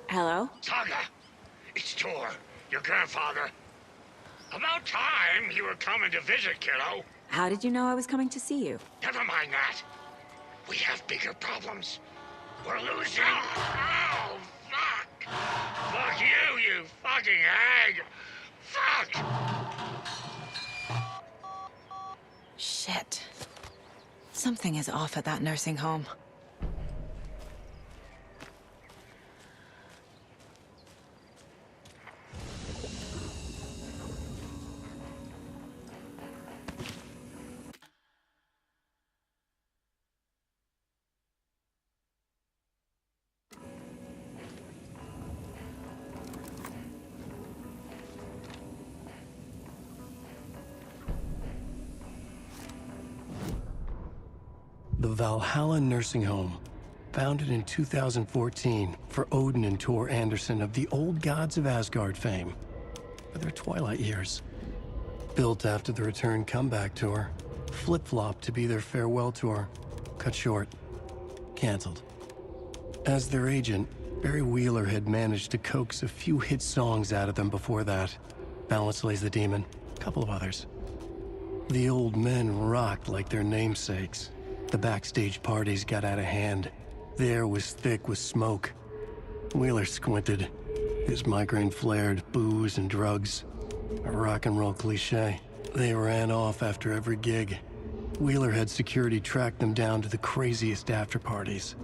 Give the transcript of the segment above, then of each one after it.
Hello? Saga, it's Tor, your grandfather. About time you were coming to visit, kiddo. How did you know I was coming to see you? Never mind that. We have bigger problems. We're losing. Oh, fuck! Fuck you, you fucking hag! Fuck! Shit. Something is off at that nursing home. The Valhalla Nursing Home, founded in 2014 for Odin and Tor Anderson of the Old Gods of Asgard fame, for their twilight years. Built after the return comeback tour, flip-flopped to be their farewell tour, cut short, canceled. As their agent, Barry Wheeler had managed to coax a few hit songs out of them before that. Balance Lays the Demon, a couple of others. The old men rocked like their namesakes. The backstage parties got out of hand. The air was thick with smoke. Wheeler squinted. His migraine flared, booze and drugs. A rock and roll cliche. They ran off after every gig. Wheeler had security track them down to the craziest after parties.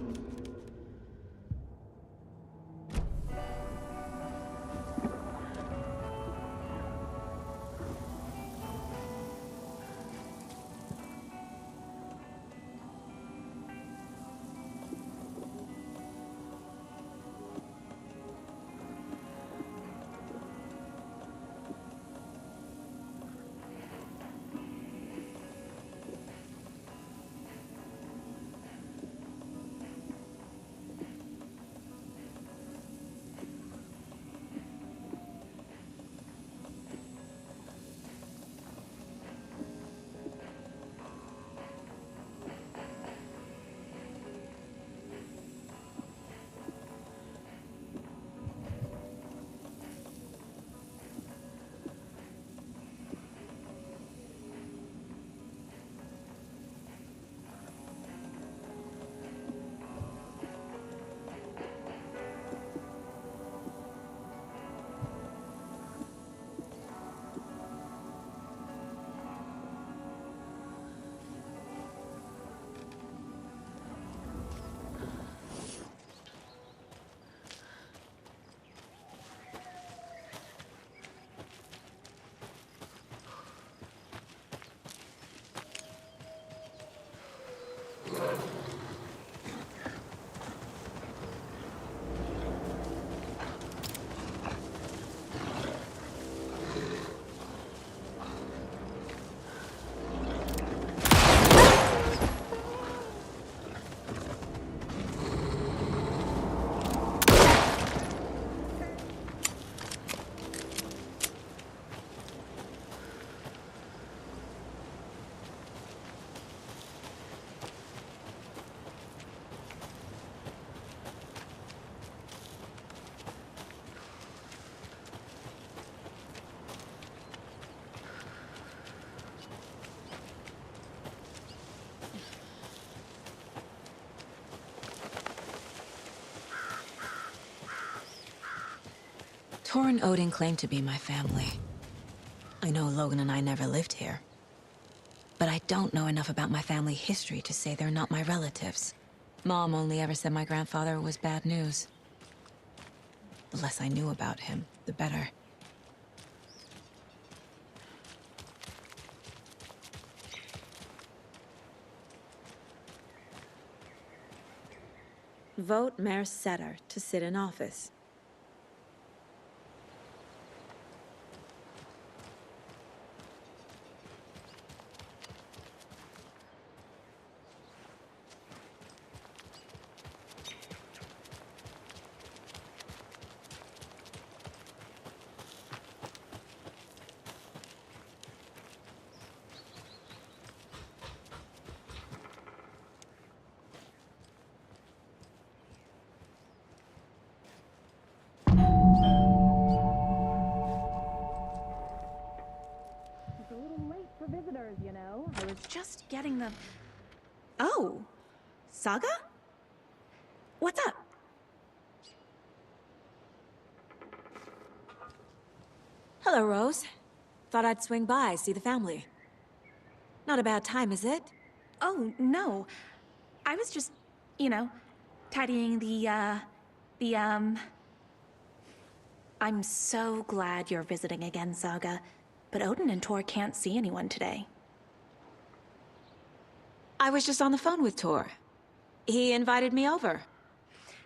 Tor and Odin claim to be my family. I know Logan and I never lived here. But I don't know enough about my family history to say they're not my relatives. Mom only ever said my grandfather was bad news. The less I knew about him, the better. Vote Mayor Setter to sit in office. just getting the... Oh, Saga? What's up? Hello, Rose. Thought I'd swing by, see the family. Not a bad time, is it? Oh, no. I was just, you know, tidying I'm so glad you're visiting again, Saga. But Odin and Tor can't see anyone today. I was just on the phone with Tor. He invited me over.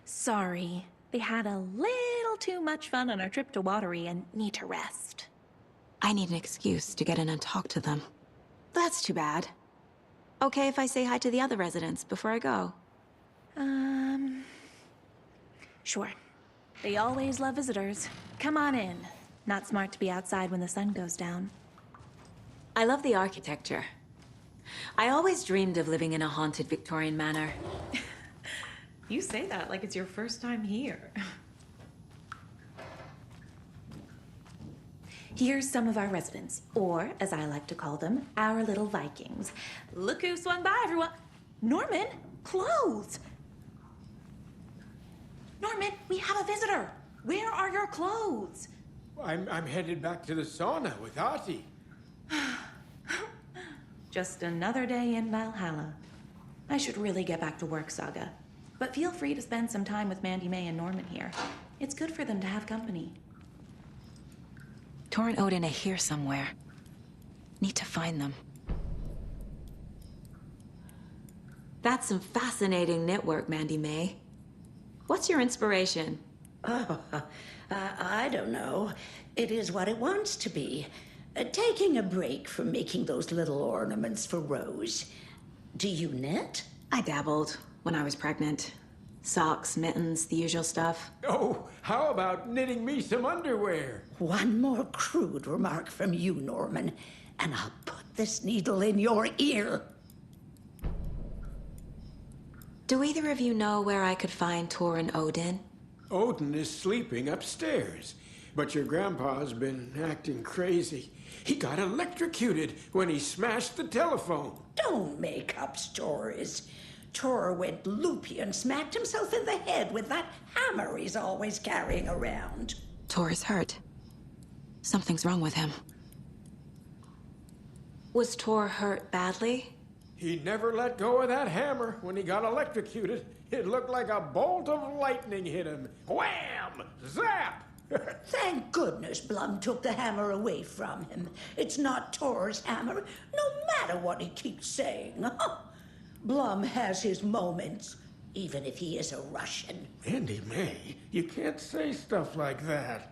Sorry. They had a little too much fun on our trip to Watery and need to rest. I need an excuse to get in and talk to them. That's too bad. Okay if I say hi to the other residents before I go? Sure. They always love visitors. Come on in. Not smart to be outside when the sun goes down. I love the architecture. I always dreamed of living in a haunted Victorian manor. You say that like it's your first time here. Here's some of our residents, or as I like to call them, our little Vikings. Look who swung by, everyone. Norman, clothes. Norman, we have a visitor. Where are your clothes? I'm headed back to the sauna with Artie. Just another day in Valhalla. I should really get back to work, Saga. But feel free to spend some time with Mandy May and Norman here. It's good for them to have company. Tor and Odin are here somewhere. Need to find them. That's some fascinating knitwork, Mandy May. What's your inspiration? Oh, I don't know. It is what it wants to be. Taking a break from making those little ornaments for Rose. Do you knit? I dabbled when I was pregnant. Socks, mittens, the usual stuff. Oh, how about knitting me some underwear? One more crude remark from you, Norman, and I'll put this needle in your ear. Do either of you know where I could find Tor and Odin? Odin is sleeping upstairs, but your grandpa's been acting crazy. He got electrocuted when he smashed the telephone. Don't make up stories. Tor went loopy and smacked himself in the head with that hammer he's always carrying around. Tor is hurt. Something's wrong with him. Was Tor hurt badly? He never let go of that hammer when he got electrocuted. It looked like a bolt of lightning hit him. Wham! Zap! Thank goodness Blum took the hammer away from him. It's not Tor's hammer, no matter what he keeps saying. Blum has his moments, even if he is a Russian. Mandy May, you can't say stuff like that.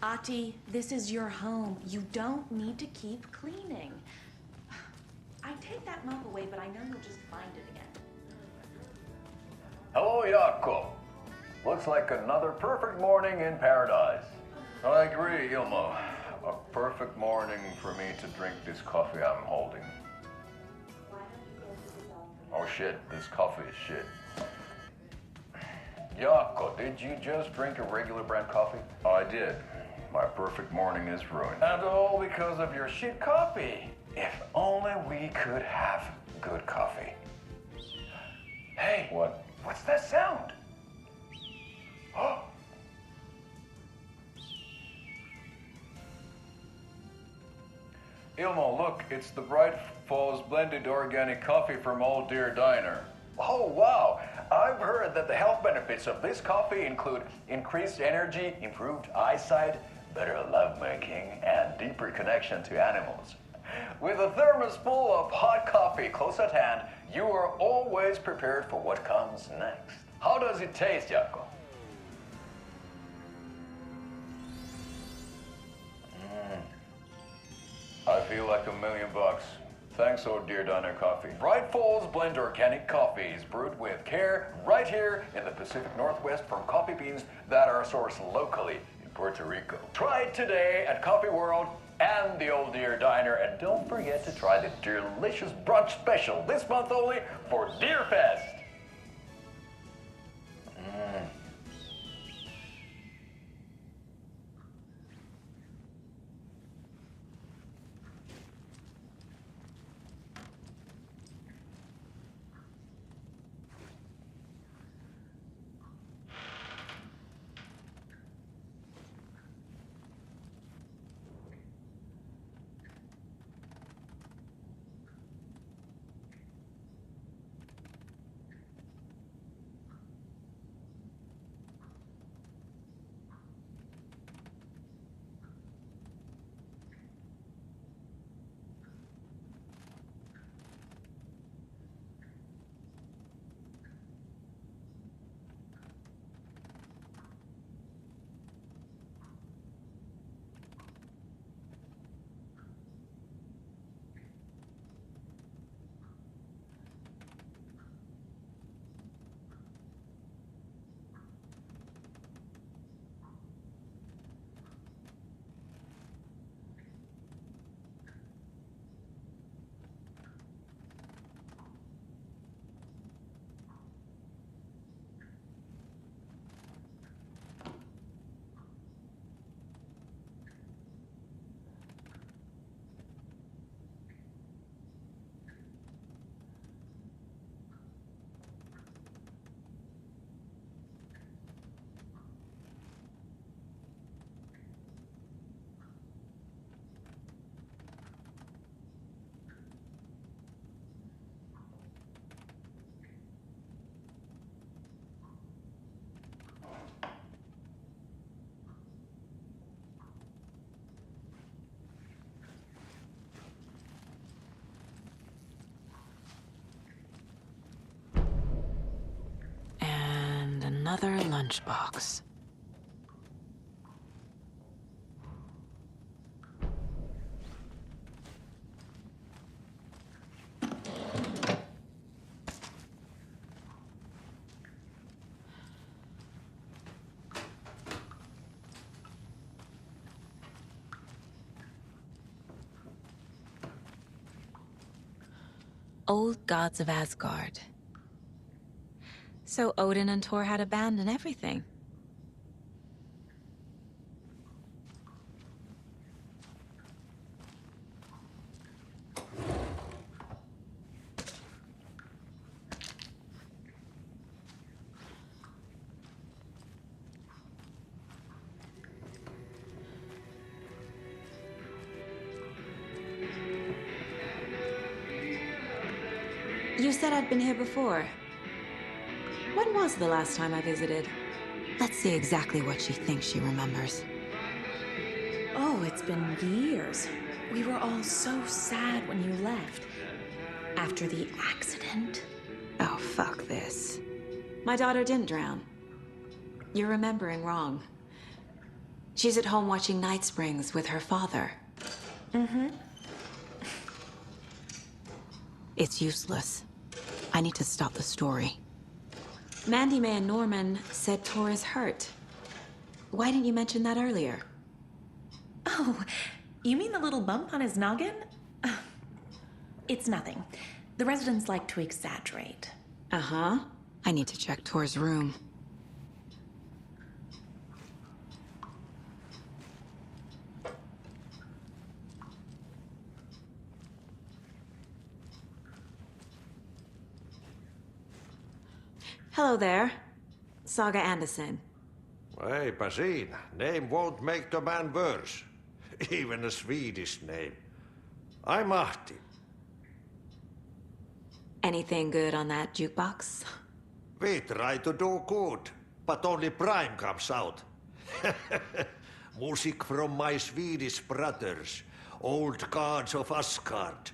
Ati, this is your home. You don't need to keep cleaning. I take that mop away, but I know you'll just find it again. Hello, Jaakko. Looks like another perfect morning in paradise. I agree, Ilmo. A perfect morning for me to drink this coffee I'm holding. Oh shit, this coffee is shit. Jaakko, did you just drink a regular brand coffee? I did. My perfect morning is ruined. And all because of your shit coffee. If only we could have good coffee. Hey, what's that sound? Oh. Ilmo, look, it's the Bright Falls blended organic coffee from Old Deer Diner. Oh, wow. I've heard that the health benefits of this coffee include increased energy, improved eyesight, better lovemaking, and deeper connection to animals. With a thermos full of hot coffee close at hand, you are always prepared for what comes next. How does it taste, Jaakko? I feel like $1 million. Thanks, Oh Dear Diner Coffee. Bright Falls Blend Organic Coffee is brewed with care right here in the Pacific Northwest from coffee beans that are sourced locally in Puerto Rico. Try it today at Coffee World and the Old Deer Diner, and don't forget to try the delicious brunch special this month only for Deer Fest. Another lunchbox. Old gods of Asgard. So Odin and Tor had a band and everything. You said I'd been here before. When was the last time I visited? Let's see exactly what she thinks she remembers. Oh, it's been years. We were all so sad when you left. After the accident. Oh, fuck this. My daughter didn't drown. You're remembering wrong. She's at home watching Night Springs with her father. Mm-hmm. It's useless. I need to stop the story. Mandy May and Norman said Tor is hurt. Why didn't you mention that earlier? Oh, you mean the little bump on his noggin? It's nothing. The residents like to exaggerate. Uh-huh. I need to check Tor's room. Hello there. Saga Anderson. Eipä siinä. Name won't make the man worse. Even a Swedish name. I'm Ahti. Anything good on that jukebox? We try to do good, but only Prime comes out. Music from my Swedish brothers, old gods of Asgard.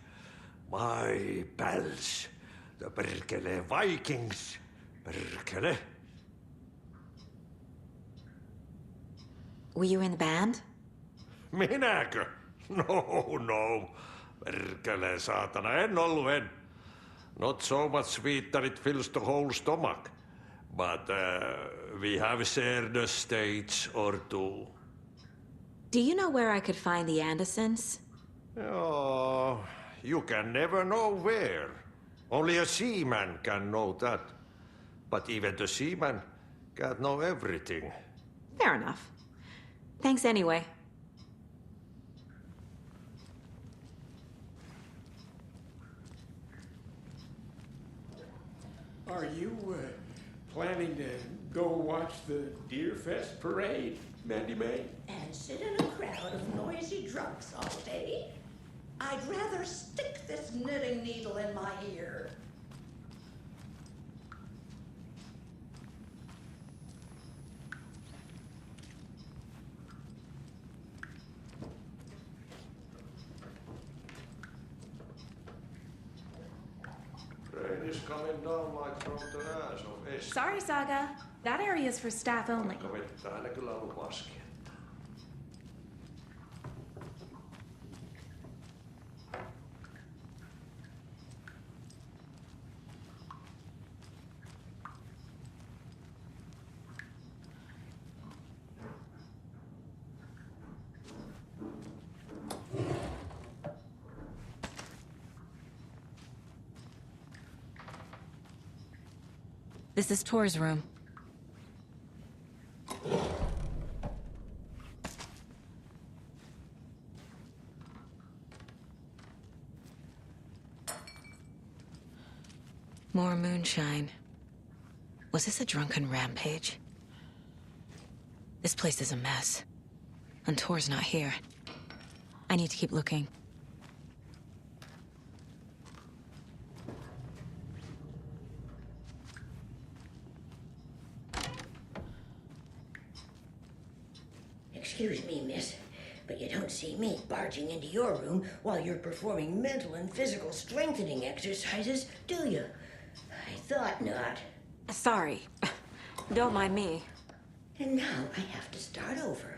My pals, the perkele Vikings. Perkele. Were you in the band? Minäkö? No. Perkele, saatana, en ollut en. Not so much sweet that it fills the whole stomach. But we have shared a stage or two. Do you know where I could find the Andersons? Oh, you can never know where. Only a seaman can know that. But even the seaman can't know everything. Fair enough. Thanks anyway. Are you planning to go watch the Deer Fest parade, Mandy May? And sit in a crowd of noisy drunks all day? I'd rather stick this knitting needle in my ear. Rain is coming down like from the ass of Esk. Sorry, Saga. That area is for staff only. Vettä aina kyllä ollut laskea. This is Tor's room. More moonshine. Was this a drunken rampage? This place is a mess. And Tor's not here. I need to keep looking. Excuse me, miss, but you don't see me barging into your room while you're performing mental and physical strengthening exercises, do you? I thought not. Sorry. Don't mind me. And now I have to start over.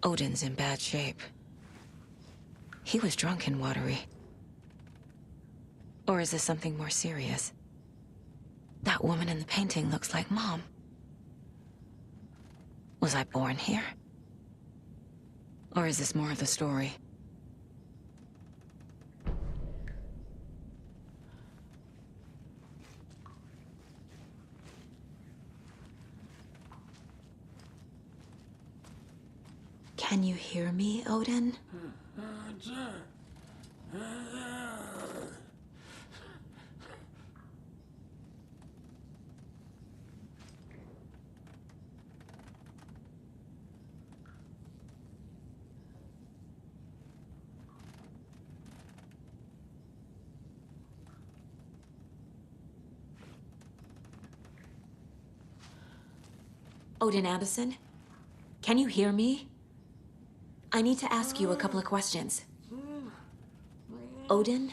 Odin's in bad shape. He was drunk and watery. Or is this something more serious? That woman in the painting looks like Mom. Was I born here? Or is this more of the story? Can you hear me, Odin? Odin Anderson? Can you hear me? I need to ask you a couple of questions. Odin?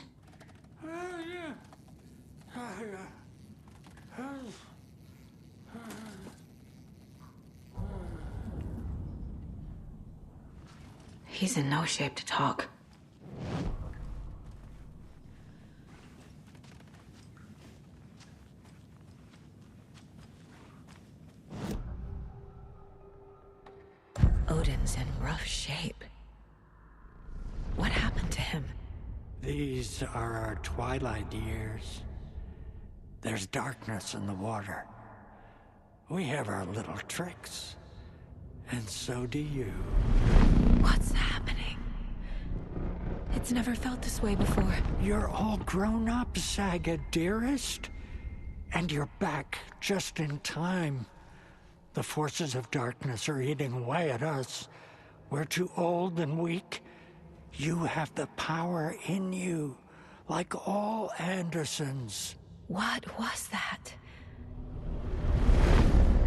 He's in no shape to talk. Odin's in rough shape. What happened to him? These are our twilight years. There's darkness in the water. We have our little tricks. And so do you. What's happening? It's never felt this way before. You're all grown up, Saga, dearest. And you're back just in time. The forces of darkness are eating away at us. We're too old and weak. You have the power in you, like all Andersons. What was that?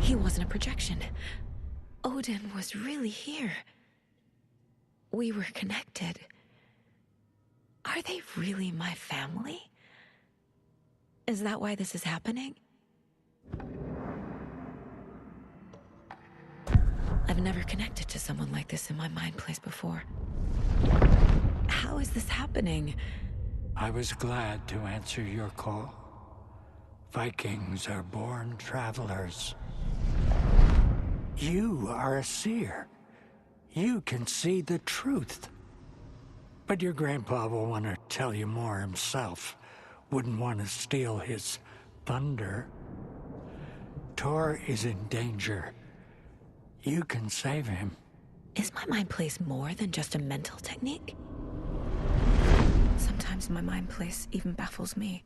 He wasn't a projection. Odin was really here. We were connected. Are Are they really my family? Is that why this is happening? I've never connected to someone like this in my mind place before. How is this happening? I was glad to answer your call. Vikings are born travelers. You are a seer. You can see the truth. But your grandpa will want to tell you more himself. Wouldn't want to steal his thunder. Tor is in danger. You can save him. Is my mind place more than just a mental technique? Sometimes my mind place even baffles me.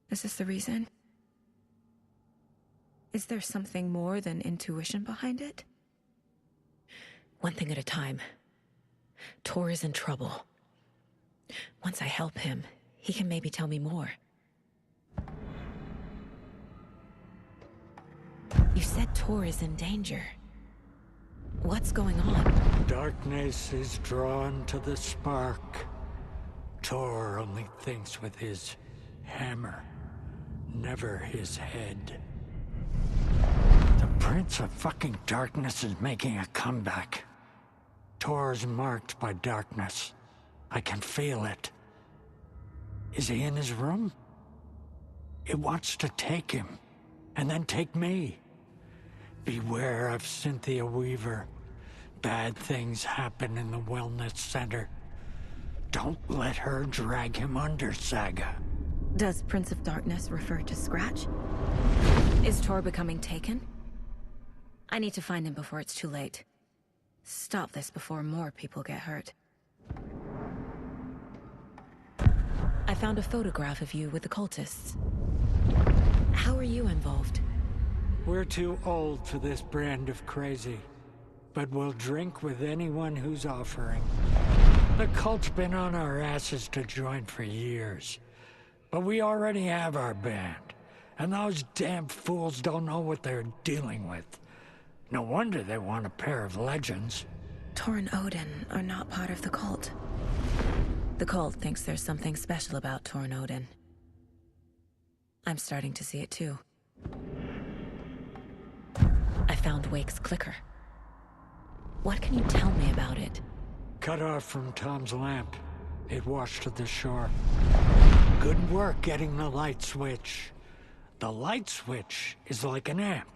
Is this the reason? Is there something more than intuition behind it? One thing at a time. Tor is in trouble. Once I help him, he can maybe tell me more. You said Tor is in danger. What's going on? Darkness is drawn to the spark. Tor only thinks with his hammer, never his head. The Prince of fucking Darkness is making a comeback. Tor's marked by darkness. I can feel it. Is he in his room? It wants to take him, and then take me. Beware of Cynthia Weaver. Bad things happen in the wellness center. Don't let her drag him under, Saga. Does Prince of Darkness refer to Scratch? Is Tor becoming taken? I need to find him before it's too late. Stop this before more people get hurt. I found a photograph of you with the cultists. How are you involved? We're too old for this brand of crazy, but we'll drink with anyone who's offering. The cult's been on our asses to join for years, but we already have our band, and those damn fools don't know what they're dealing with. No wonder they want a pair of legends. Tor and Odin are not part of the cult. The cult thinks there's something special about Tor and Odin. I'm starting to see it too. I found Wake's clicker. What can you tell me about it? Cut off from Tom's lamp. It washed to the shore. Good work getting the light switch. The light switch is like an amp.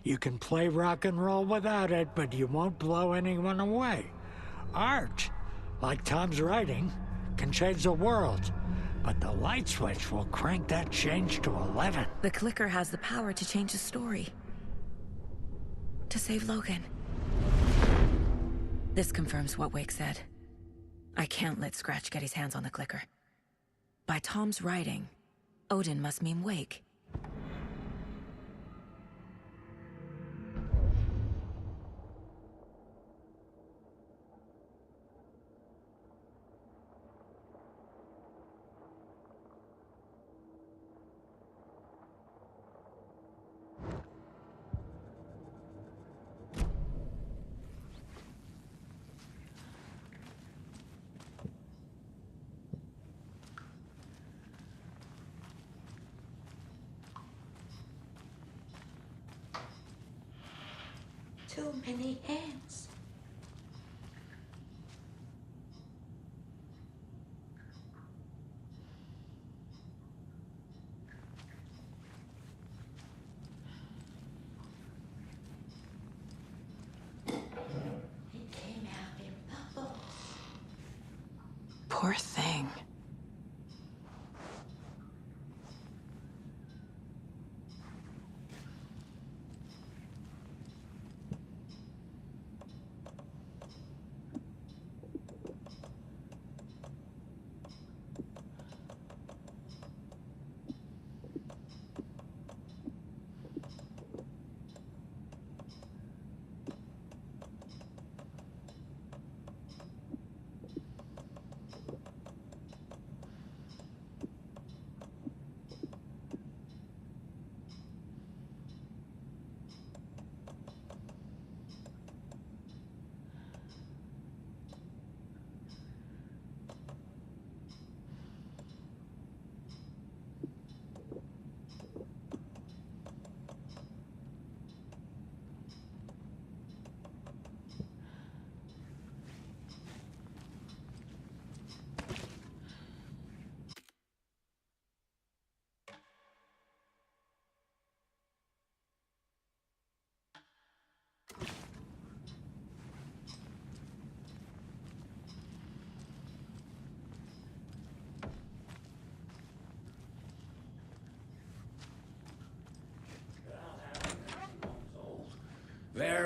You can play rock and roll without it, but you won't blow anyone away. Art, like Tom's writing, can change the world, but the light switch will crank that change to 11. The clicker has the power to change the story. To save Logan. This confirms what Wake said. I can't let Scratch get his hands on the clicker. By Tom's writing, Odin must mean Wake. Too many hands. It came out in bubbles. Poor thing.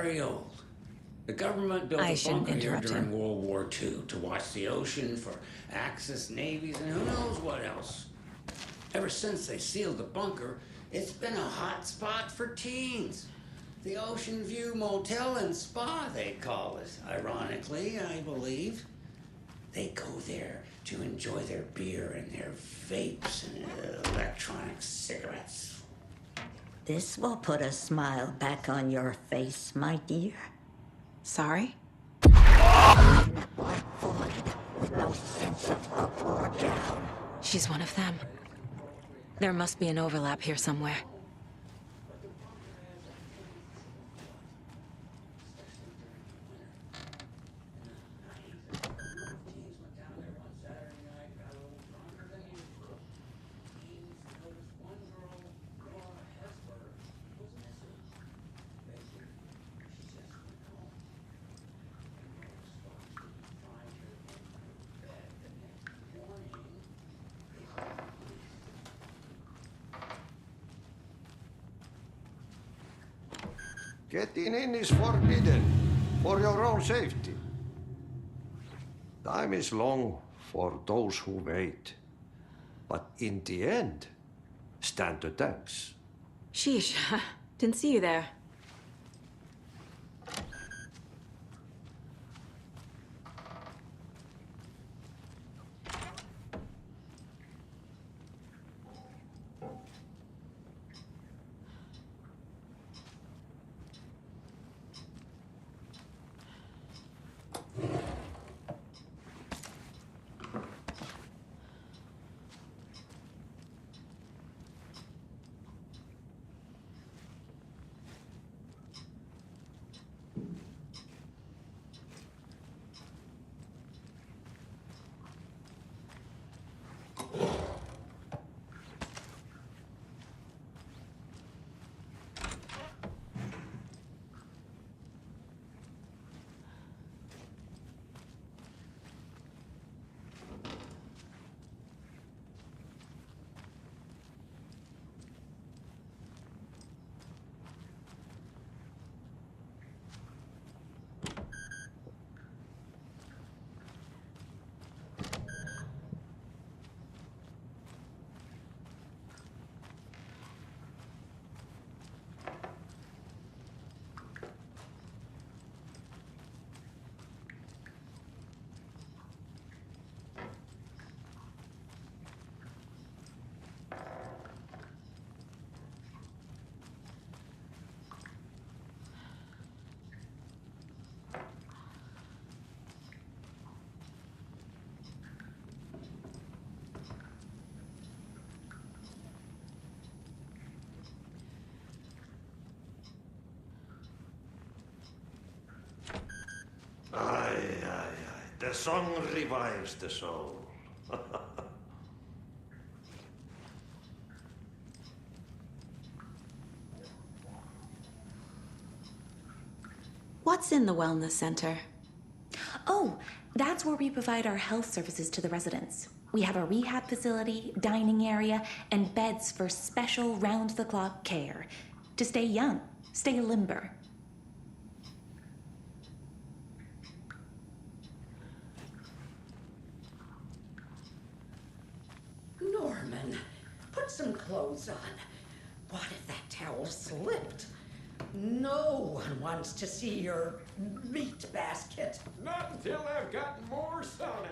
very old. The government built I a shouldn't bunker here interrupt during him. World War II to watch the ocean for Axis navies and who knows what else. Ever since they sealed the bunker, it's been a hot spot for teens. The Ocean View Motel and Spa, they call it, ironically, I believe. They go there to enjoy their beer and their vapes and electronic cigarettes. This will put a smile back on your face, my dear. Sorry? No sense of up or down. She's one of them. There must be an overlap here somewhere. Getting in is forbidden, for your own safety. Time is long for those who wait. But in the end, stand the thanks. Sheesh, didn't see you there. The song revives the soul. What's in the wellness center? Oh, that's where we provide our health services to the residents. We have a rehab facility, dining area, and beds for special round-the-clock care. To stay young, stay limber. Norman, put some clothes on. What if that towel slipped? No one wants to see your meat basket. Not until I've gotten more sauna.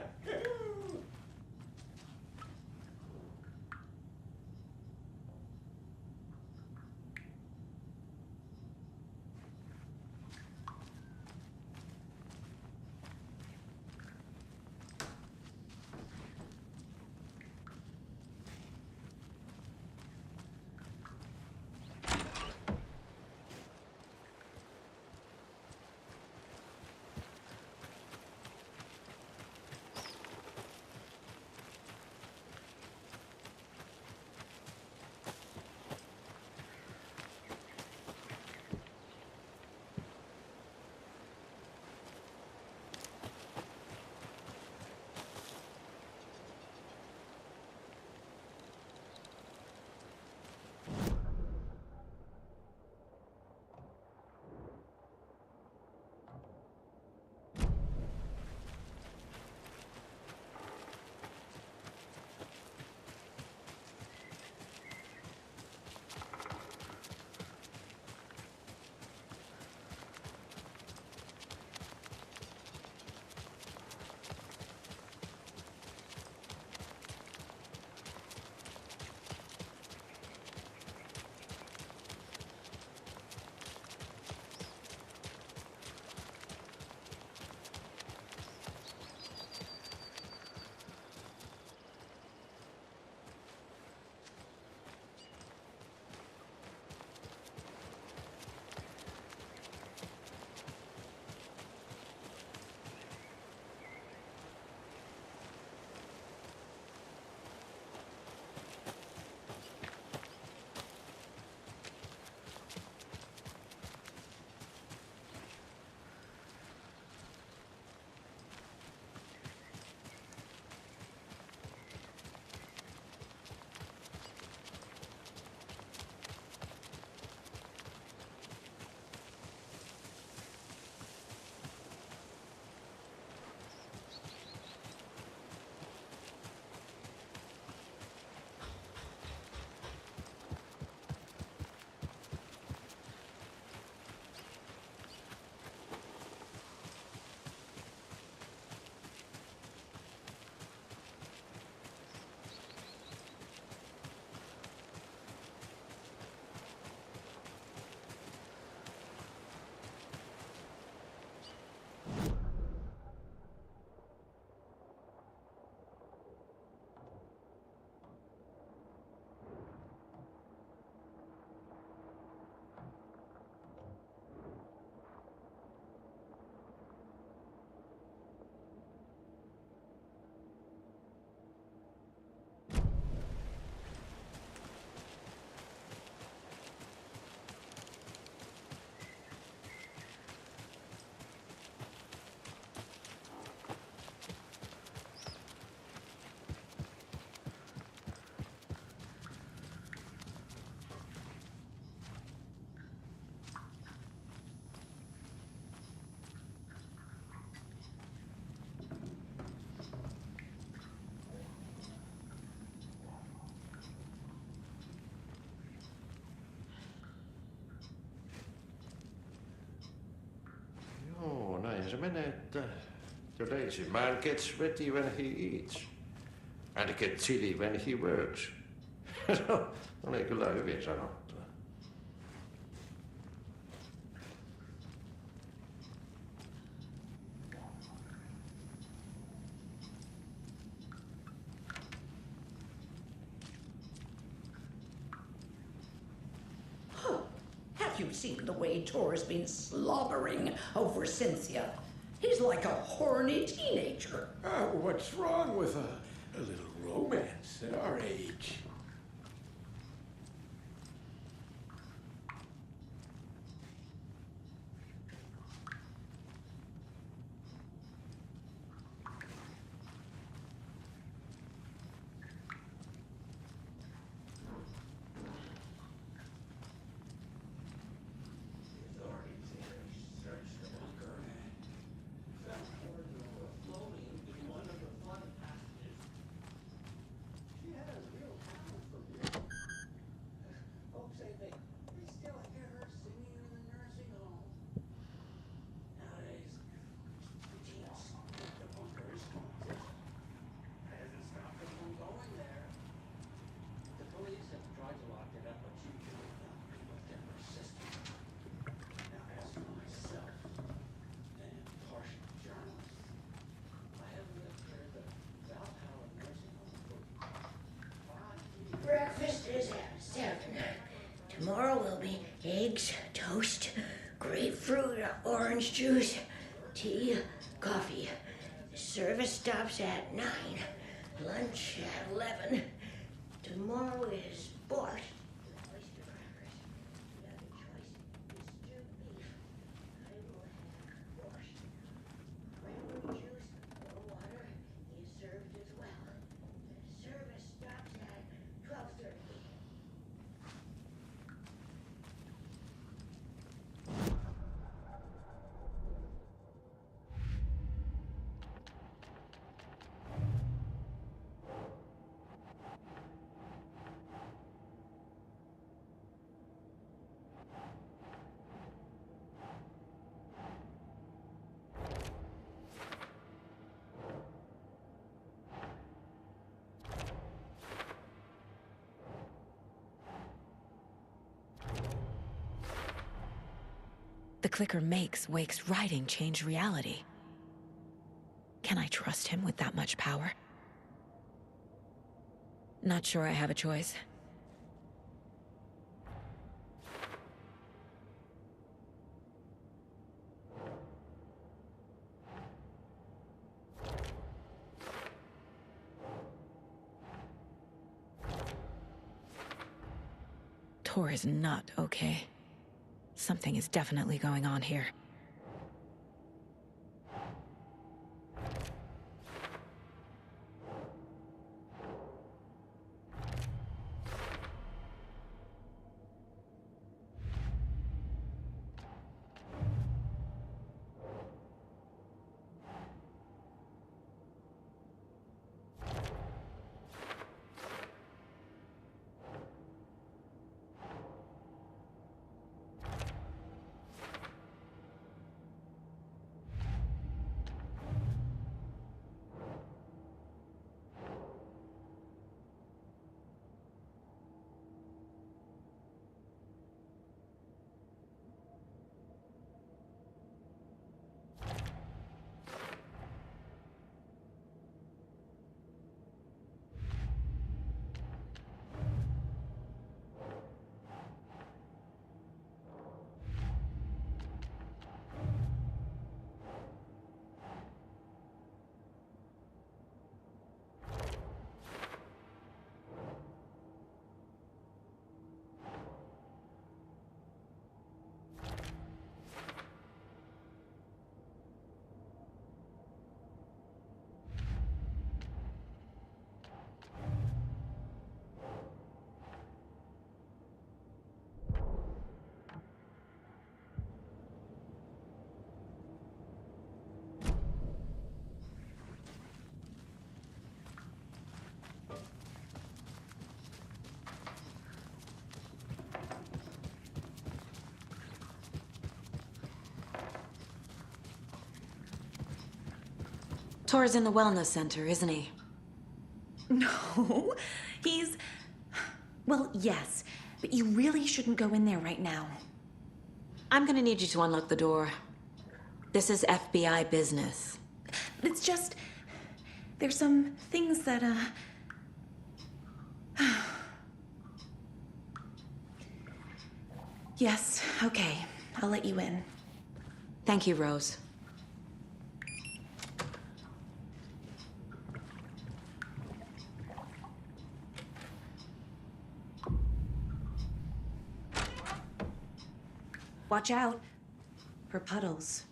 niinhän se menee, että the lazy man gets sweaty when he eats. And gets chilly when he works. Se oli kyllä hyvin sanottu. Have you seen the way Tor's been slobbering over Cynthia? He's like a horny teenager. What's wrong with a little romance at our age? Breakfast is at 7. Tomorrow will be eggs, toast, grapefruit, orange juice, tea, coffee. Service stops at 9. Lunch at 11. Tomorrow is borscht. Oyster crackers. The other choice is stewed beef. I will have borscht. Grapefruit juice or water is served as well. Service stops at 12:30. The clicker makes Wake's writing change reality. Can I trust him with that much power? Not sure I have a choice. Tor is not okay. Something is definitely going on here. Tor's in the wellness center, isn't he? No, he's... Well, yes, but you really shouldn't go in there right now. I'm gonna need you to unlock the door. This is FBI business. It's just... There's some things that, Yes, okay. I'll let you in. Thank you, Rose. Watch out for puddles.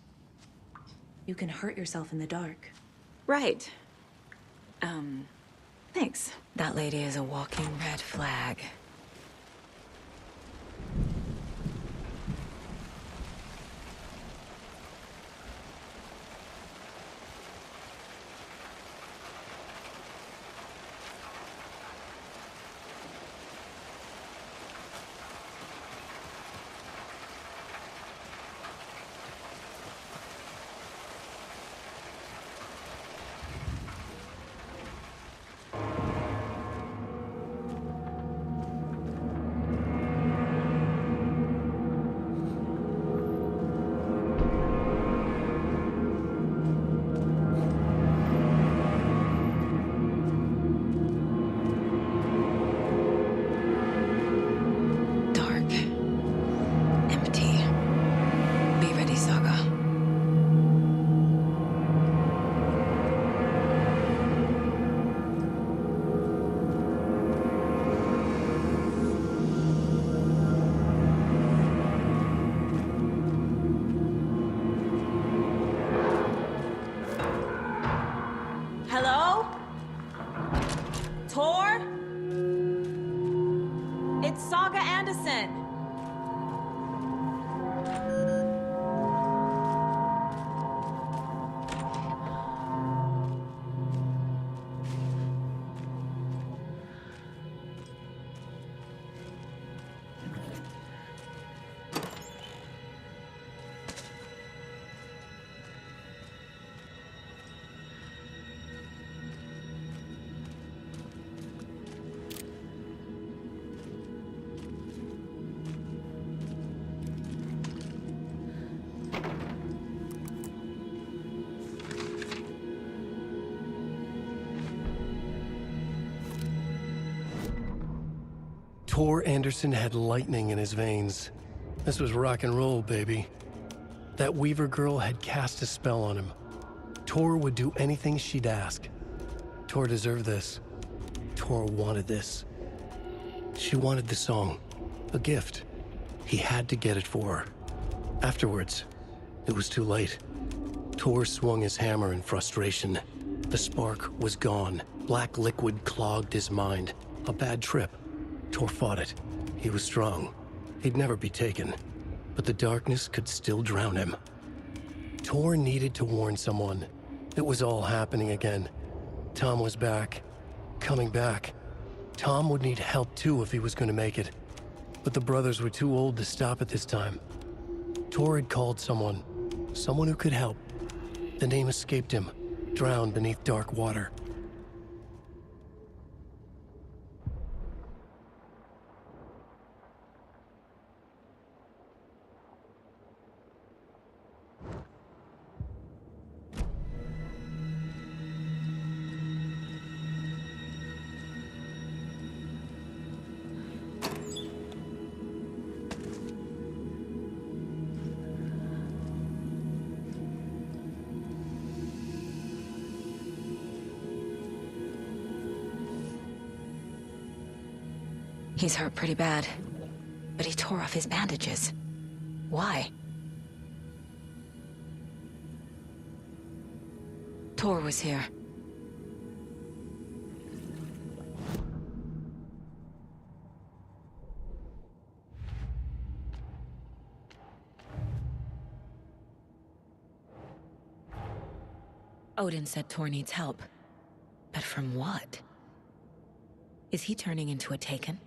You can hurt yourself in the dark. Right. Thanks. That lady is a walking red flag. Hello? Tor? It's Saga Anderson. Tor Anderson had lightning in his veins. This was rock and roll, baby. That Weaver girl had cast a spell on him. Tor would do anything she'd ask. Tor deserved this. Tor wanted this. She wanted the song, a gift. He had to get it for her. Afterwards, it was too late. Tor swung his hammer in frustration. The spark was gone. Black liquid clogged his mind. A bad trip. Tor fought it. He was strong. He'd never be taken. But the darkness could still drown him. Tor needed to warn someone. It was all happening again. Tom was back. Coming back. Tom would need help too if he was going to make it. But the brothers were too old to stop at this time. Tor had called someone. Someone who could help. The name escaped him. Drowned beneath dark water. He's hurt pretty bad, but he tore off his bandages. Why? Tor was here. Odin said Tor needs help. But from what? Is he turning into a Taken?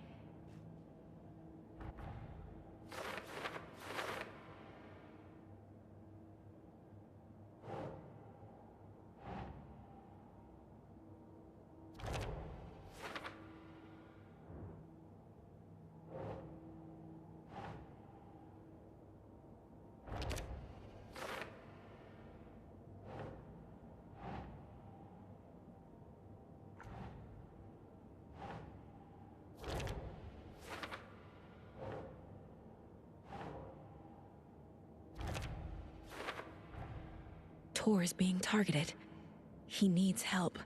Tor is being targeted. He needs help.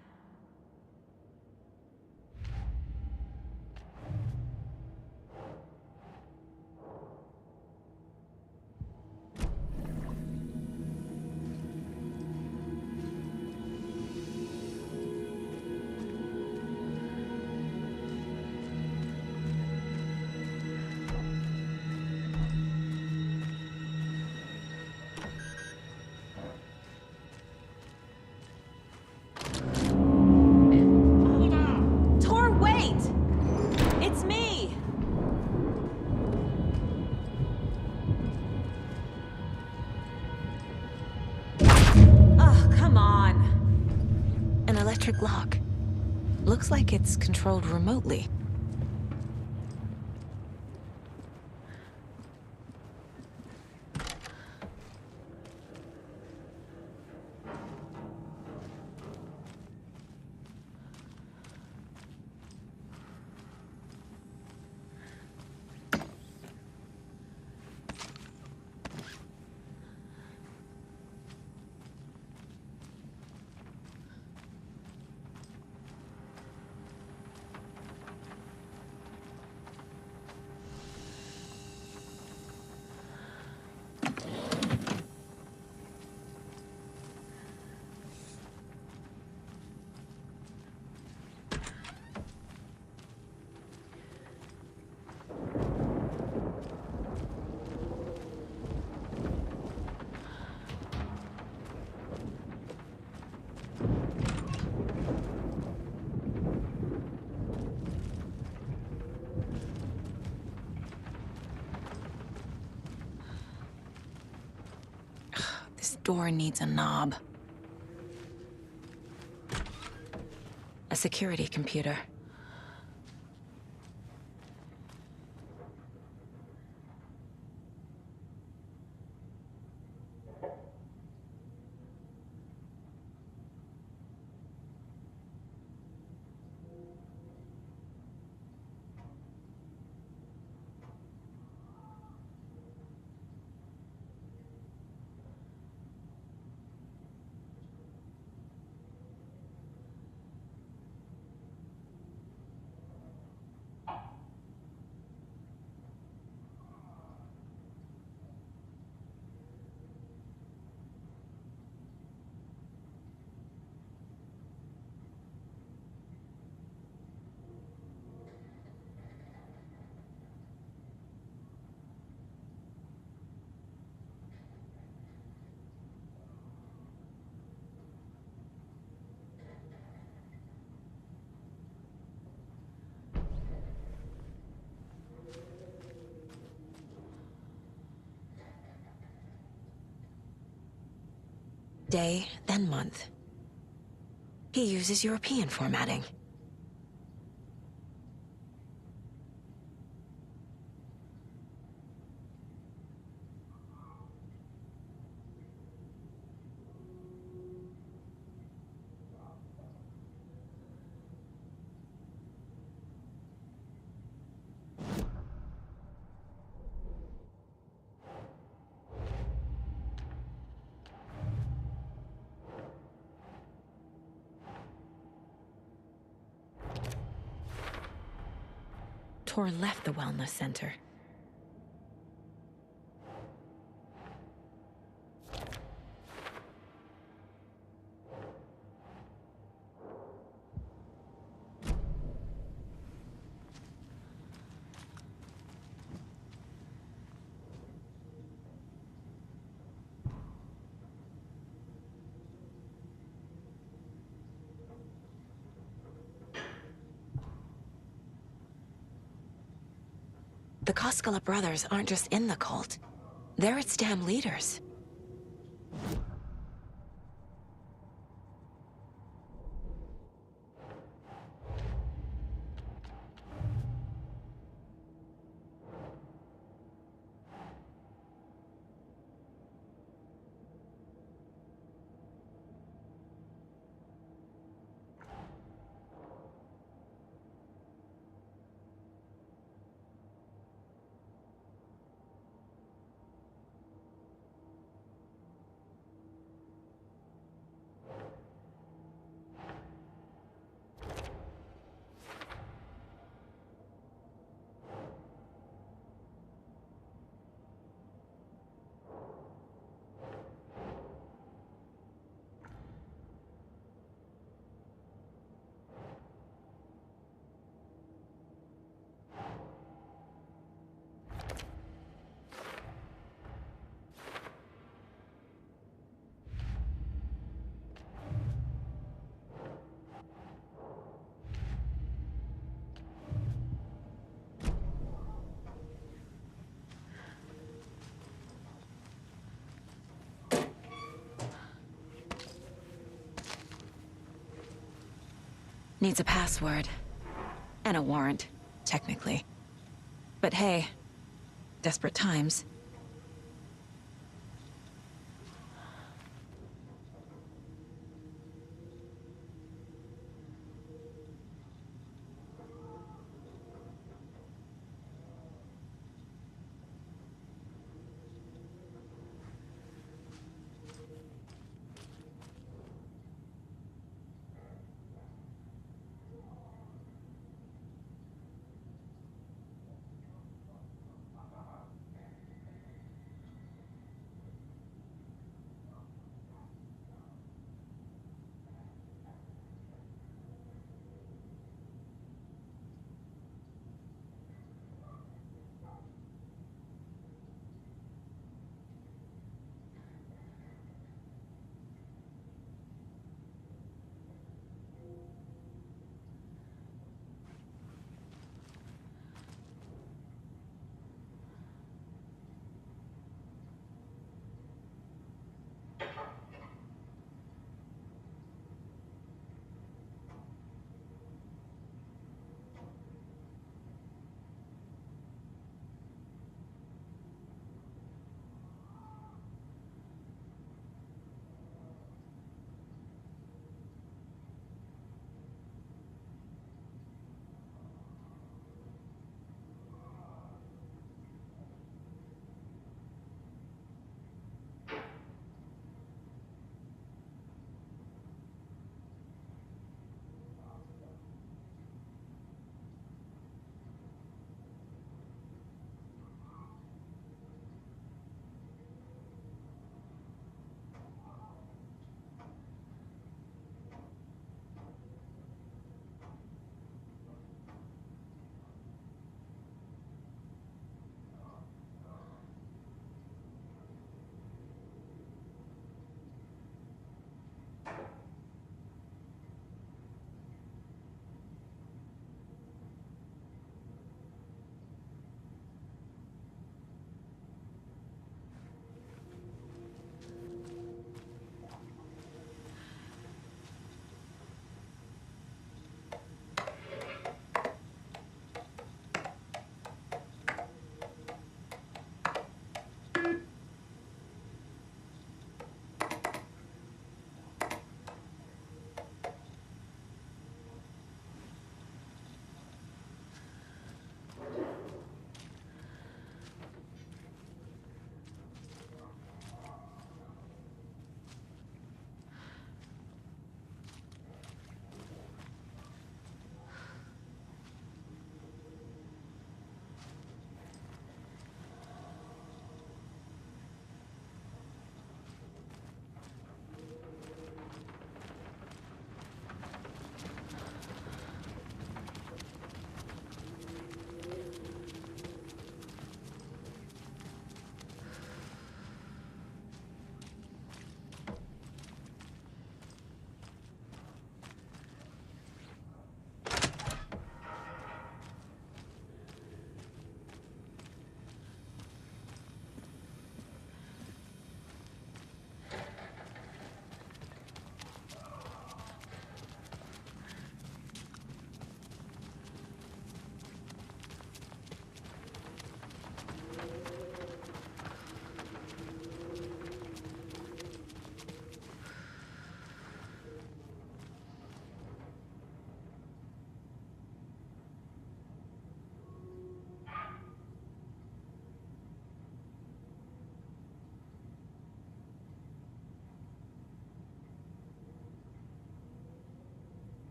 Tor, wait! It's me! Oh, come on. An electric lock. Looks like it's controlled remotely. This door needs a knob. A security computer. Day, then month. He uses European formatting. Tor left the wellness center. The Koskela brothers aren't just in the cult. They're its damn leaders. Needs a password. And a warrant, technically. But hey, desperate times.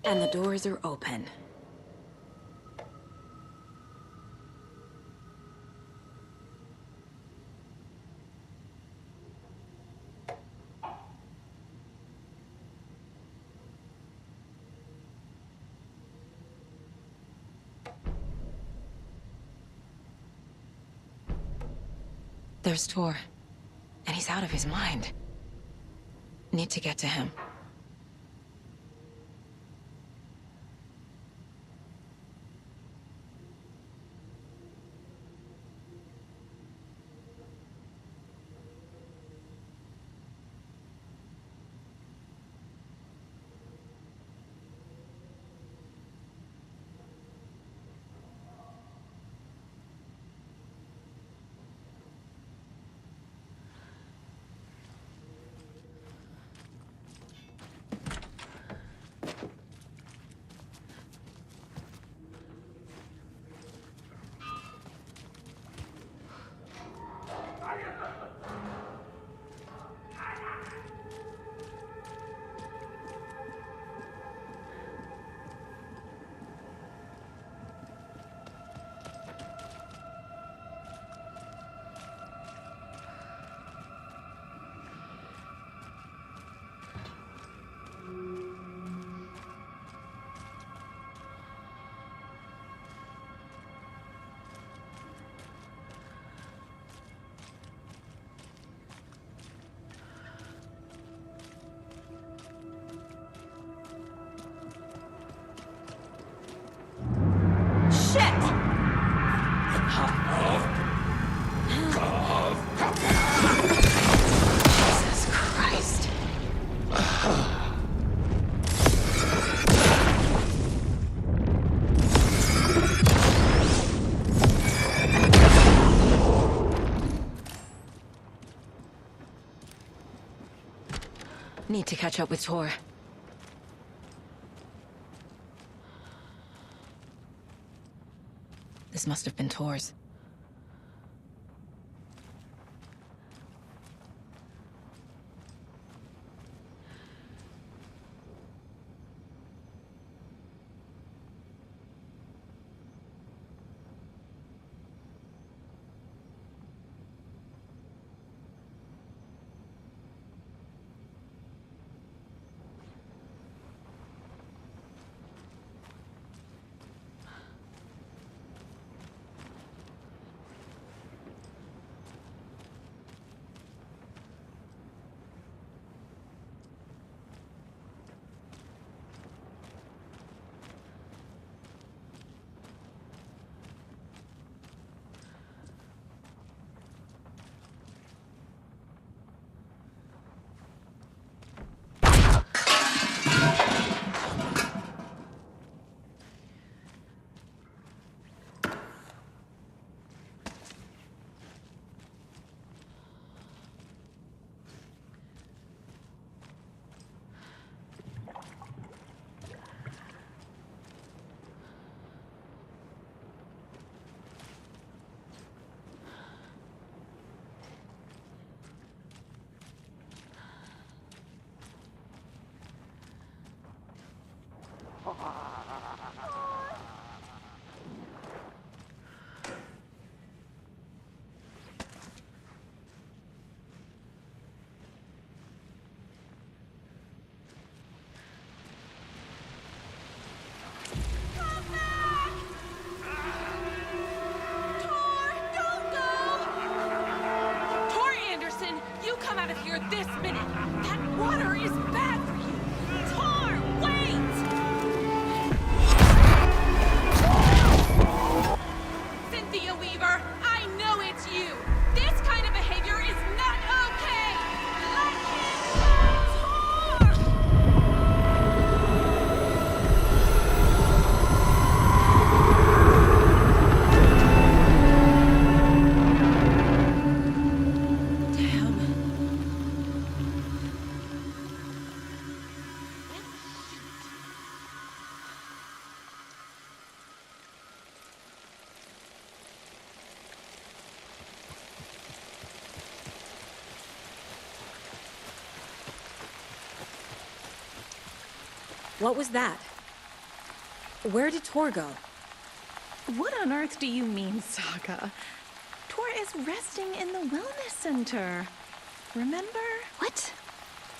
And the doors are open. There's Tor. And he's out of his mind. Need to get to him. Jesus Christ. Need to catch up with Tor. This must have been Tor's. This minute! That water is bad for you! Tor, wait! Cynthia Weaver, I know it's you! This kind of behavior is not okay! Let him What was that? Where did Tor go? What on earth do you mean, Saga? Tor is resting in the wellness center. Remember? What?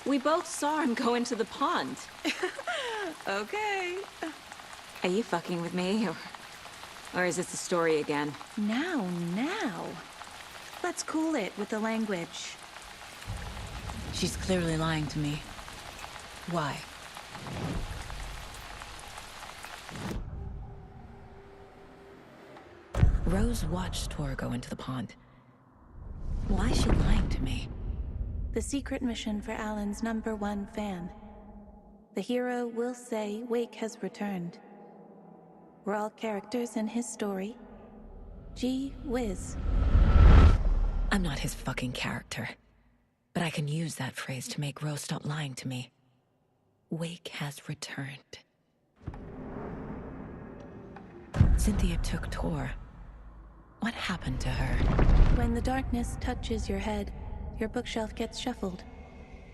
We both saw him go into the pond. Okay. Are you fucking with me, or is this the story again? Now. Let's cool it with the language. She's clearly lying to me. Why? Rose watched Tor go into the pond. Why is she lying to me? The secret mission for Alan's #1 fan. The hero will say Wake has returned. We're all characters in his story. Gee whiz. I'm not his fucking character. But I can use that phrase to make Rose stop lying to me. Wake has returned. Cynthia took Tor. What happened to her? When the darkness touches your head, your bookshelf gets shuffled.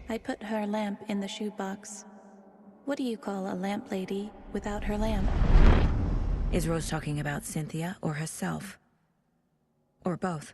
I put her lamp in the shoebox. What do you call a lamp lady without her lamp? Is Rose talking about Cynthia or herself? Or both?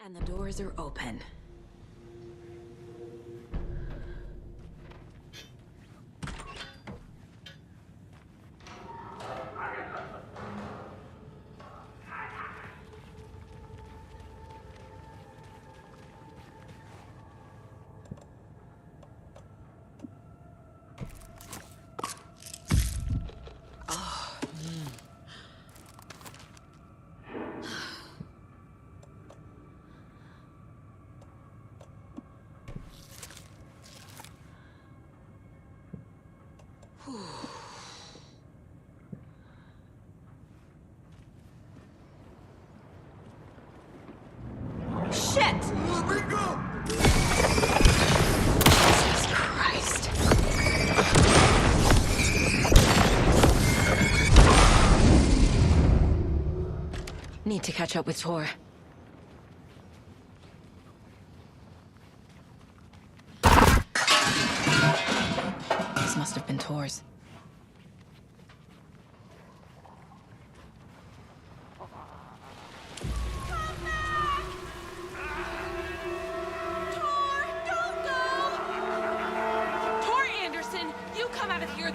And the doors are open. Shit! Jesus Christ. Need to catch up with Tor. This must have been Tor's.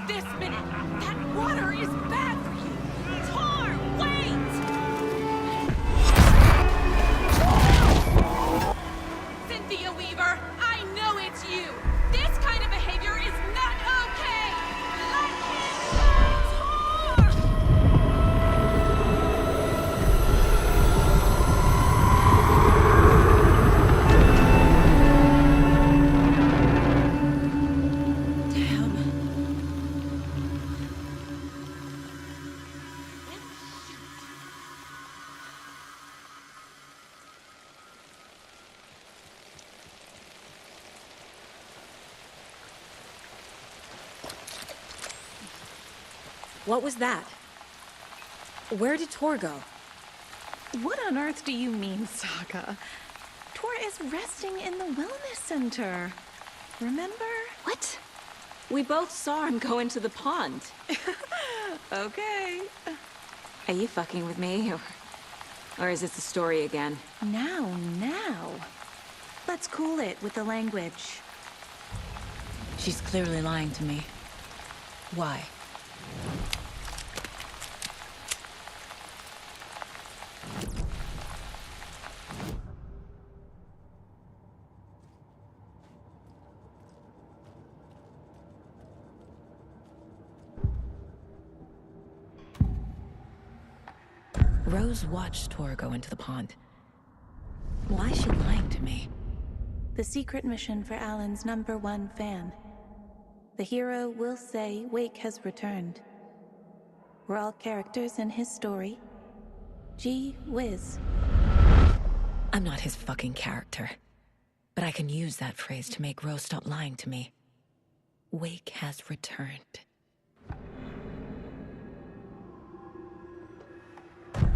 This minute! That water is bad for you! Tor, wait! Cynthia Weaver, I know it's What was that? Where did Tor go? What on earth do you mean, Saga? Tor is resting in the wellness center. Remember? What? We both saw him go into the pond. Okay. Are you fucking with me? Or is this the story again? Now. Let's cool it with the language. She's clearly lying to me. Why? Rose watched Tor go into the pond. Why is she lying to me? The secret mission for Alan's #1 fan. The hero will say Wake has returned. We're all characters in his story. Gee whiz. I'm not his fucking character. But I can use that phrase to make Rose stop lying to me. Wake has returned.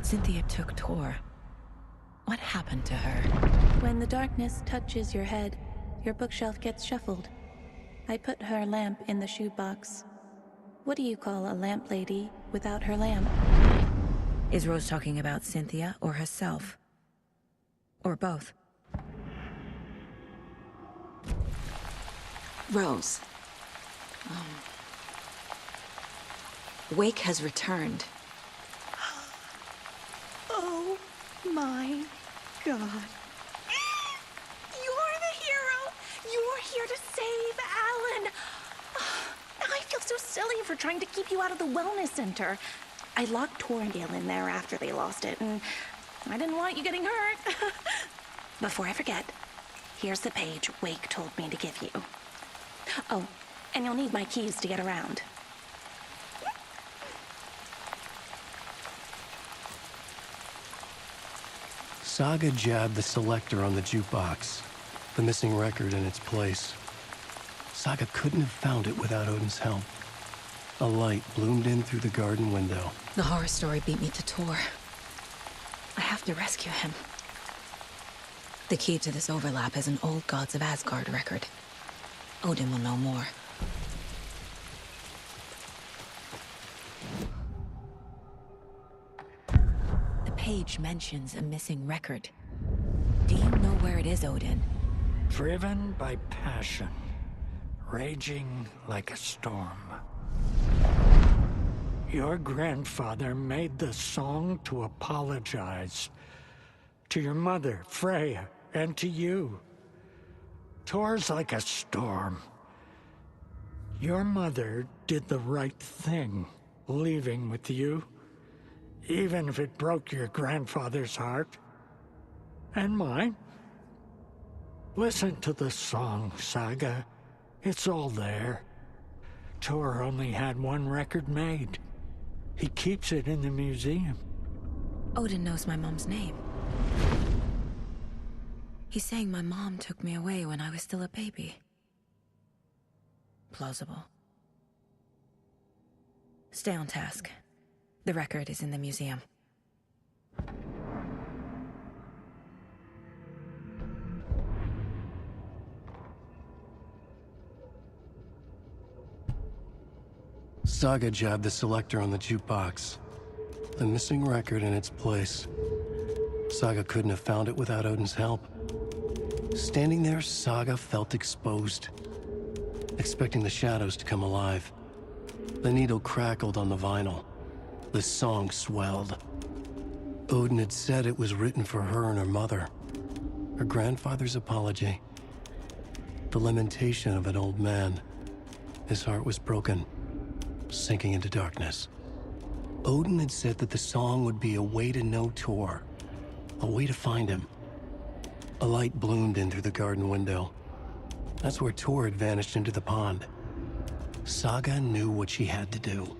Cynthia took Tor. What happened to her? When the darkness touches your head, your bookshelf gets shuffled. I put her lamp in the shoebox. What do you call a lamp lady without her lamp? Is Rose talking about Cynthia or herself? Or both? Rose. Wake has returned. Oh my God. You're the hero! You're here to save Alan! I feel so silly for trying to keep you out of the wellness center. I locked Tor and Gale in there after they lost it, and I didn't want you getting hurt. Before I forget, here's the page Wake told me to give you. Oh, and you'll need my keys to get around. Saga jabbed the selector on the jukebox, the missing record in its place. Saga couldn't have found it without Odin's help. A light bloomed in through the garden window. The horror story beat me to Tor. I have to rescue him. The key to this overlap is an old Gods of Asgard record. Odin will know more. The page mentions a missing record. Do you know where it is, Odin? Driven by passion, raging like a storm. Your grandfather made the song to apologize. To your mother, Freya, and to you. Tor's like a storm. Your mother did the right thing, leaving with you, even if it broke your grandfather's heart. And mine. Listen to the song, Saga. It's all there. Tor only had one record made. He keeps it in the museum. Odin knows my mom's name. He's saying my mom took me away when I was still a baby. Plausible. Stay on task. The record is in the museum. Saga jabbed the selector on the jukebox, the missing record in its place. Saga couldn't have found it without Odin's help. Standing there, Saga felt exposed, expecting the shadows to come alive. The needle crackled on the vinyl. The song swelled. Odin had said it was written for her and her mother. Her grandfather's apology. The lamentation of an old man. His heart was broken, sinking into darkness. Odin had said that the song would be a way to know Tor, a way to find him. A light bloomed in through the garden window. That's where Tor had vanished into the pond. Saga knew what she had to do.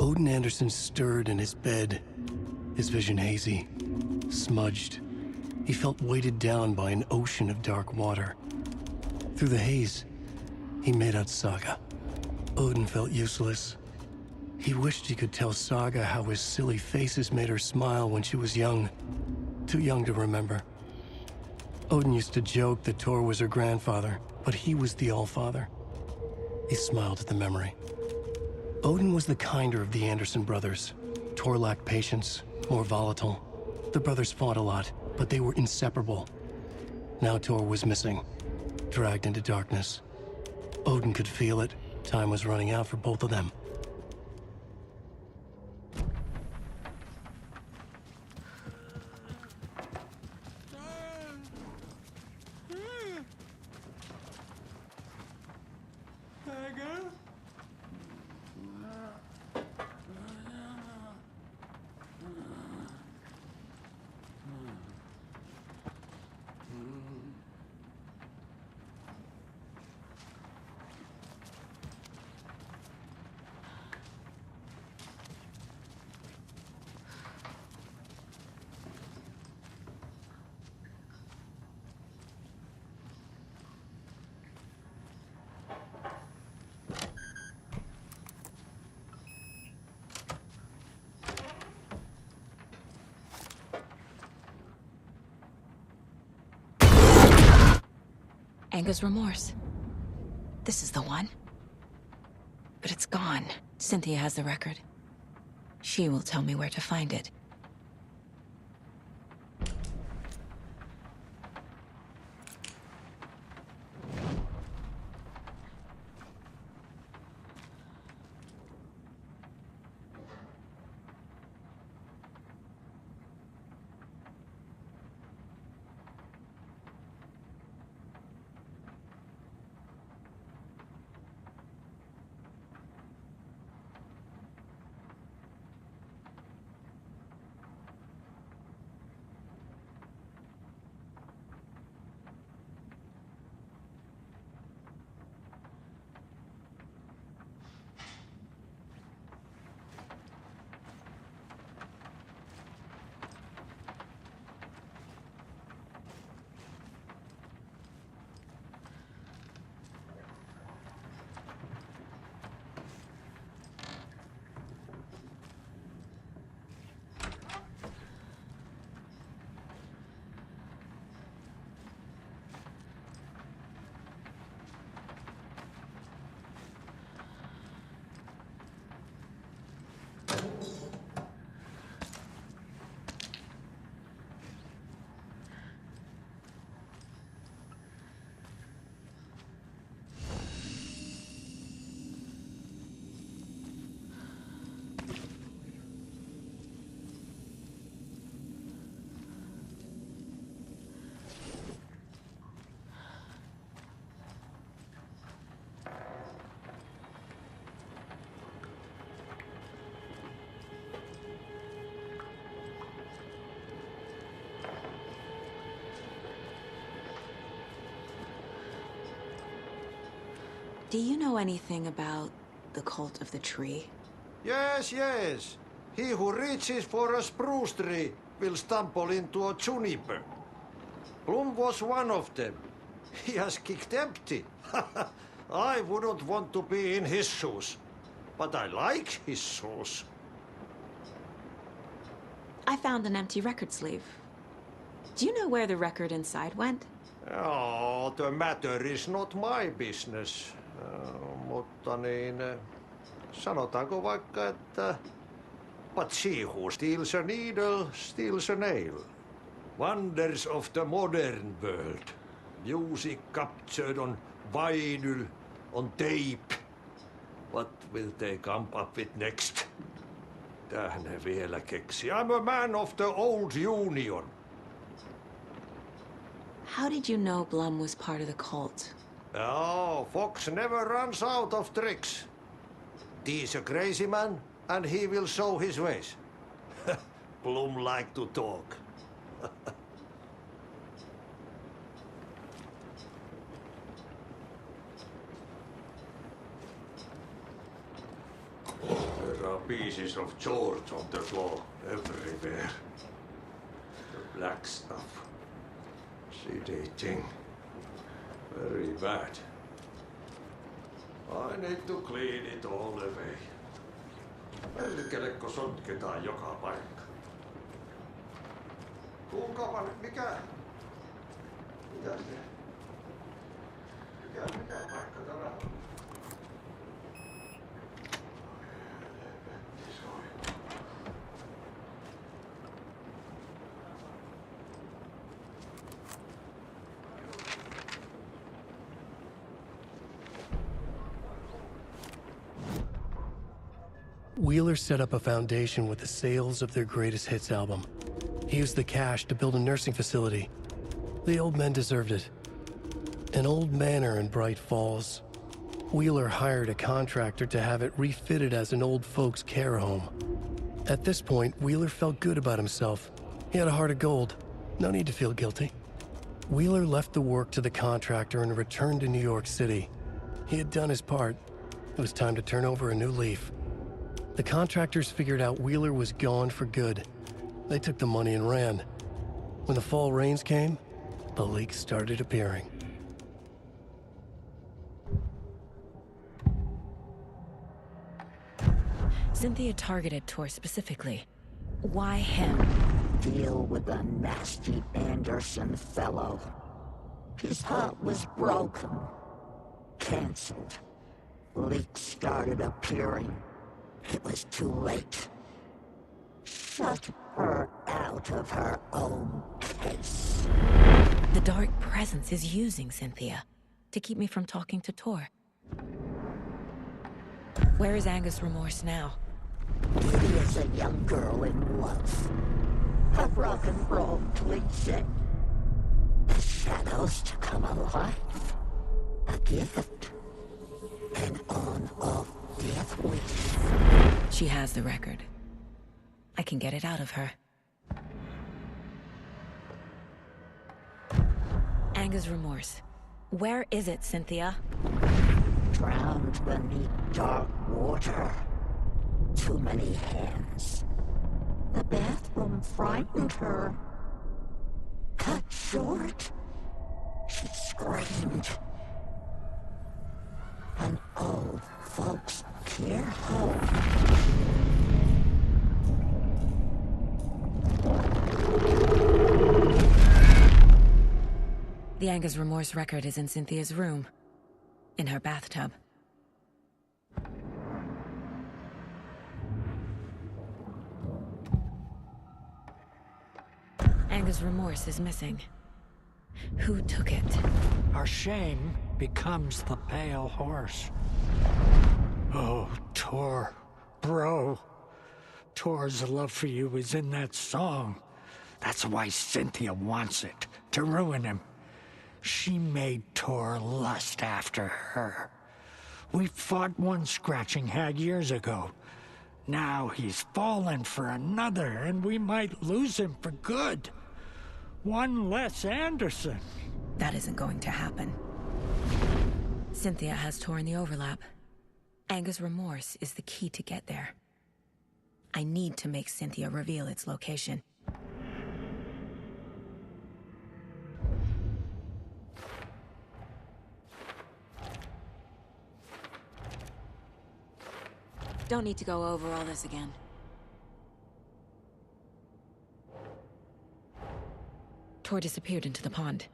Odin Anderson stirred in his bed, his vision hazy, smudged. He felt weighted down by an ocean of dark water. Through the haze, he made out Saga. Odin felt useless. He wished he could tell Saga how his silly faces made her smile when she was young. Too young to remember. Odin used to joke that Tor was her grandfather, but he was the Allfather. He smiled at the memory. Odin was the kinder of the Anderson brothers. Tor lacked patience, more volatile. The brothers fought a lot, but they were inseparable. Now Tor was missing, dragged into darkness. Odin could feel it. Time was running out for both of them. Anga's remorse. This is the one. But it's gone. Cynthia has the record. She will tell me where to find it. Do you know anything about the cult of the tree? Yes, yes. He who reaches for a spruce tree will stumble into a juniper. Bloom was one of them. He has kicked empty. I wouldn't want to be in his shoes. But I like his shoes. I found an empty record sleeve. Do you know where the record inside went? Oh, the matter is not my business. Mutta niin, sanotaanko vaikka, että but she who steals a needle steals a nail. Wonders of the modern world. Music captured on vinyl, on tape. What will they come up with next? Tähän ne vielä keksi. I'm a man of the old union. How did you know Blum was part of the cult? Oh, Fox never runs out of tricks. He's a crazy man, and he will show his ways. Blum like to talk. Herra pieces of George on the floor everywhere. The black stuff. Sedating. Very bad. I need to clean it all away. Perkelekko sotketaan joka paikka. Kuulkaapa nyt, mikä paikka tämä on? Wheeler set up a foundation with the sales of their greatest hits album. He used the cash to build a nursing facility. The old men deserved it. An old manor in Bright Falls. Wheeler hired a contractor to have it refitted as an old folks' care home. At this point, Wheeler felt good about himself. He had a heart of gold. No need to feel guilty. Wheeler left the work to the contractor and returned to New York City. He had done his part. It was time to turn over a new leaf. The contractors figured out Wheeler was gone for good. They took the money and ran. When the fall rains came, the leaks started appearing. Cynthia targeted Tor specifically. Why him? Deal with the nasty Anderson fellow. His heart was broken. Cancelled. Leaks started appearing. It was too late. Shut her out of her own case. The dark presence is using Cynthia to keep me from talking to Tor. Where is Angus Remorse now? He is a young girl in love. A rock and roll cliche. The shadows to come alive. A gift. An on-off death wish. She has the record. I can get it out of her. Angus Remorse. Where is it, Cynthia? Drowned beneath dark water. Too many hands. The bathroom frightened her. Cut short. She screamed. An old folks' care home. The Angus Remorse record is in Cynthia's room. In her bathtub. Angus Remorse is missing. Who took it? Our shame becomes the pale horse. Oh, Tor. Bro. Tor's love for you is in that song. That's why Cynthia wants it, to ruin him. She made Tor lust after her. We fought one scratching hag years ago. Now he's fallen for another, and we might lose him for good. One less Anderson. That isn't going to happen. Cynthia has Tor in the overlap. Angus Remorse is the key to get there. I need to make Cynthia reveal its location. Don't need to go over all this again. Tor disappeared into the pond.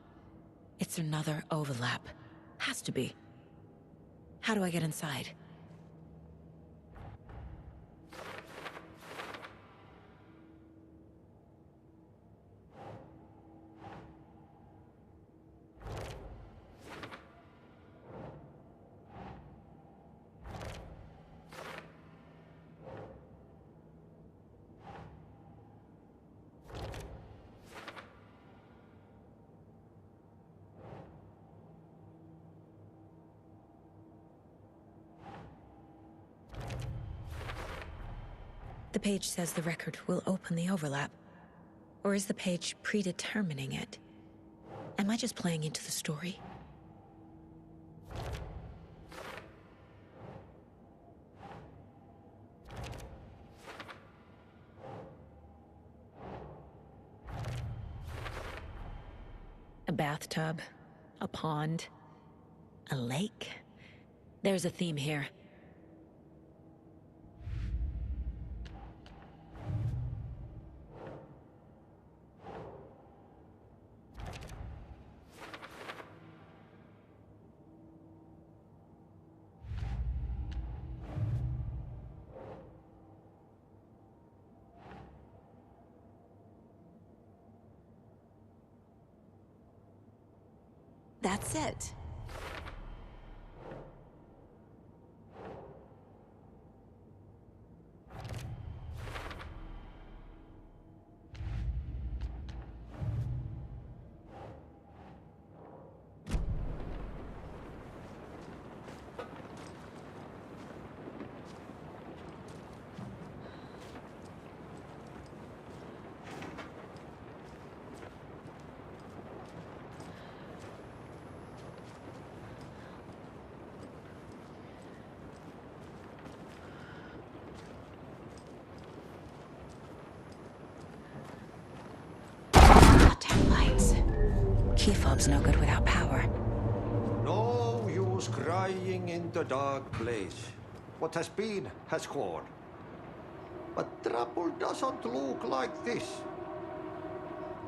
It's another overlap. Has to be. How do I get inside? The page says the record will open the overlap. Or is the page predetermining it? Am I just playing into the story? bathtub, a pond, a lake. There's a theme here. That's it. Key fob's no good without power. No use crying in the dark place. What has been has gone. But trouble doesn't look like this.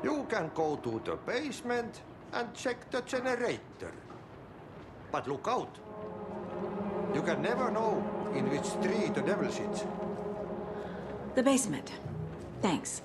You can go to the basement and check the generator. But look out. You can never know in which tree the devil sits. The basement. Thanks.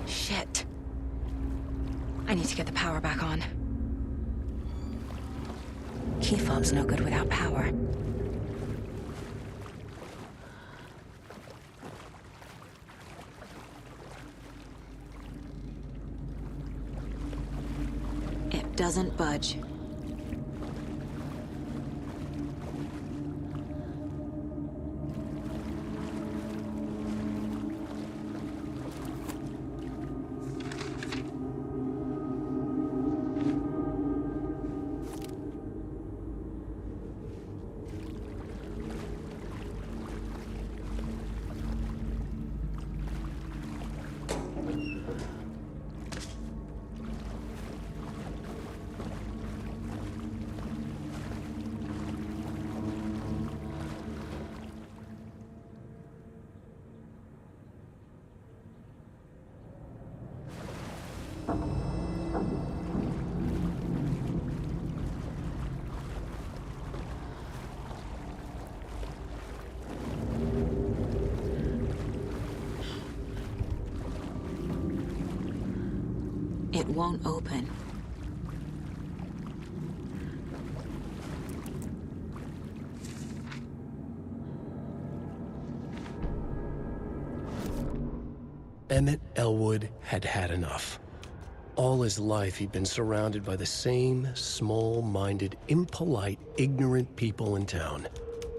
Shit. I need to get the power back on. Key fob's no good without power. It doesn't budge. It won't open. Emmett Elwood had had enough. All his life, he'd been surrounded by the same small-minded, impolite, ignorant people in town.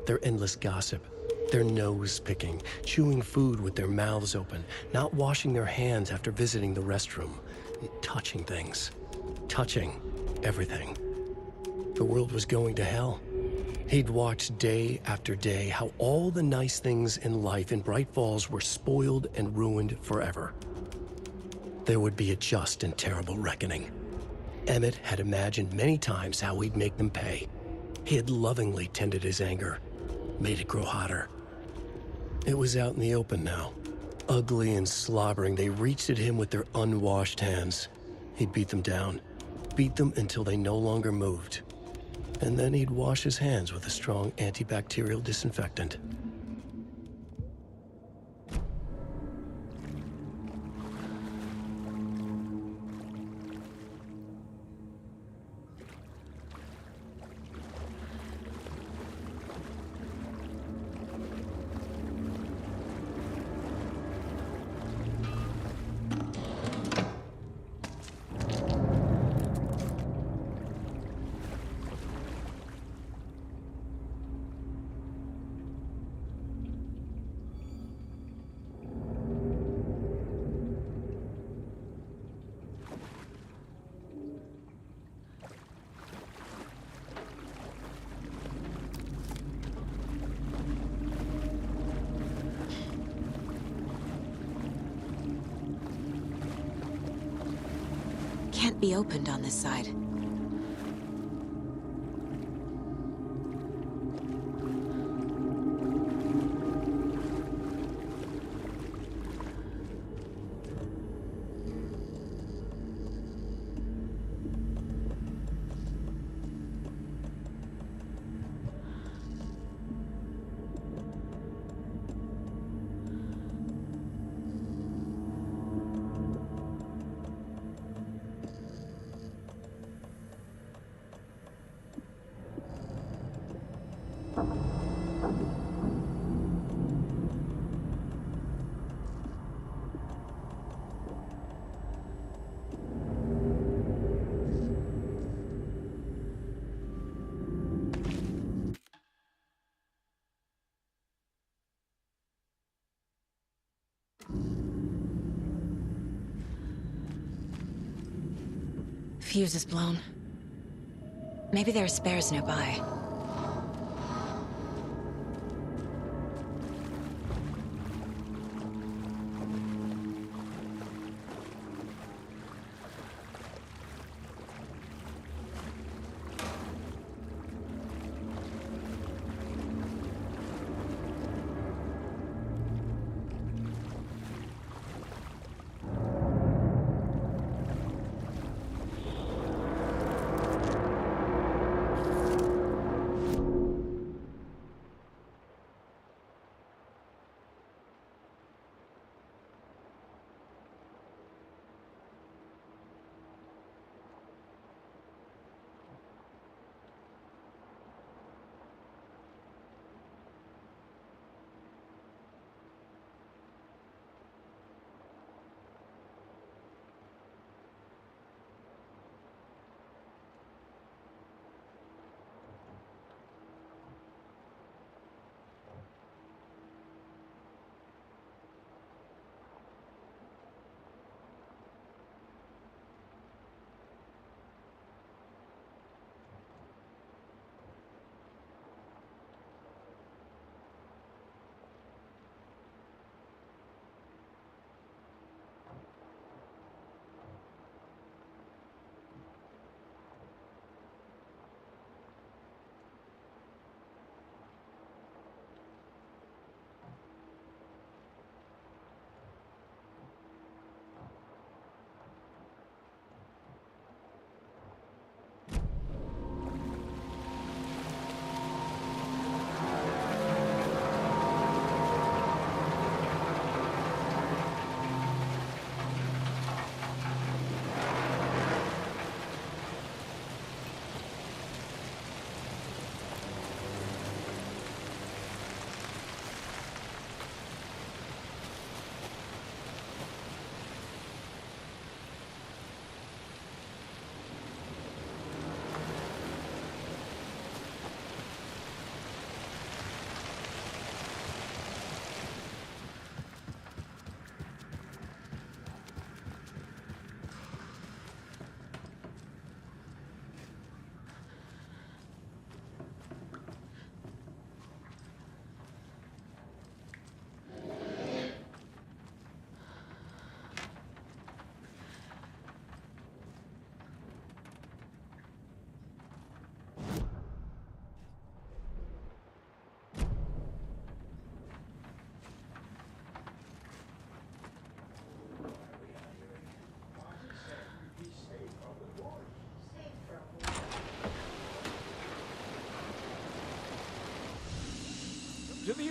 Their endless gossip, their nose-picking, chewing food with their mouths open, not washing their hands after visiting the restroom, and touching things. Touching everything. The world was going to hell. He'd watched day after day how all the nice things in life in Bright Falls were spoiled and ruined forever. There would be a just and terrible reckoning. Emmett had imagined many times how he'd make them pay. He had lovingly tended his anger, made it grow hotter. It was out in the open now. Ugly and slobbering, they reached at him with their unwashed hands. He'd beat them down, beat them until they no longer moved. And then he'd wash his hands with a strong antibacterial disinfectant. Can't be opened on this side. Fuse is blown. Maybe there are spares nearby.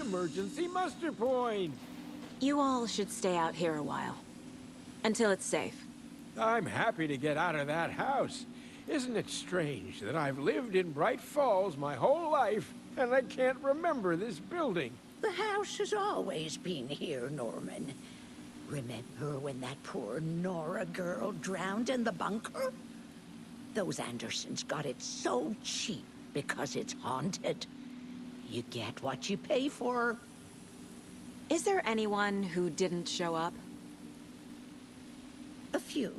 emergency muster point. You all should stay out here a while. Until it's safe. I'm happy to get out of that house. Isn't it strange that I've lived in Bright Falls my whole life, and I can't remember this building? The house has always been here, Norman. Remember when that poor Nora girl drowned in the bunker? Those Andersons got it so cheap because it's haunted. You get what you pay for. Is there anyone who didn't show up? A few.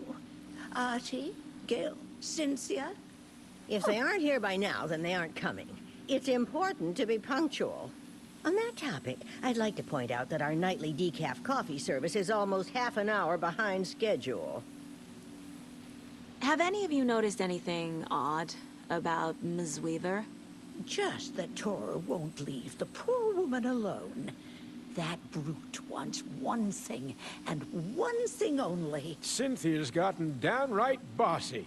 Artie, Gil, Cynthia. If they aren't here by now, then they aren't coming. It's important to be punctual. On that topic, I'd like to point out that our nightly decaf coffee service is almost half an hour behind schedule. Have any of you noticed anything odd about Ms. Weaver? Just that Tor won't leave the poor woman alone. That brute wants one thing, and one thing only. Cynthia's gotten downright bossy.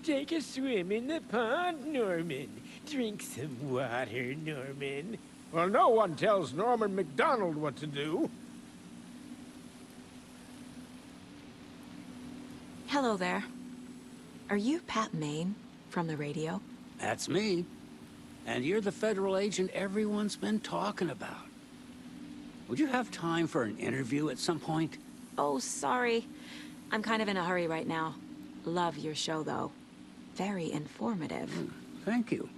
Take a swim in the pond, Norman. Drink some water, Norman. Well, no one tells Norman MacDonald what to do. Hello there. Are you Pat Maine from the radio? That's me. And you're the federal agent everyone's been talking about. Would you have time for an interview at some point? Oh, sorry. I'm kind of in a hurry right now. Love your show, though. Very informative. Thank you.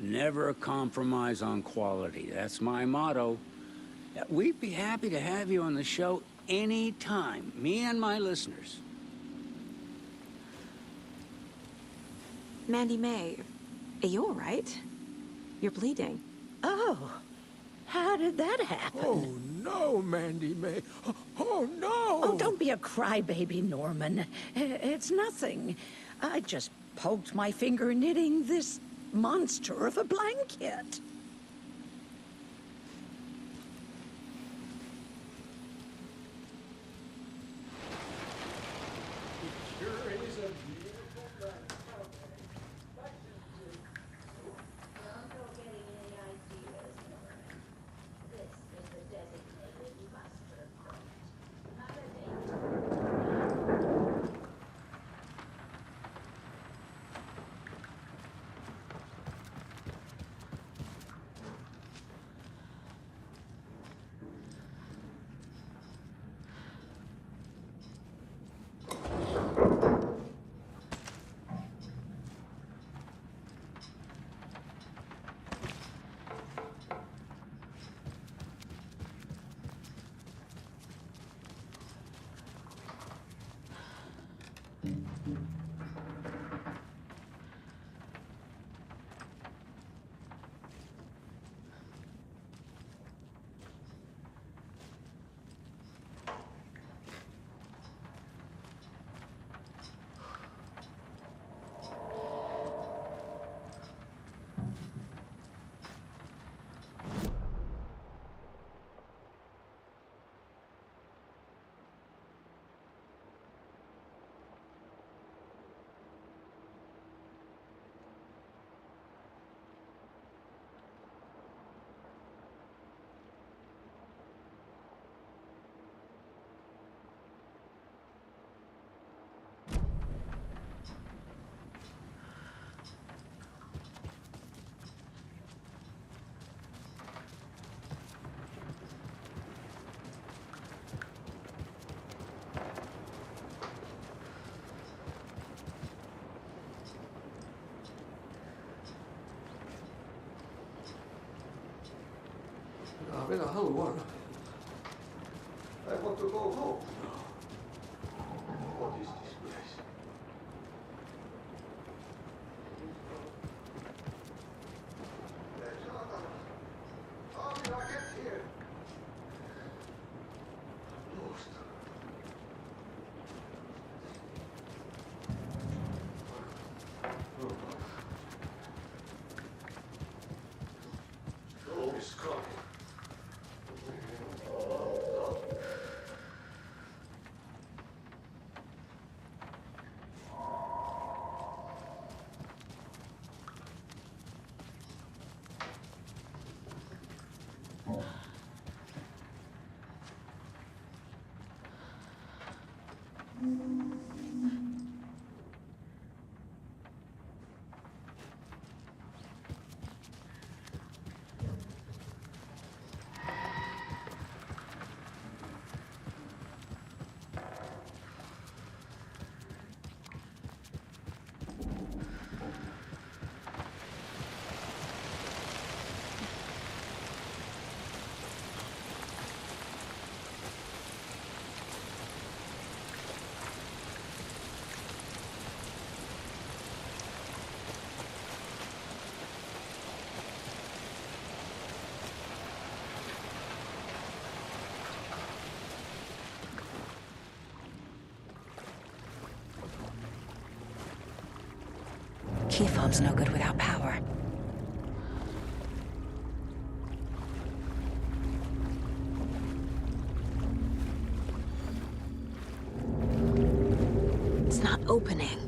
Never compromise on quality. That's my motto. We'd be happy to have you on the show anytime, me and my listeners. Mandy May, are you all right? You're bleeding. Oh, how did that happen? Oh, no, Mandy May. Oh, no! Oh, don't be a crybaby, Norman. It's nothing. I just poked my finger knitting this monster of a blanket. Minä haluan. I want to go home. What is this place? How did I get here? I'm lost. Oh, it's coming. Key fob's no good without power. It's not opening.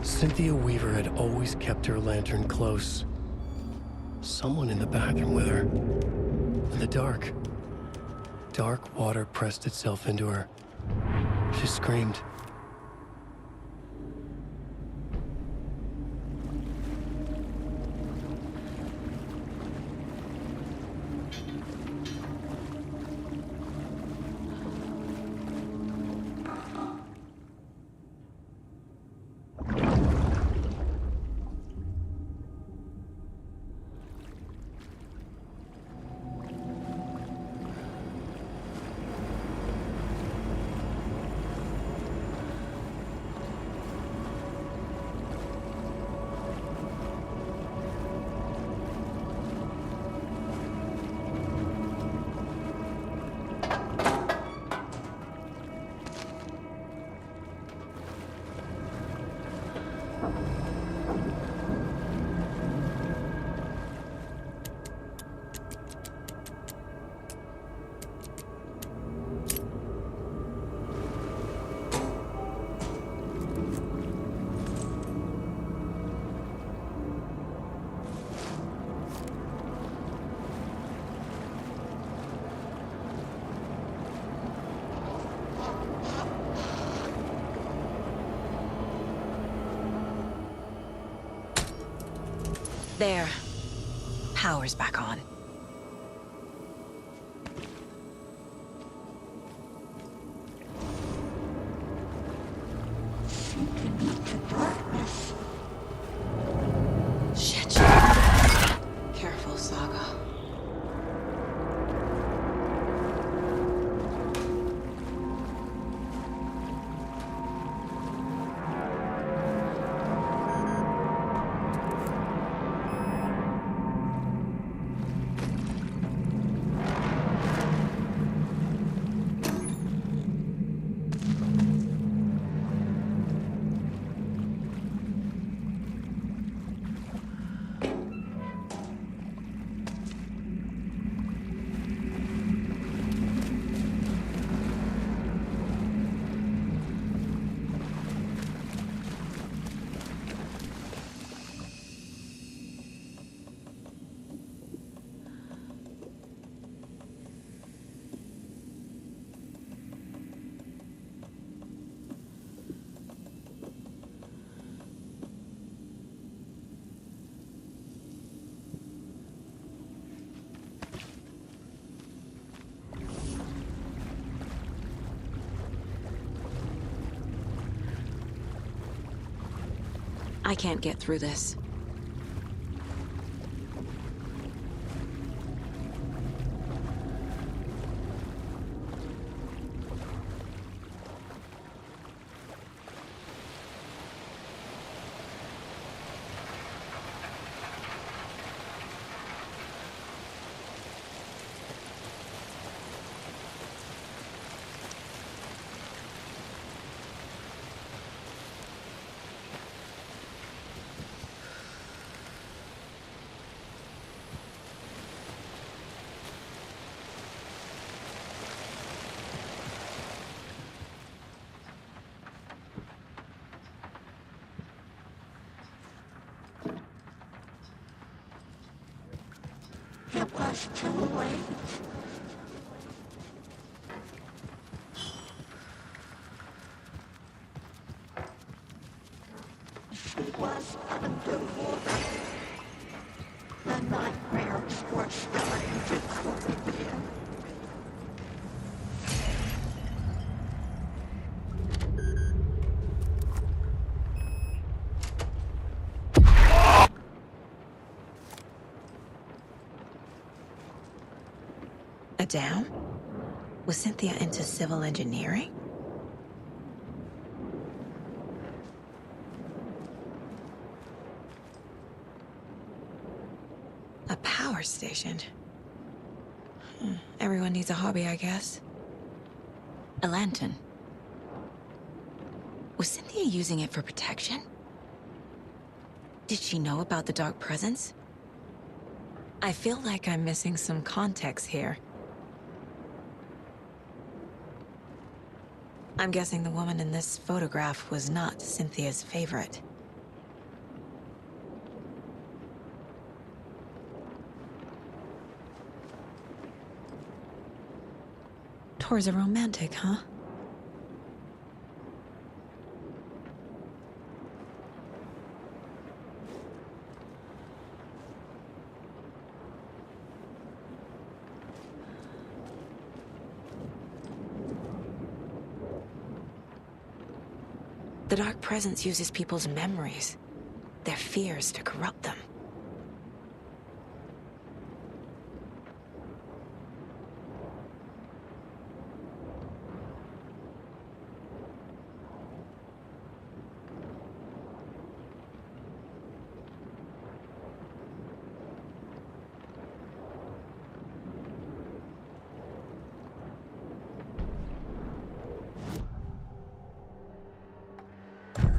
Cynthia Weaver had always kept her lantern close. Someone in the bathroom with her. In the dark. Dark water pressed itself into her. She screamed. There. Power's back on. Shit. Careful, Saga. I can't get through this. was too late. She was underwater. The nightmares were starting to creep in. A dam? Was Cynthia into civil engineering? A power station? Everyone needs a hobby, I guess. A lantern. Was Cynthia using it for protection? Did she know about the dark presence? I feel like I'm missing some context here. I'm guessing the woman in this photograph was not Cynthia's favorite. Tor's a romantic, huh? The dark presence uses people's memories, their fears to corrupt them.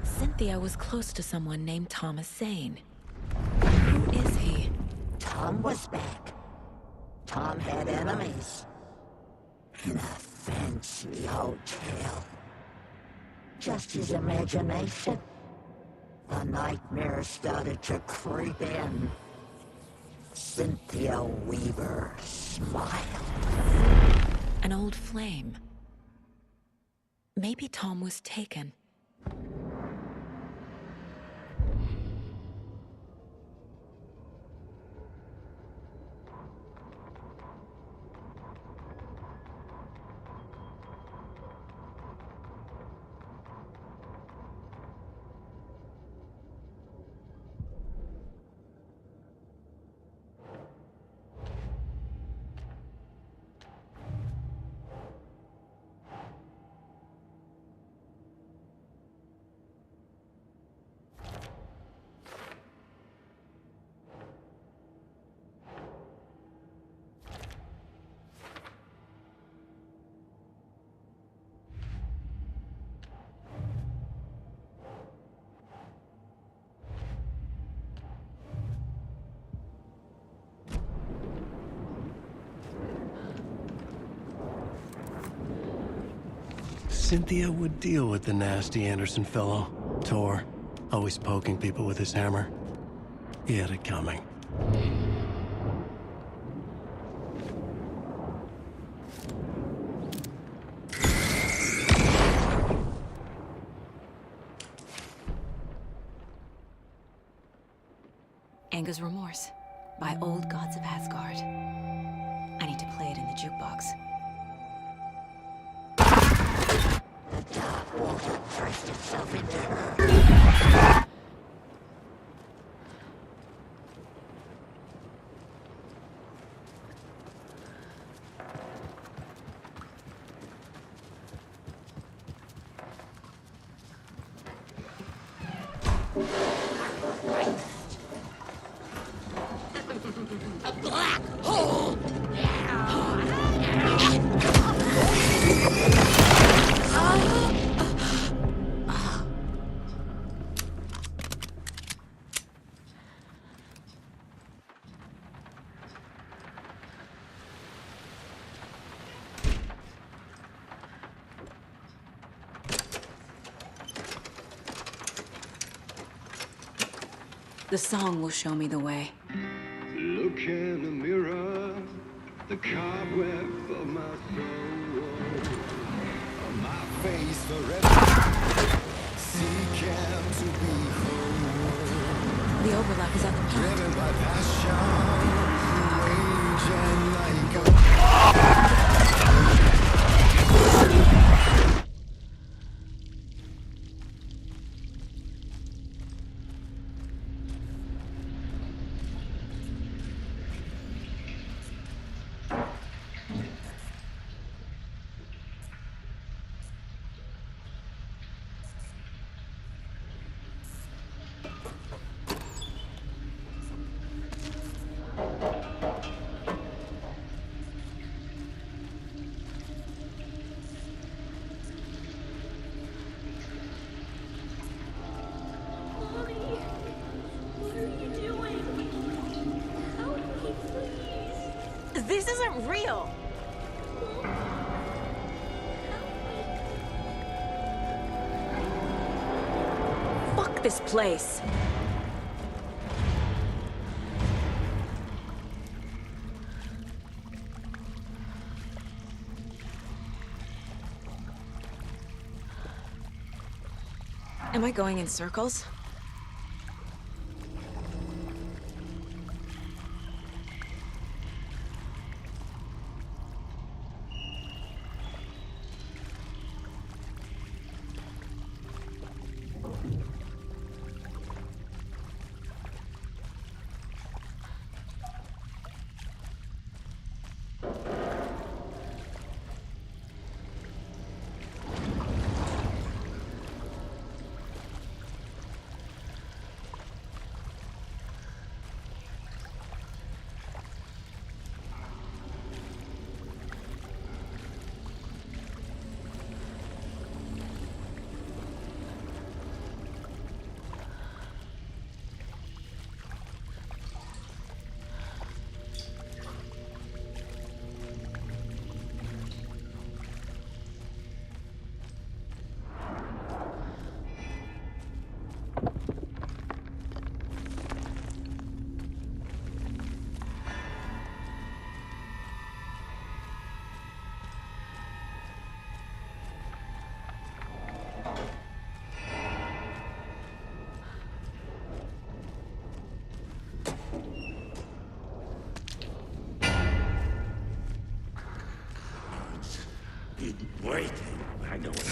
Cynthia was close to someone named Thomas Sane. Who is he? Tom was back. Tom had enemies. In a fancy hotel. Just his imagination. The nightmare started to creep in. Cynthia Weaver smiled. An old flame. Maybe Tom was taken. Cynthia would deal with the nasty Anderson fellow, Tor, always poking people with his hammer. He had it coming. Anger's Remorse by Old Gods of Asgard. I need to play it in the jukebox. The dark water pressed itself into her. A black hole! The song will show me the way. Look in the mirror, The cobweb of my soul, on my face forever. Seek him to be whole. The overlock is at the plant. Driven by passion, raging like a... This isn't real! Fuck this place! Am I going in circles? Wait, I know what.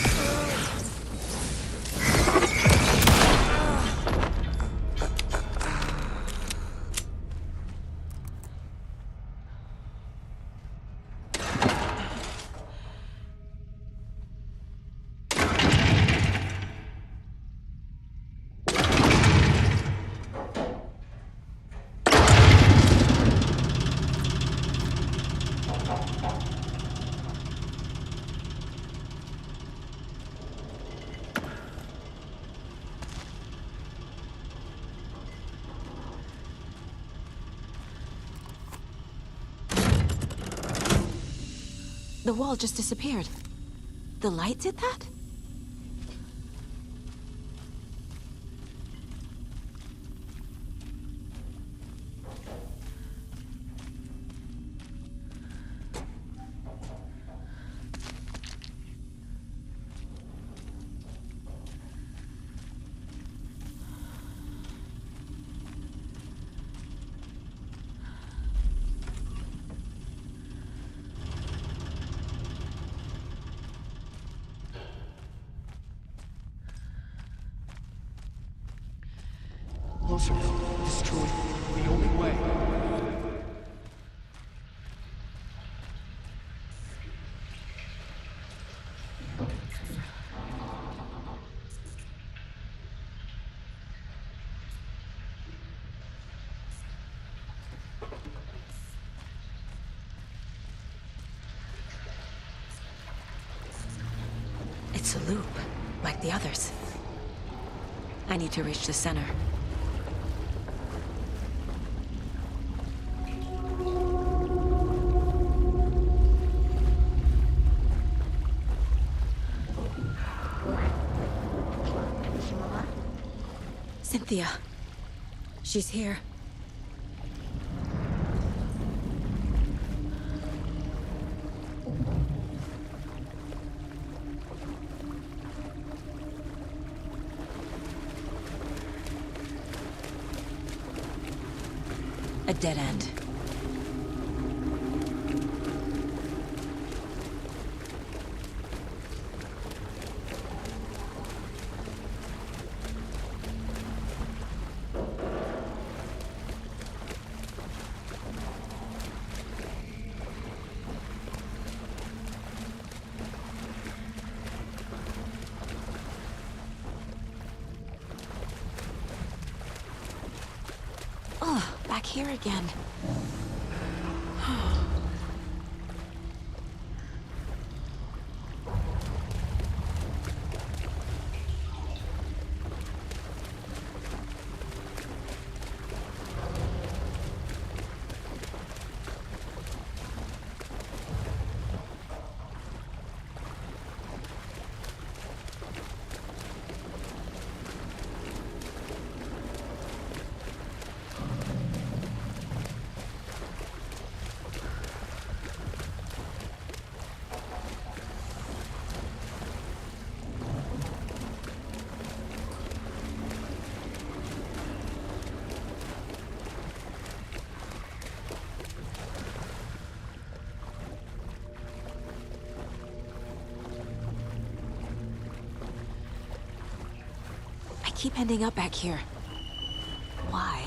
The wall just disappeared. The light did that? Closer. Destroy. The only way. It's a loop, like the others. I need to reach the center. Cynthia. She's here. A dead end. Oh, back here again. I keep ending up back here. Why?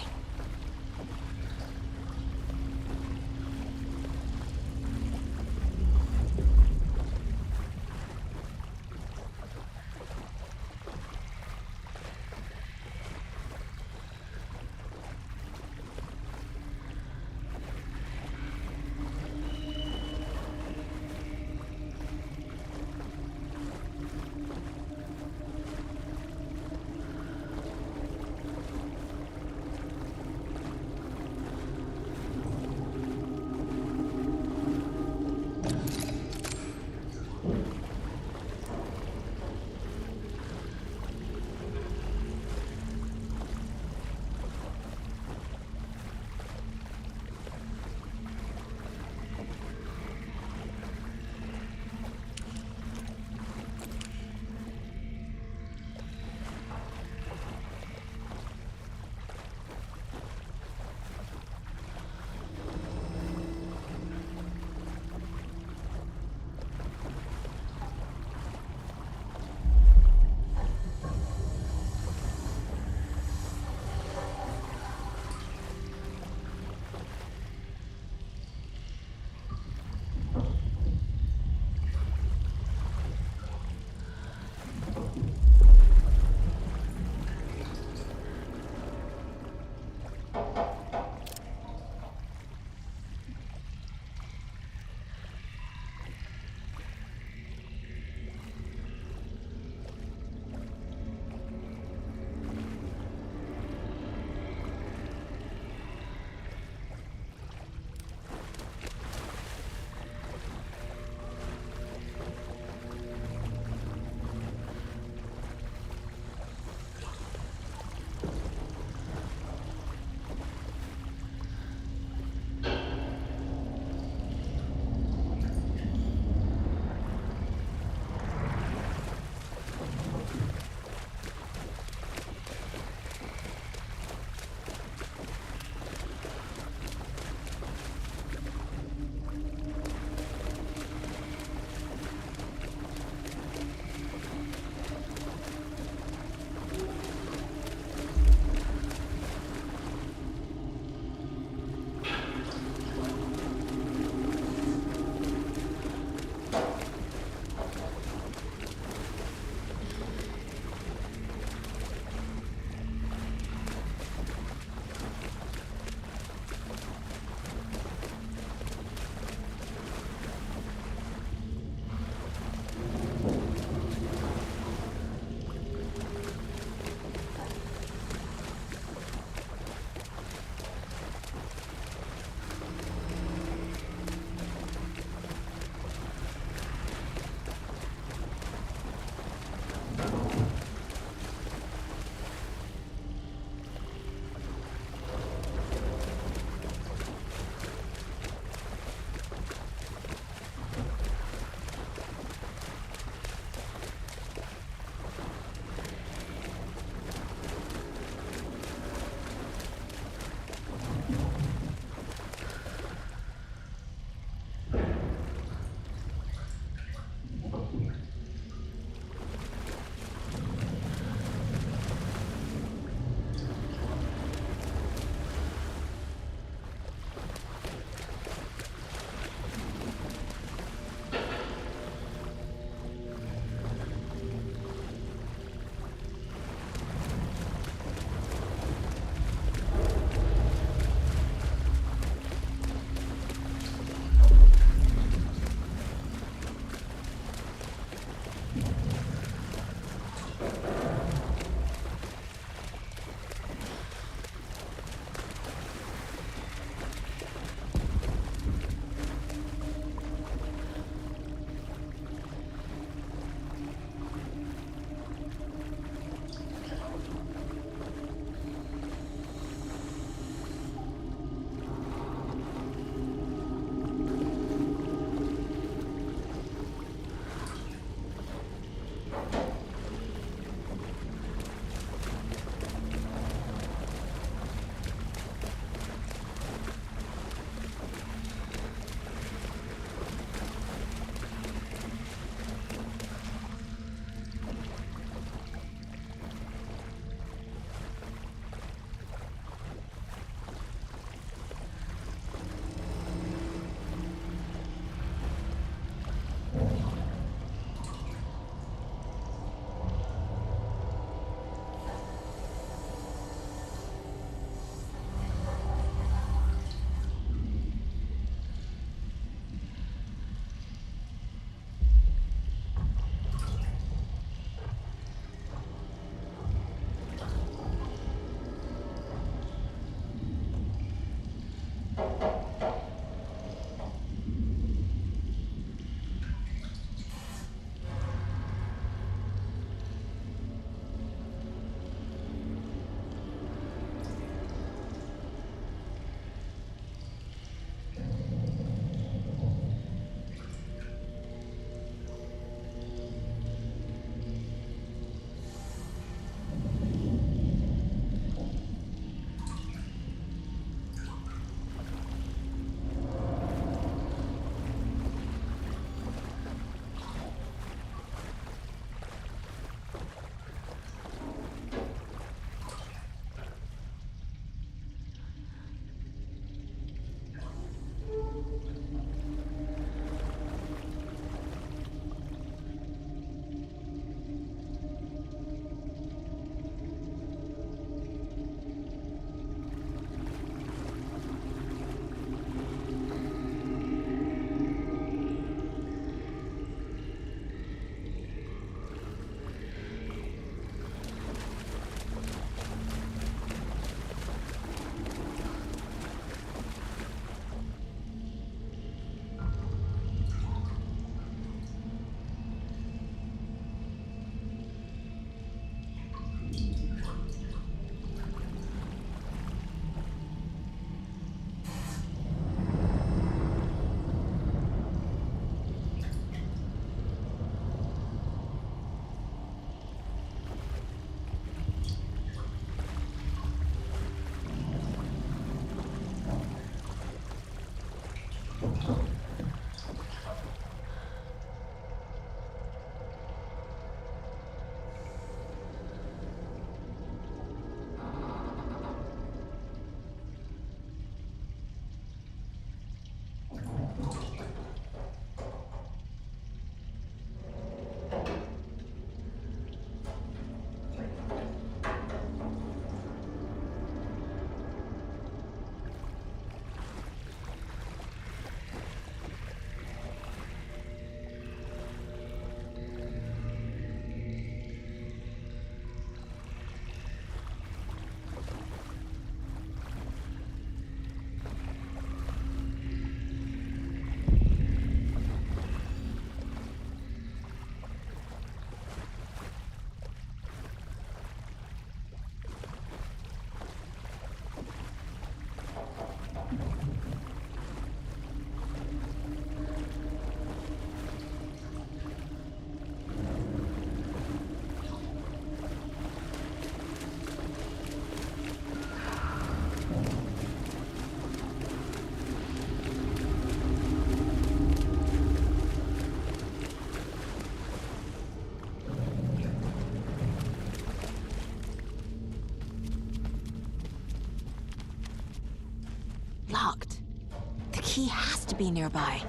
key has to be nearby.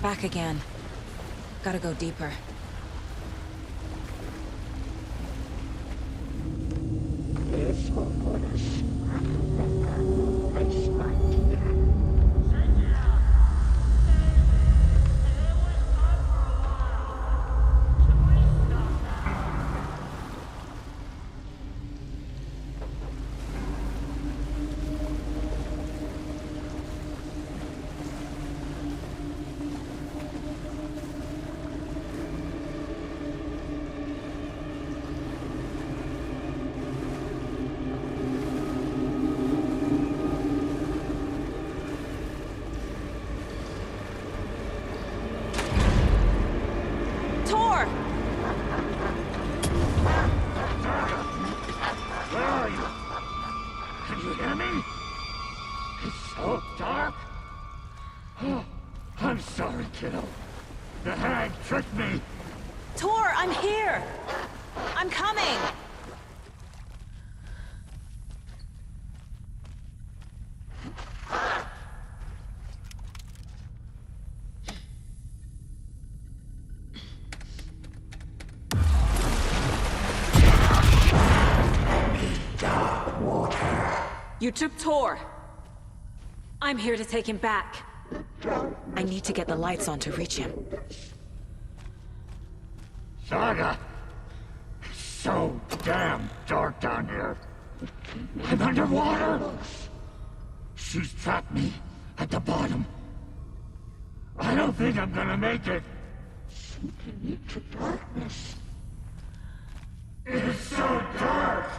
Back again. Gotta go deeper. I'm sorry, kiddo. The hag tricked me. Tor, I'm here! I'm coming! You took Tor. I'm here to take him back. I need to get the lights on to reach him. Saga! It's so damn dark down here. I'm underwater. She's trapped me at the bottom. I don't think I'm gonna make it. Sinking into darkness. It's so dark.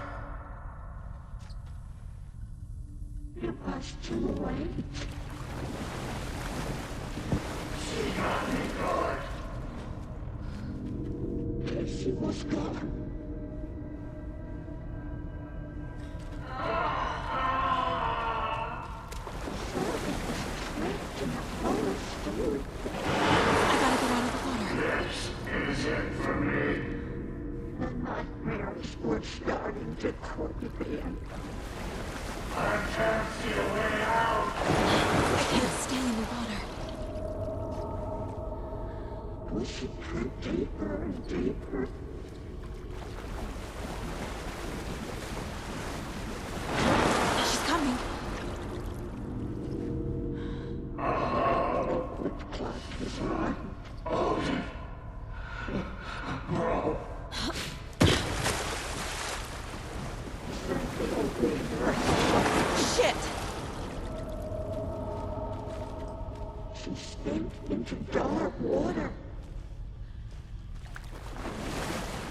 It was too late. She got me good. She was gone. I gotta get out of the water. This is it for me. The nightmares were starting to creep in. I can't see a way out. I can't stay in the water. Pushing her deeper and deeper. She's coming. Oh, which class is on? Odin. Bro. Shit! She sank into dark water.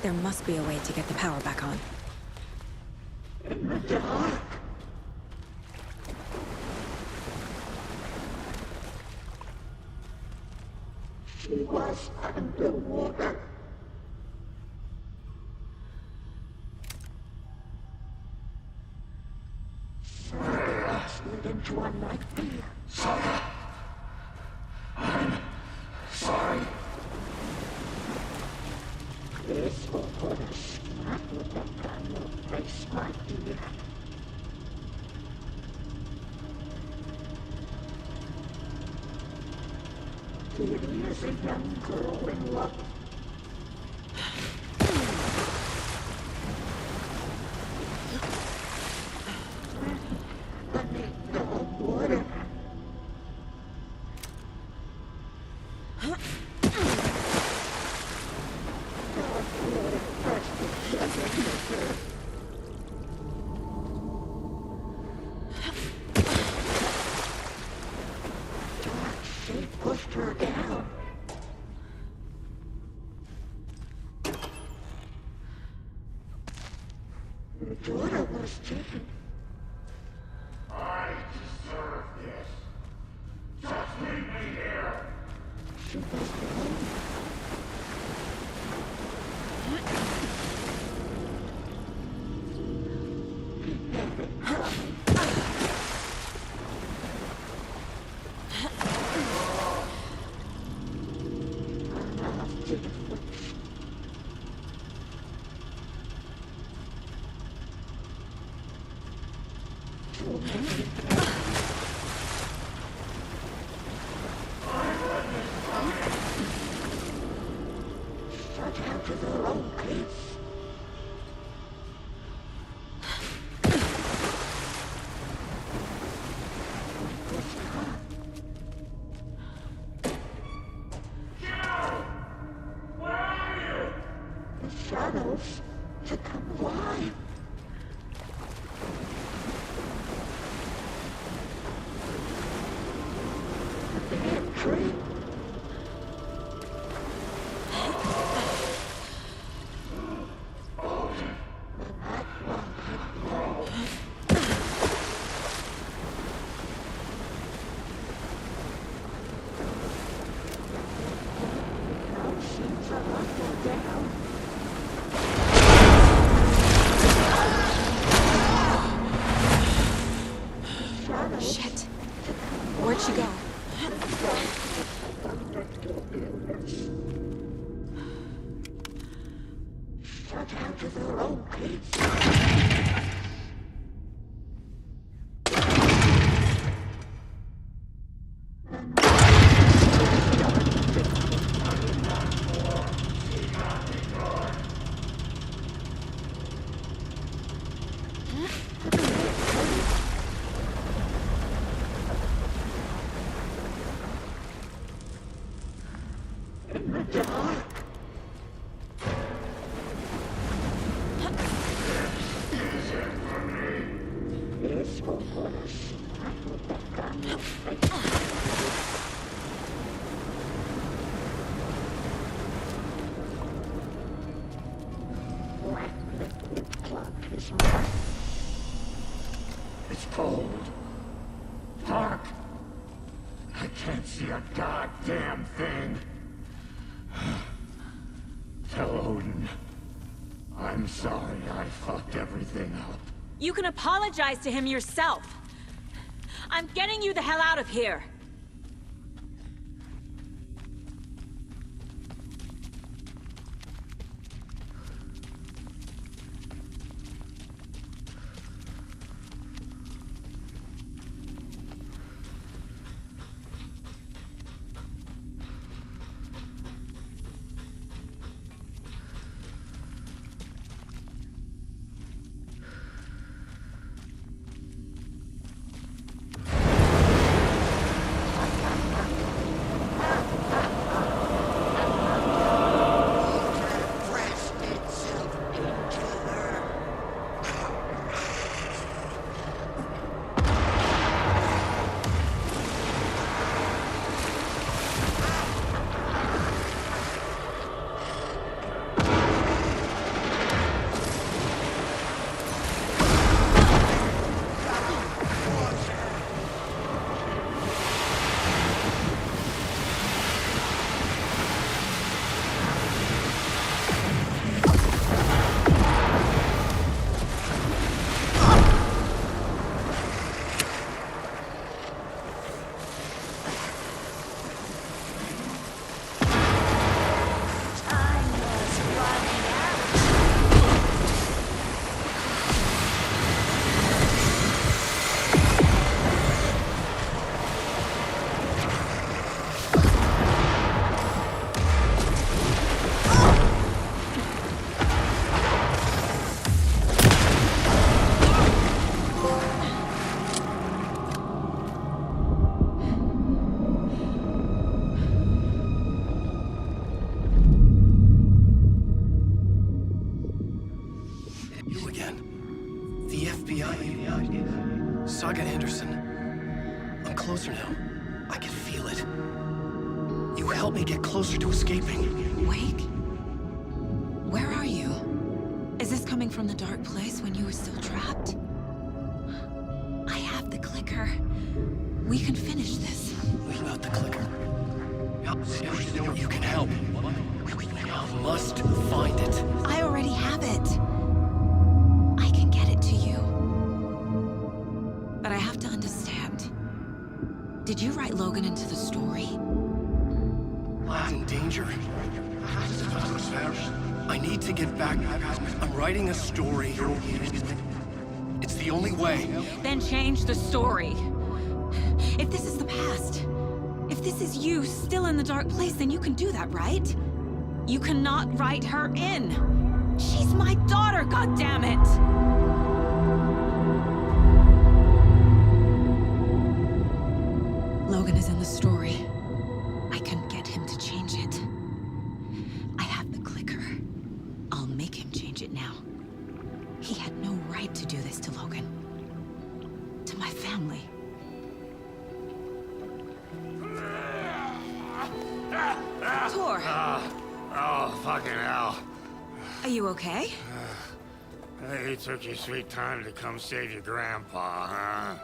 There must be a way to get the power back on. In the dark. She was underwater. Sarah slid into a nightmare. Sarah! I'm sorry. This will put a smack with the gun your face, my dear. Here is a young girl in love. Beneath the water. She pushed her down. Your daughter was taken. I deserve this. Just leave me here. She was alone. Shit. Where'd she go? It's cold. Dark. I can't see a goddamn thing. Tell Odin. I'm sorry I fucked everything up. You can apologize to him yourself. I'm getting you the hell out of here. Saga Anderson. I'm closer now. I can feel it. You helped me get closer to escaping. Wake? Where are you? Is this coming from the dark place when you were still trapped? I have the clicker. We can finish this. What about the clicker? You can help. I must find it. I already have it. I can get it to you. But I have to understand. Did you write Logan into the story? Lad's in danger. I need to get back. I'm writing a story. It's the only way. Then change the story. If this is the past, if this is you still in the dark place, then you can do that, right? You cannot write her in. She's my daughter, goddammit! Logan is in the story. I can get him to change it. I have the clicker. I'll make him change it now. He had no right to do this to Logan. To my family. Tor! Oh, fucking hell. Are you okay? You took your sweet time to come save your grandpa, huh?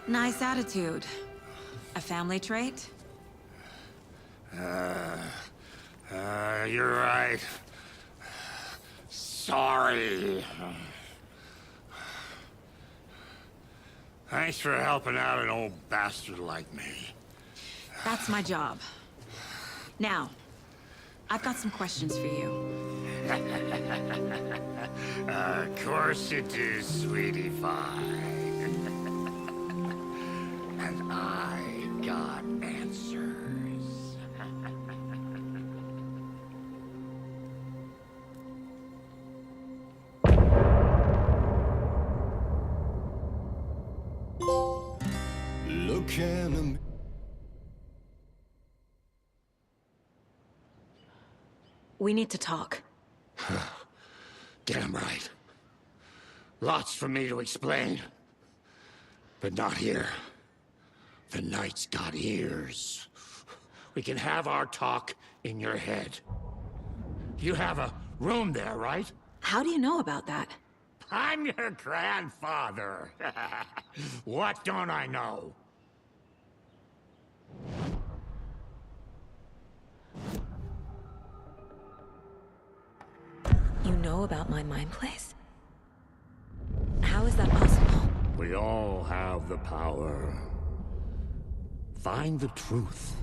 Nice attitude. A family trait? You're right. Sorry. Thanks for helping out an old bastard like me. That's my job. Now, I've got some questions for you. Of course you do, sweetie pie. And I got answers. Look at him. We need to talk. Damn right. Lots for me to explain. But not here. The night's got ears. We can have our talk in your head. You have a room there, right? How do you know about that? I'm your grandfather. What don't I know? You know about my mind place? How is that possible? We all have the power. Find the truth.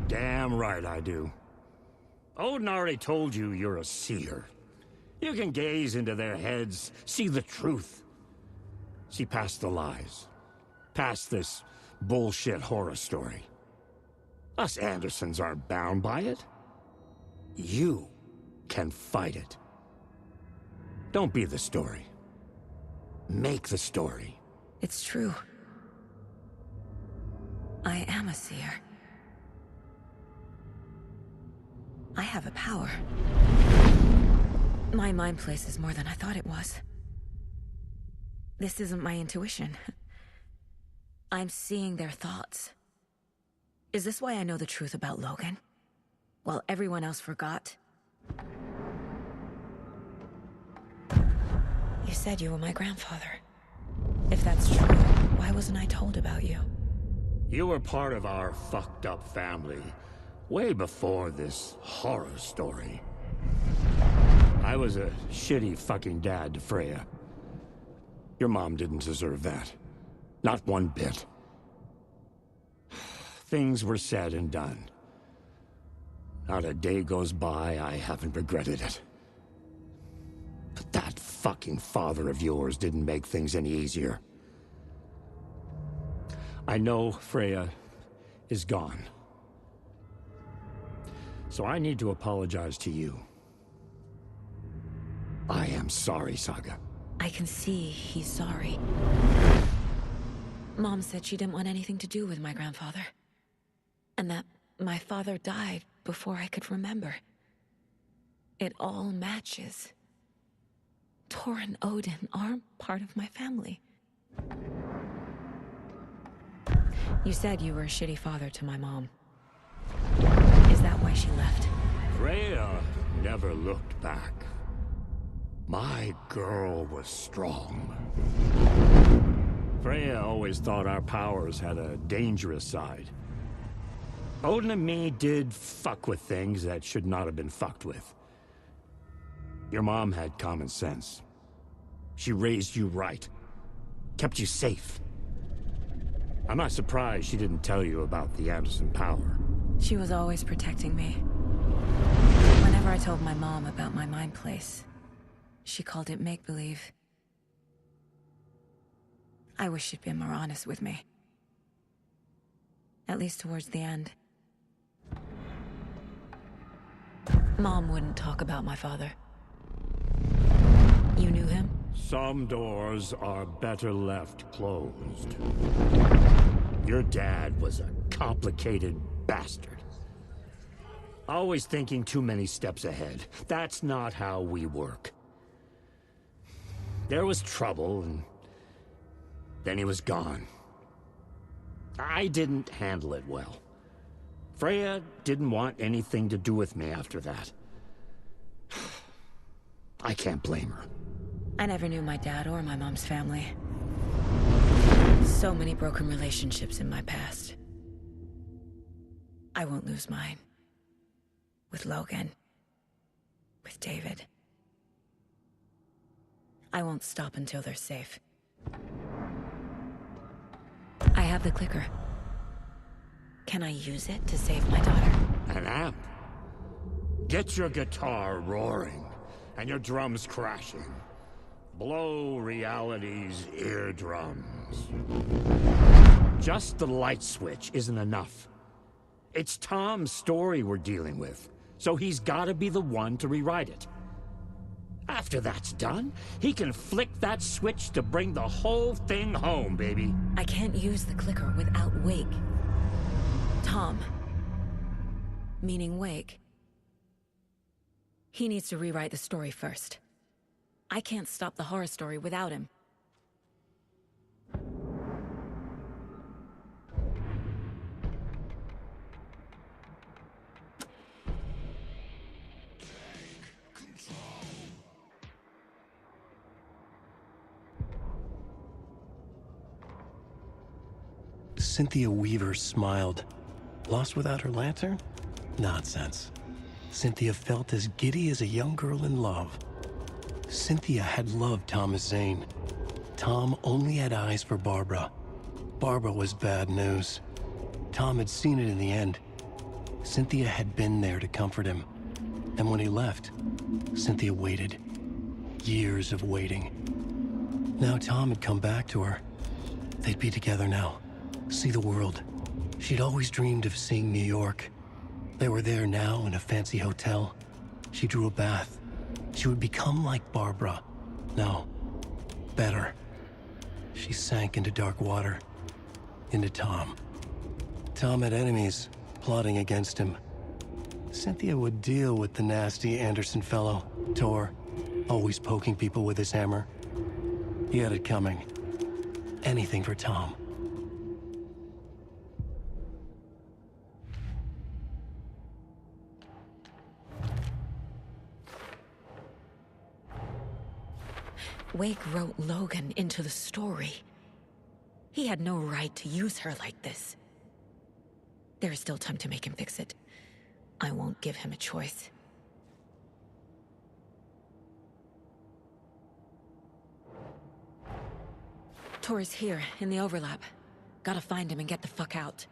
Damn right I do. Odin already told you you're a seer. You can gaze into their heads, see the truth. See past the lies. Past this bullshit horror story. Us Andersons aren't bound by it. You can fight it. Don't be the story. Make the story. It's true. I am a seer. I have a power. My mind place is more than I thought it was. This isn't my intuition. I'm seeing their thoughts. Is this why I know the truth about Logan? While everyone else forgot? You said you were my grandfather. If that's true, why wasn't I told about you? You were part of our fucked up family, way before this horror story. I was a shitty fucking dad to Freya. Your mom didn't deserve that. Not one bit. Things were said and done. Not a day goes by I haven't regretted it. But that fucking father of yours didn't make things any easier. I know Freya is gone. So I need to apologize to you. I am sorry, Saga. I can see he's sorry. Mom said she didn't want anything to do with my grandfather. And that my father died before I could remember. It all matches. Tor and Odin aren't part of my family. You said you were a shitty father to my mom. Is that why she left? Freya never looked back. My girl was strong. Freya always thought our powers had a dangerous side. Odin and me did fuck with things that should not have been fucked with. Your mom had common sense. She raised you right. Kept you safe. I'm not surprised she didn't tell you about the Anderson power. She was always protecting me. Whenever I told my mom about my mind place, she called it make-believe. I wish she'd been more honest with me. At least towards the end. Mom wouldn't talk about my father. You knew him? Some doors are better left closed. Your dad was a complicated bastard. Always thinking too many steps ahead. That's not how we work. There was trouble, and then he was gone. I didn't handle it well. Freya didn't want anything to do with me after that. I can't blame her. I never knew my dad or my mom's family. So many broken relationships in my past. I won't lose mine. With Logan. With David. I won't stop until they're safe. I have the clicker. Can I use it to save my daughter? An amp? Get your guitar roaring and your drums crashing. Blow reality's eardrums. Just the light switch isn't enough. It's Tom's story we're dealing with, so he's gotta be the one to rewrite it. After that's done, he can flick that switch to bring the whole thing home, baby. I can't use the clicker without Wake. Tom. Meaning Wake. He needs to rewrite the story first. I can't stop the horror story without him. Cynthia Weaver smiled. Lost without her lantern? Nonsense. Cynthia felt as giddy as a young girl in love. Cynthia had loved Thomas Zane. Tom only had eyes for Barbara. Barbara was bad news. Tom had seen it in the end. Cynthia had been there to comfort him. And when he left, Cynthia waited. Years of waiting. Now Tom had come back to her. They'd be together now. See the world. She'd always dreamed of seeing New York. They were there now in a fancy hotel. She drew a bath. She would become like Barbara. No, better. She sank into dark water. Into Tom. Tom had enemies plotting against him. Cynthia would deal with the nasty Anderson fellow, Tor, always poking people with his hammer. He had it coming. Anything for Tom. Wake wrote Logan into the story. He had no right to use her like this. There is still time to make him fix it. I won't give him a choice. Tor is here, in the overlap. Gotta find him and get the fuck out.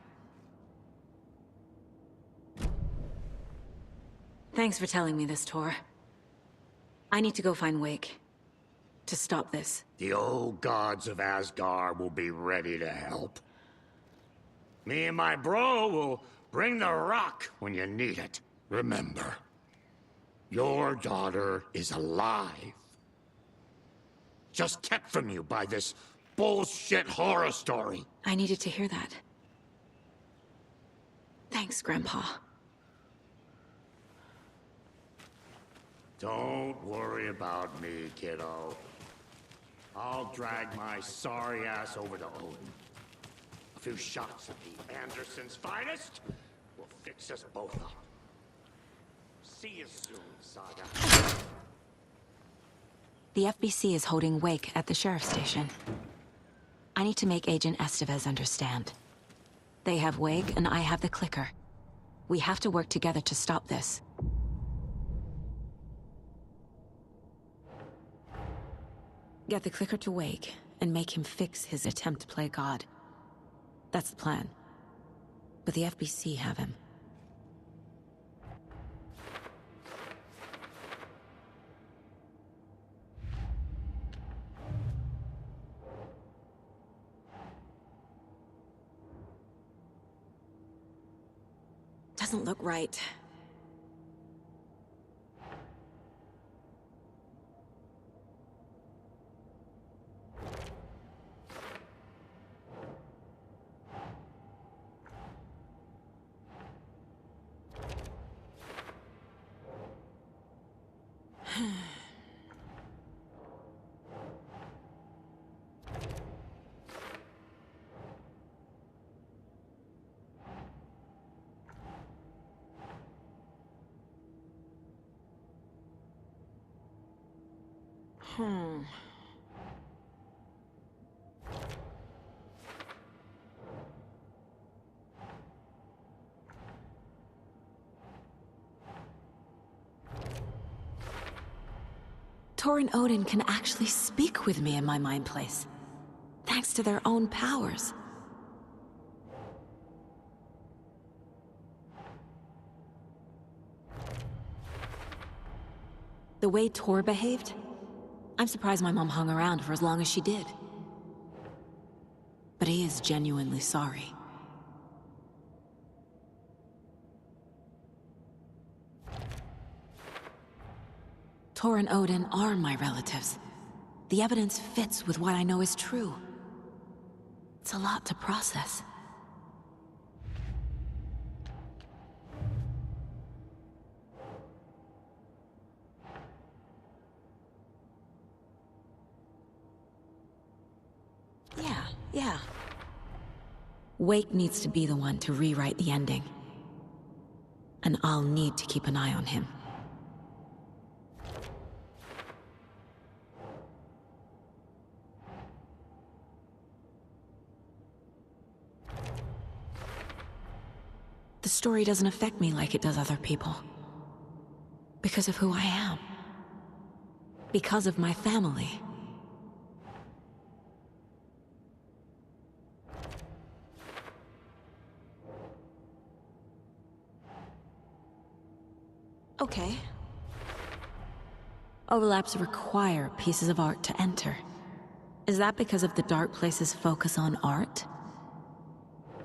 Thanks for telling me this, Tor. I need to go find Wake. To stop this. The old gods of Asgard will be ready to help. Me and my bro will bring the rock when you need it. Remember, your daughter is alive. Just kept from you by this bullshit horror story. I needed to hear that. Thanks, Grandpa. Don't worry about me, kiddo. I'll drag my sorry ass over to Odin. A few shots of the Andersons' finest will fix us both up. See you soon, Saga. The FBC is holding Wake at the sheriff's station. I need to make Agent Estevez understand. They have Wake and I have the clicker. We have to work together to stop this. Get the clicker to Wake and make him fix his attempt to play God. That's the plan. But the FBC have him. Doesn't look right. Tor and Odin can actually speak with me in my mind place, thanks to their own powers. The way Tor behaved, I'm surprised my mom hung around for as long as she did. But he is genuinely sorry. Tor and Odin are my relatives. The evidence fits with what I know is true. It's a lot to process. Yeah. Wake needs to be the one to rewrite the ending. And I'll need to keep an eye on him. The story doesn't affect me like it does other people. Because of who I am. Because of my family. Okay. Overlaps require pieces of art to enter. Is that because of the Dark Place's focus on art?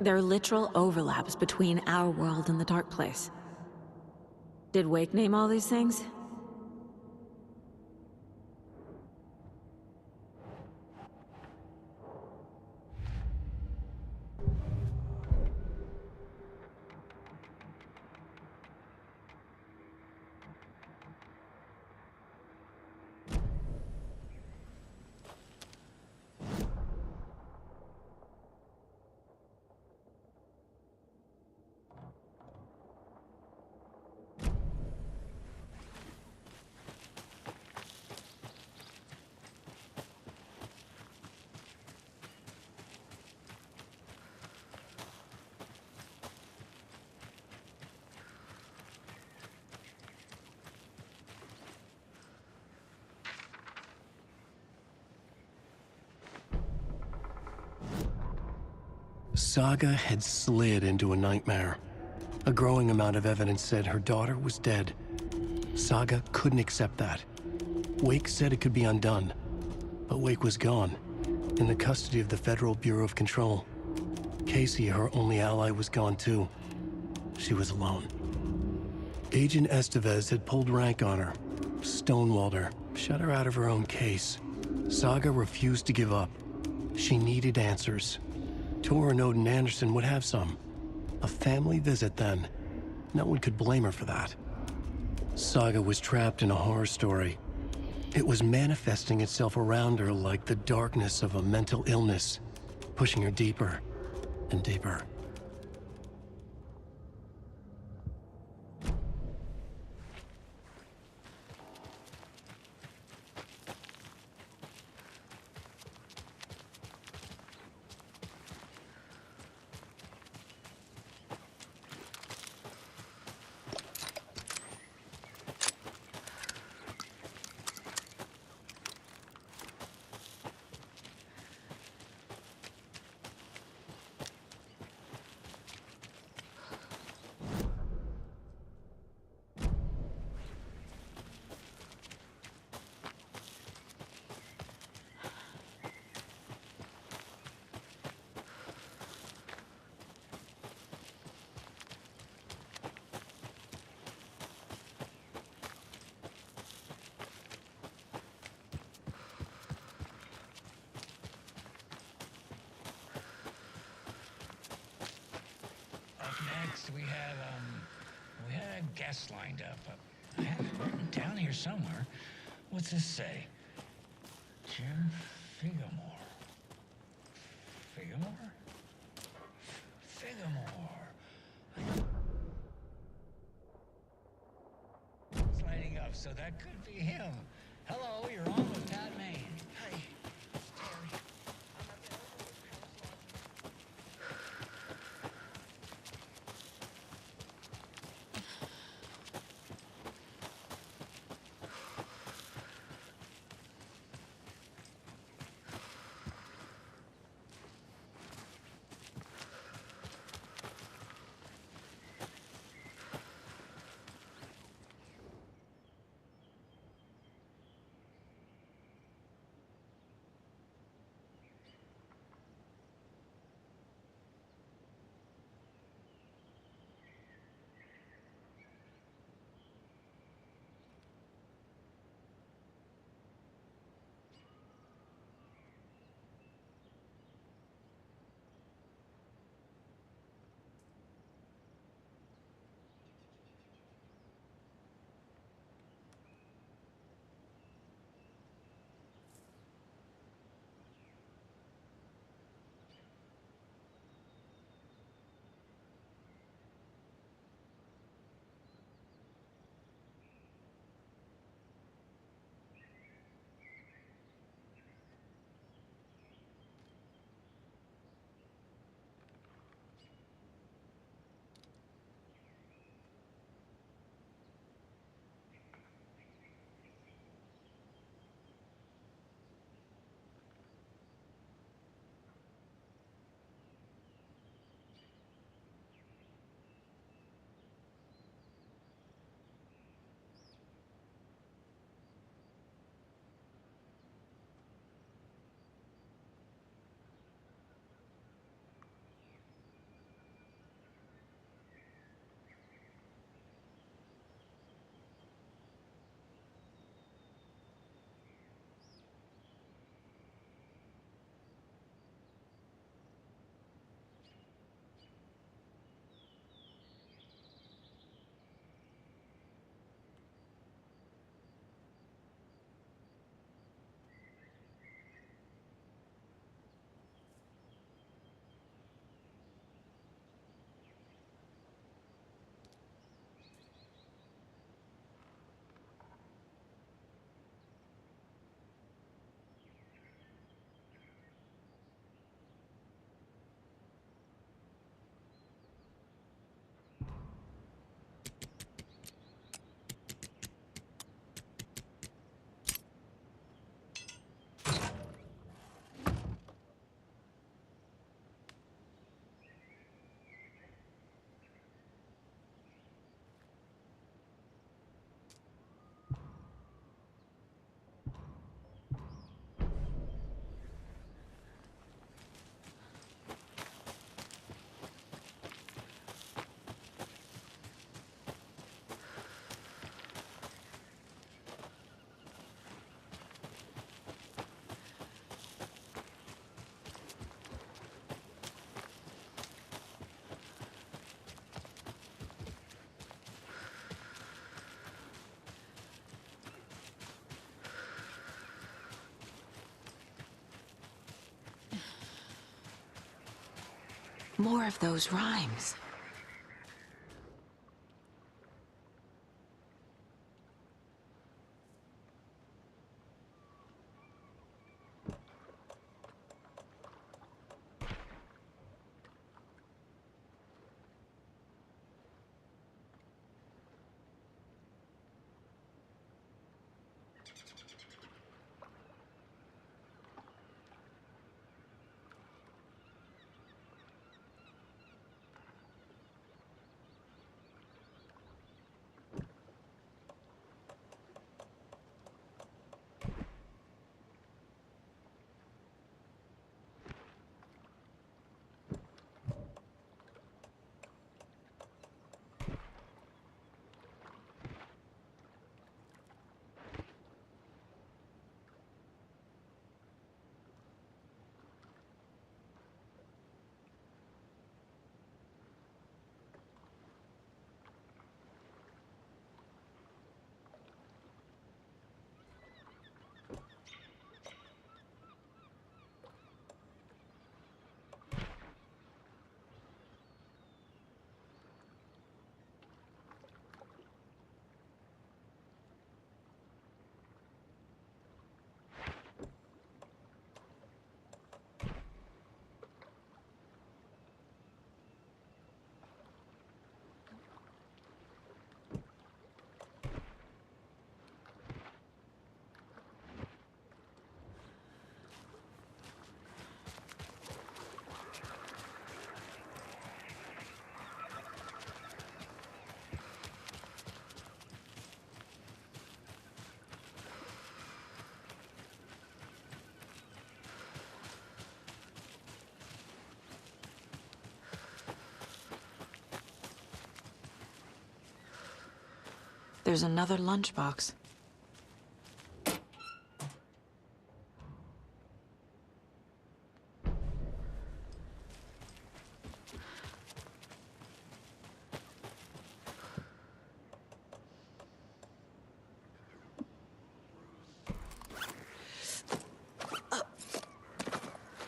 There are literal overlaps between our world and the Dark Place. Did Wake name all these things? Saga had slid into a nightmare. A growing amount of evidence said her daughter was dead. Saga couldn't accept that. Wake said it could be undone. But Wake was gone, in the custody of the Federal Bureau of Control. Casey, her only ally, was gone too. She was alone. Agent Estevez had pulled rank on her, stonewalled her, shut her out of her own case. Saga refused to give up. She needed answers. Tor and Odin Anderson would have some. A family visit, then. No one could blame her for that. Saga was trapped in a horror story. It was manifesting itself around her like the darkness of a mental illness, pushing her deeper and deeper. Next, we had a guest lined up. I have it written down here somewhere. What's this say? Jim Figamore. Figamore? Figamore. It's lighting up, so that could be him. Hello, you're on with Pat. More of those rhymes. There's another lunchbox.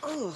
Ugh.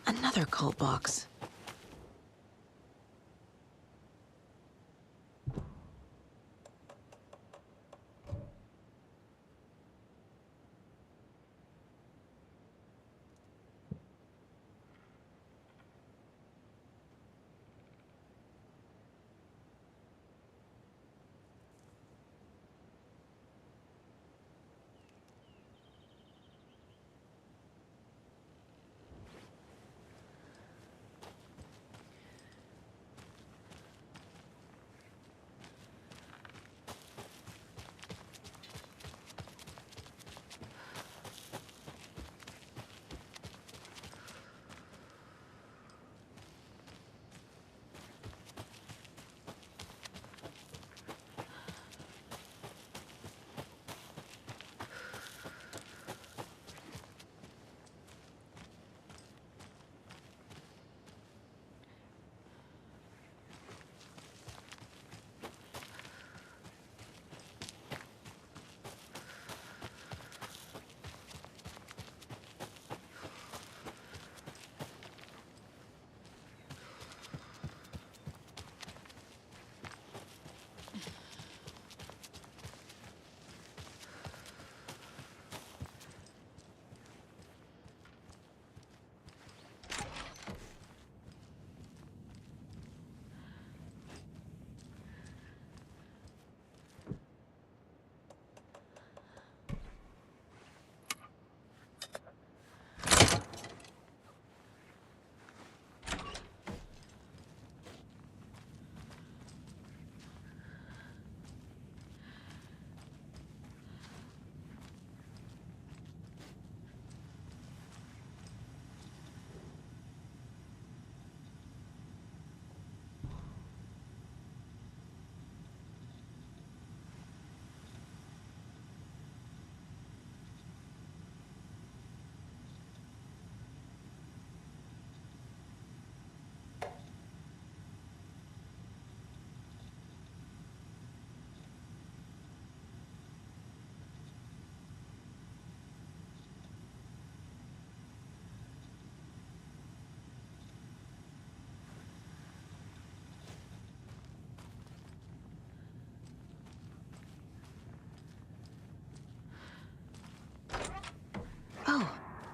Another cult box.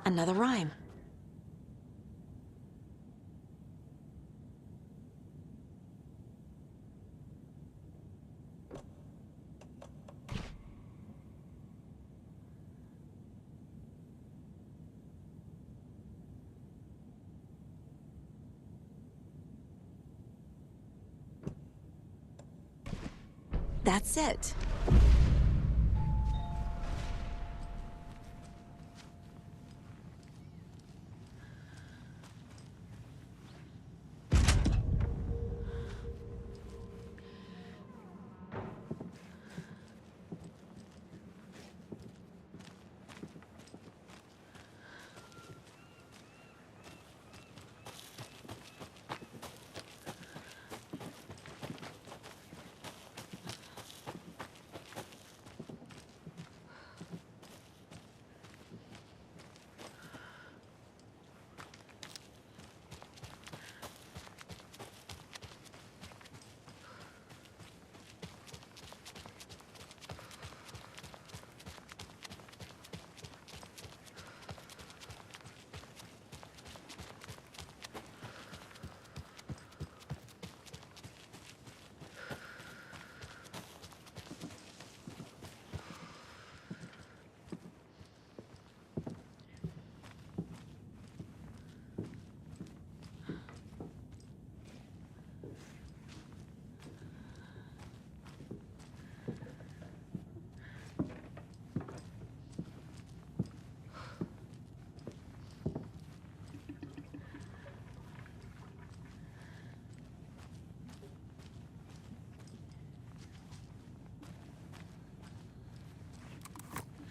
Another rhyme. That's it.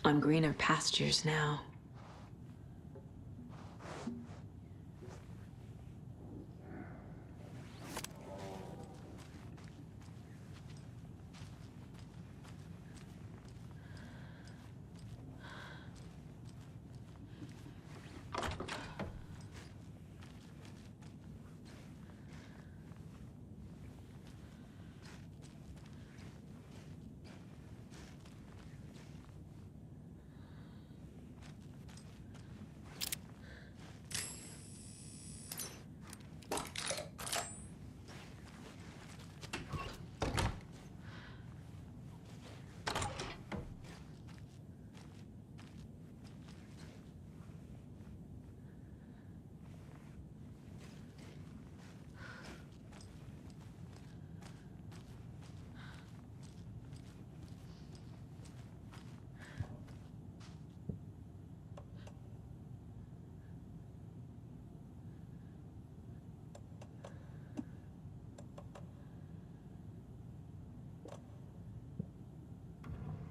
On greener pastures now.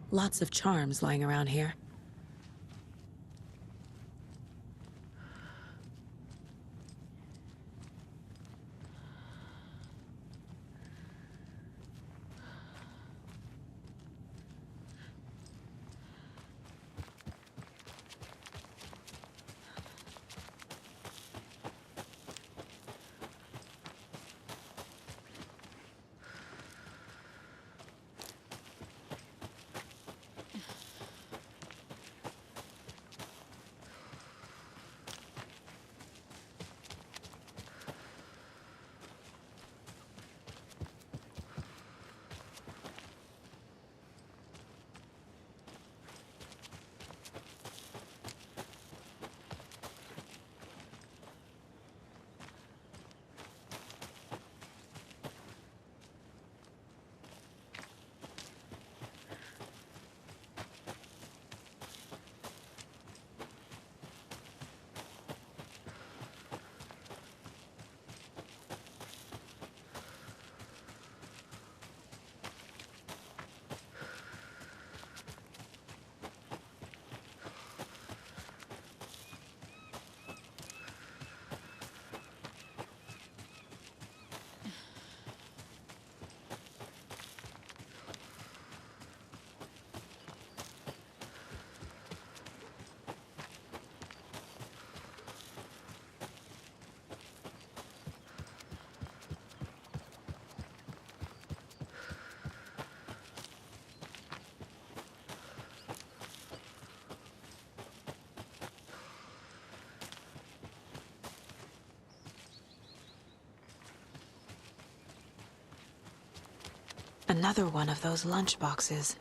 Lots of charms lying around here. Another one of those lunch boxes.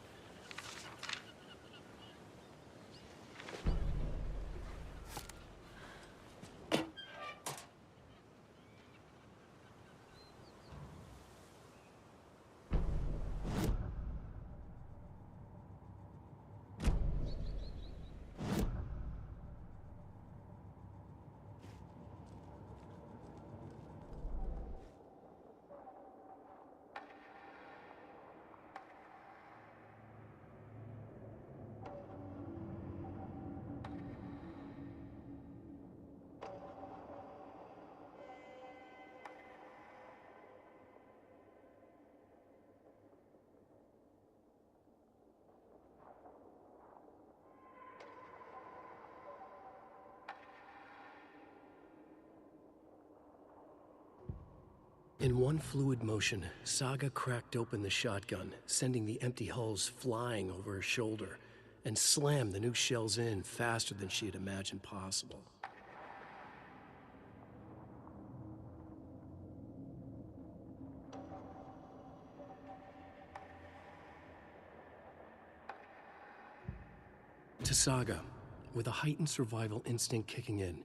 In one fluid motion, Saga cracked open the shotgun, sending the empty hulls flying over her shoulder, and slammed the new shells in faster than she had imagined possible. To Saga, with a heightened survival instinct kicking in,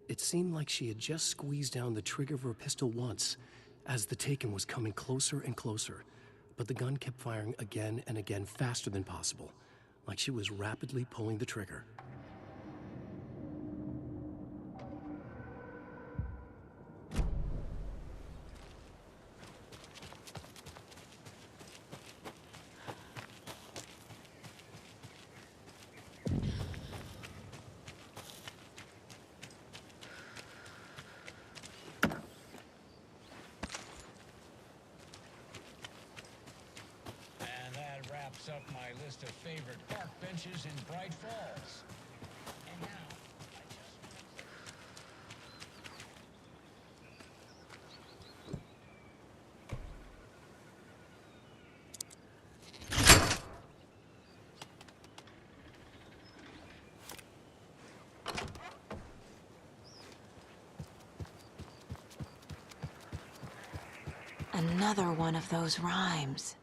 it seemed like she had just squeezed down the trigger of her pistol once, as the Taken was coming closer and closer, but the gun kept firing again and again faster than possible, like she was rapidly pulling the trigger. Up my list of favorite park benches in Bright Falls. And now, Another one of those rhymes.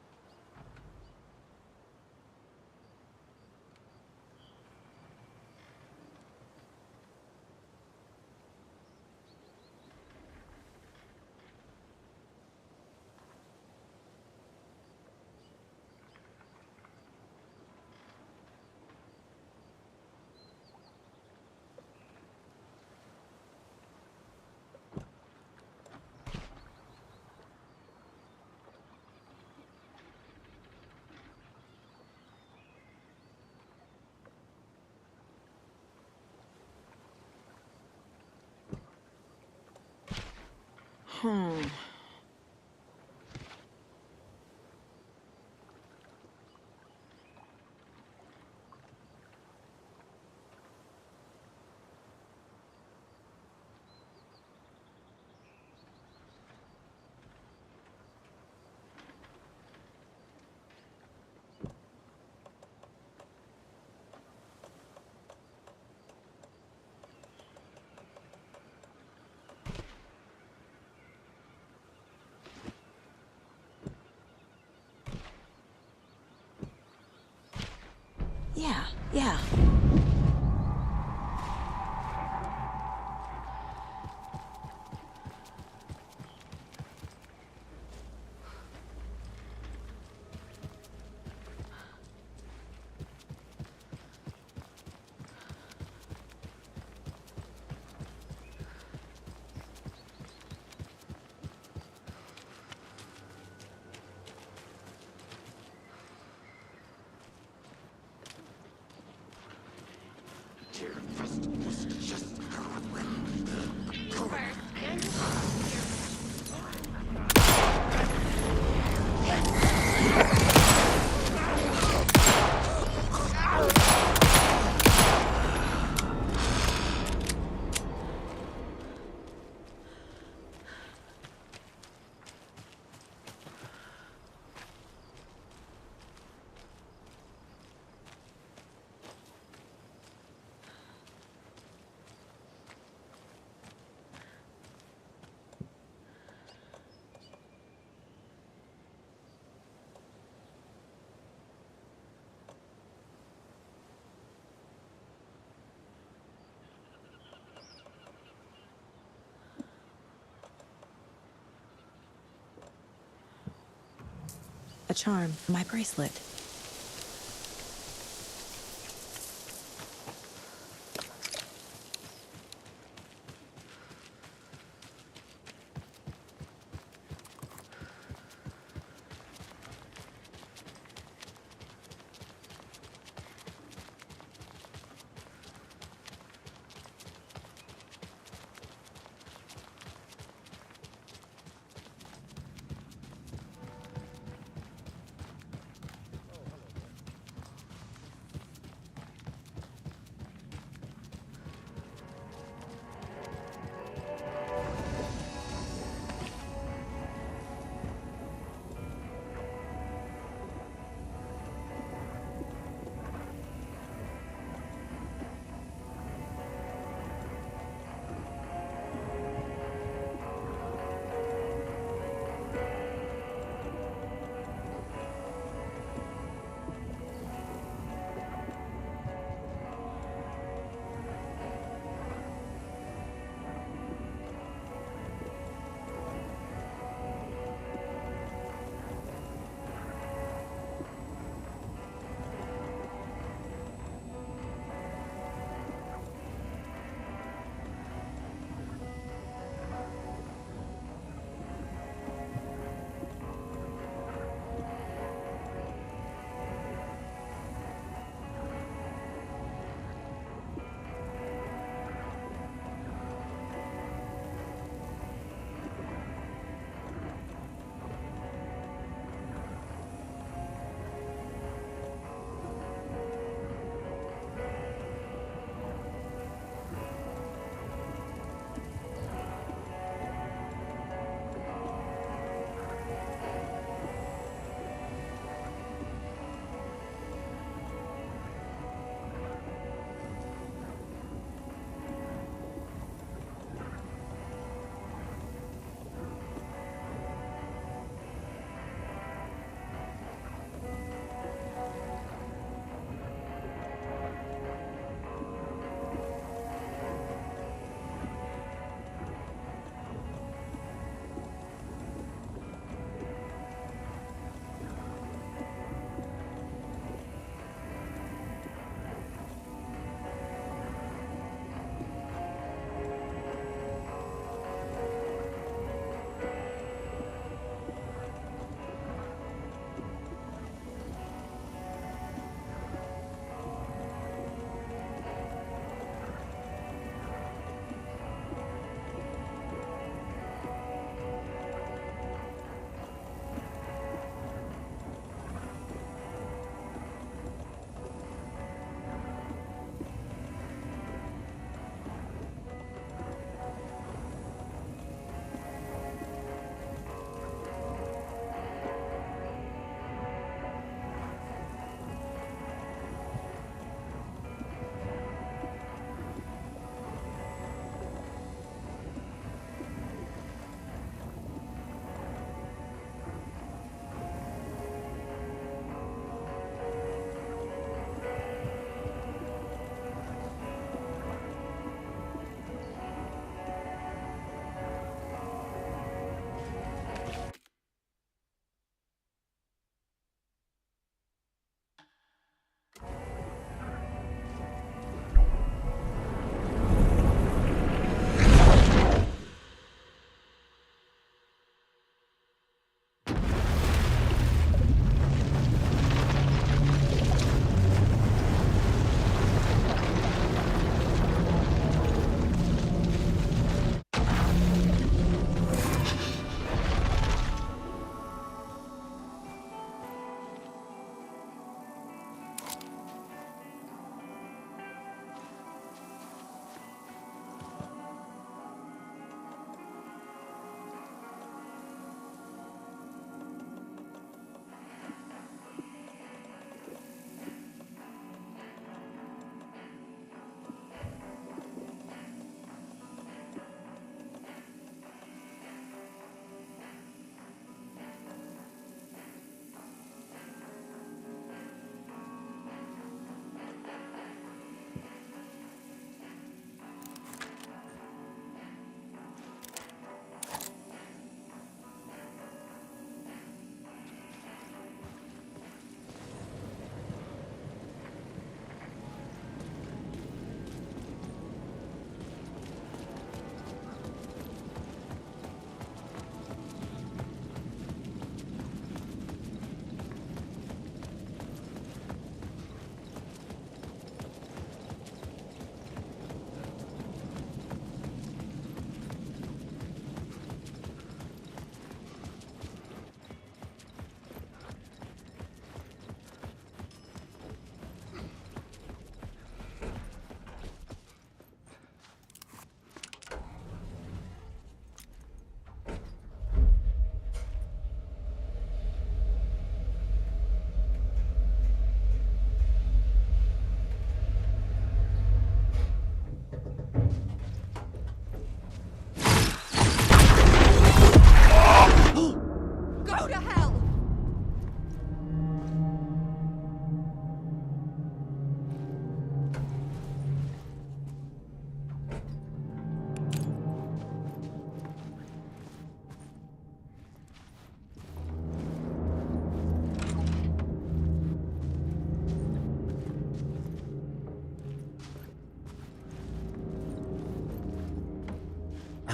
Yeah. charm, my bracelet.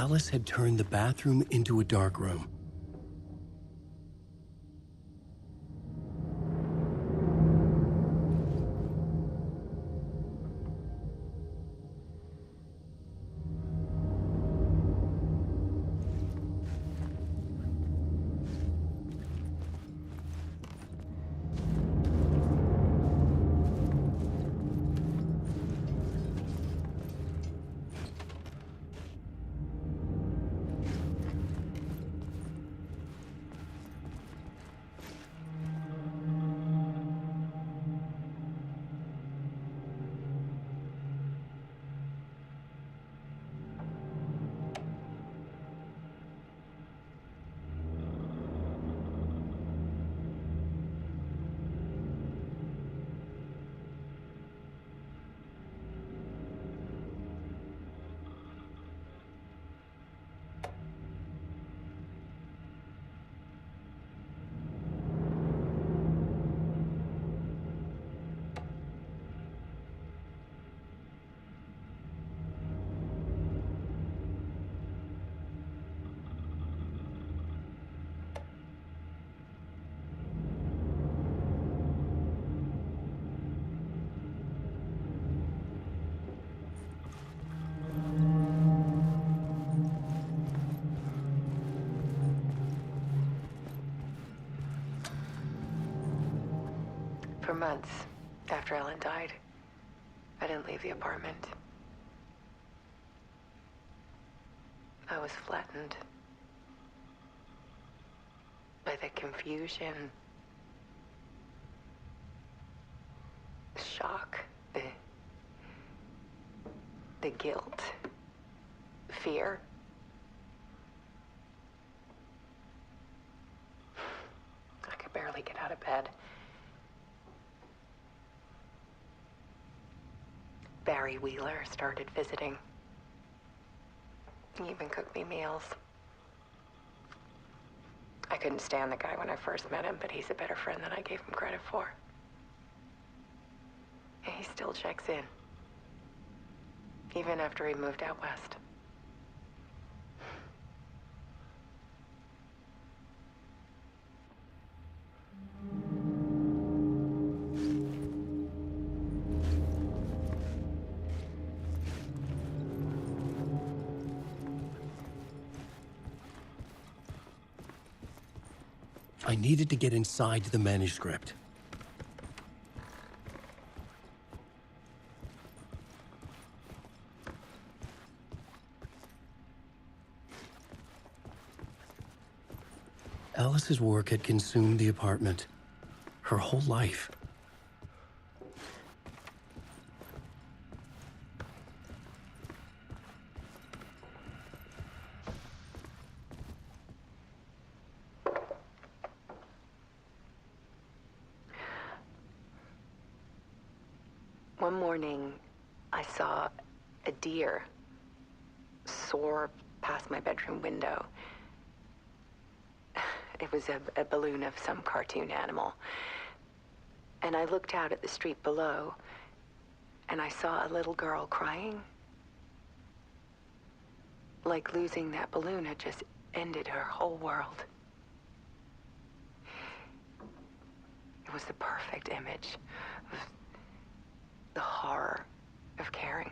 Alice had turned the bathroom into a dark room. For months after Ellen died, I didn't leave the apartment. I was flattened by the confusion, the shock, the guilt, fear. I could barely get out of bed. Barry Wheeler started visiting. He even cooked me meals. I couldn't stand the guy when I first met him, but he's a better friend than I gave him credit for. And he still checks in, even after he moved out west. I needed to get inside the manuscript. Alice's work had consumed the apartment. Her whole life. One morning, I saw a deer soar past my bedroom window. It was a balloon of some cartoon animal. And I looked out at the street below, and I saw a little girl crying. Like losing that balloon had just ended her whole world. It was the perfect image of the horror of caring.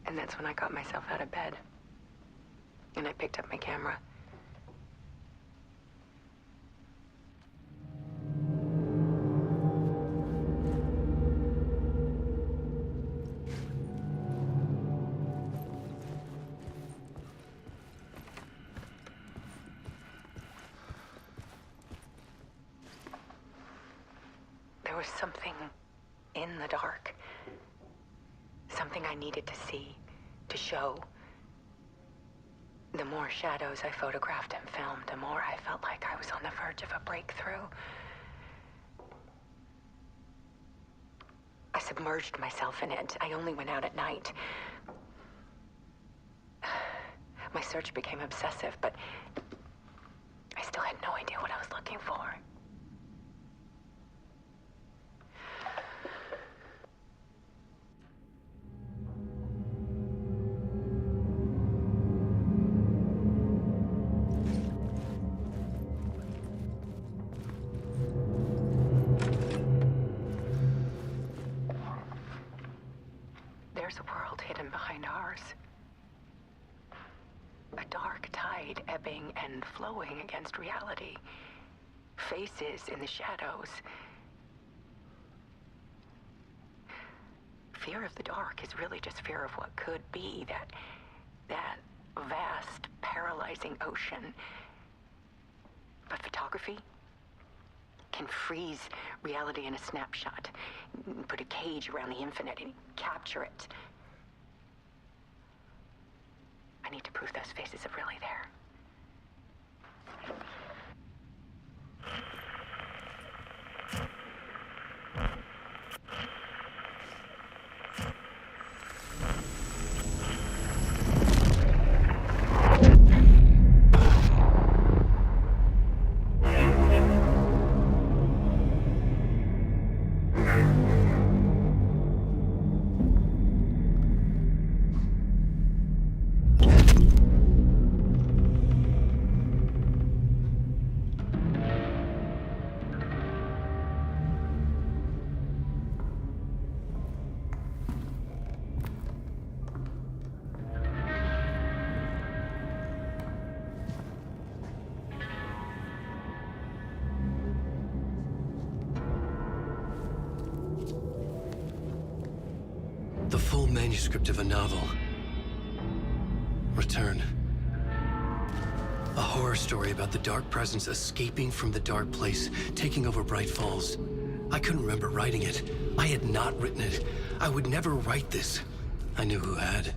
And that's when I got myself out of bed. And I picked up my camera. There was something in the dark. Something I needed to see, to show. The more shadows I photographed and filmed, the more I felt like I was on the verge of a breakthrough. I submerged myself in it. I only went out at night. My search became obsessive, but I still had no idea what I was looking for. There's a world hidden behind ours. A dark tide ebbing and flowing against reality. Faces in the shadows. Fear of the dark is really just fear of what could be, that vast, paralyzing ocean. But photography can freeze reality in a snapshot, put a cage around the infinite and capture it. I need to prove those faces are really there. The full manuscript of a novel. Return. A horror story about the dark presence escaping from the dark place, taking over Bright Falls. I couldn't remember writing it. I had not written it. I would never write this. I knew who had.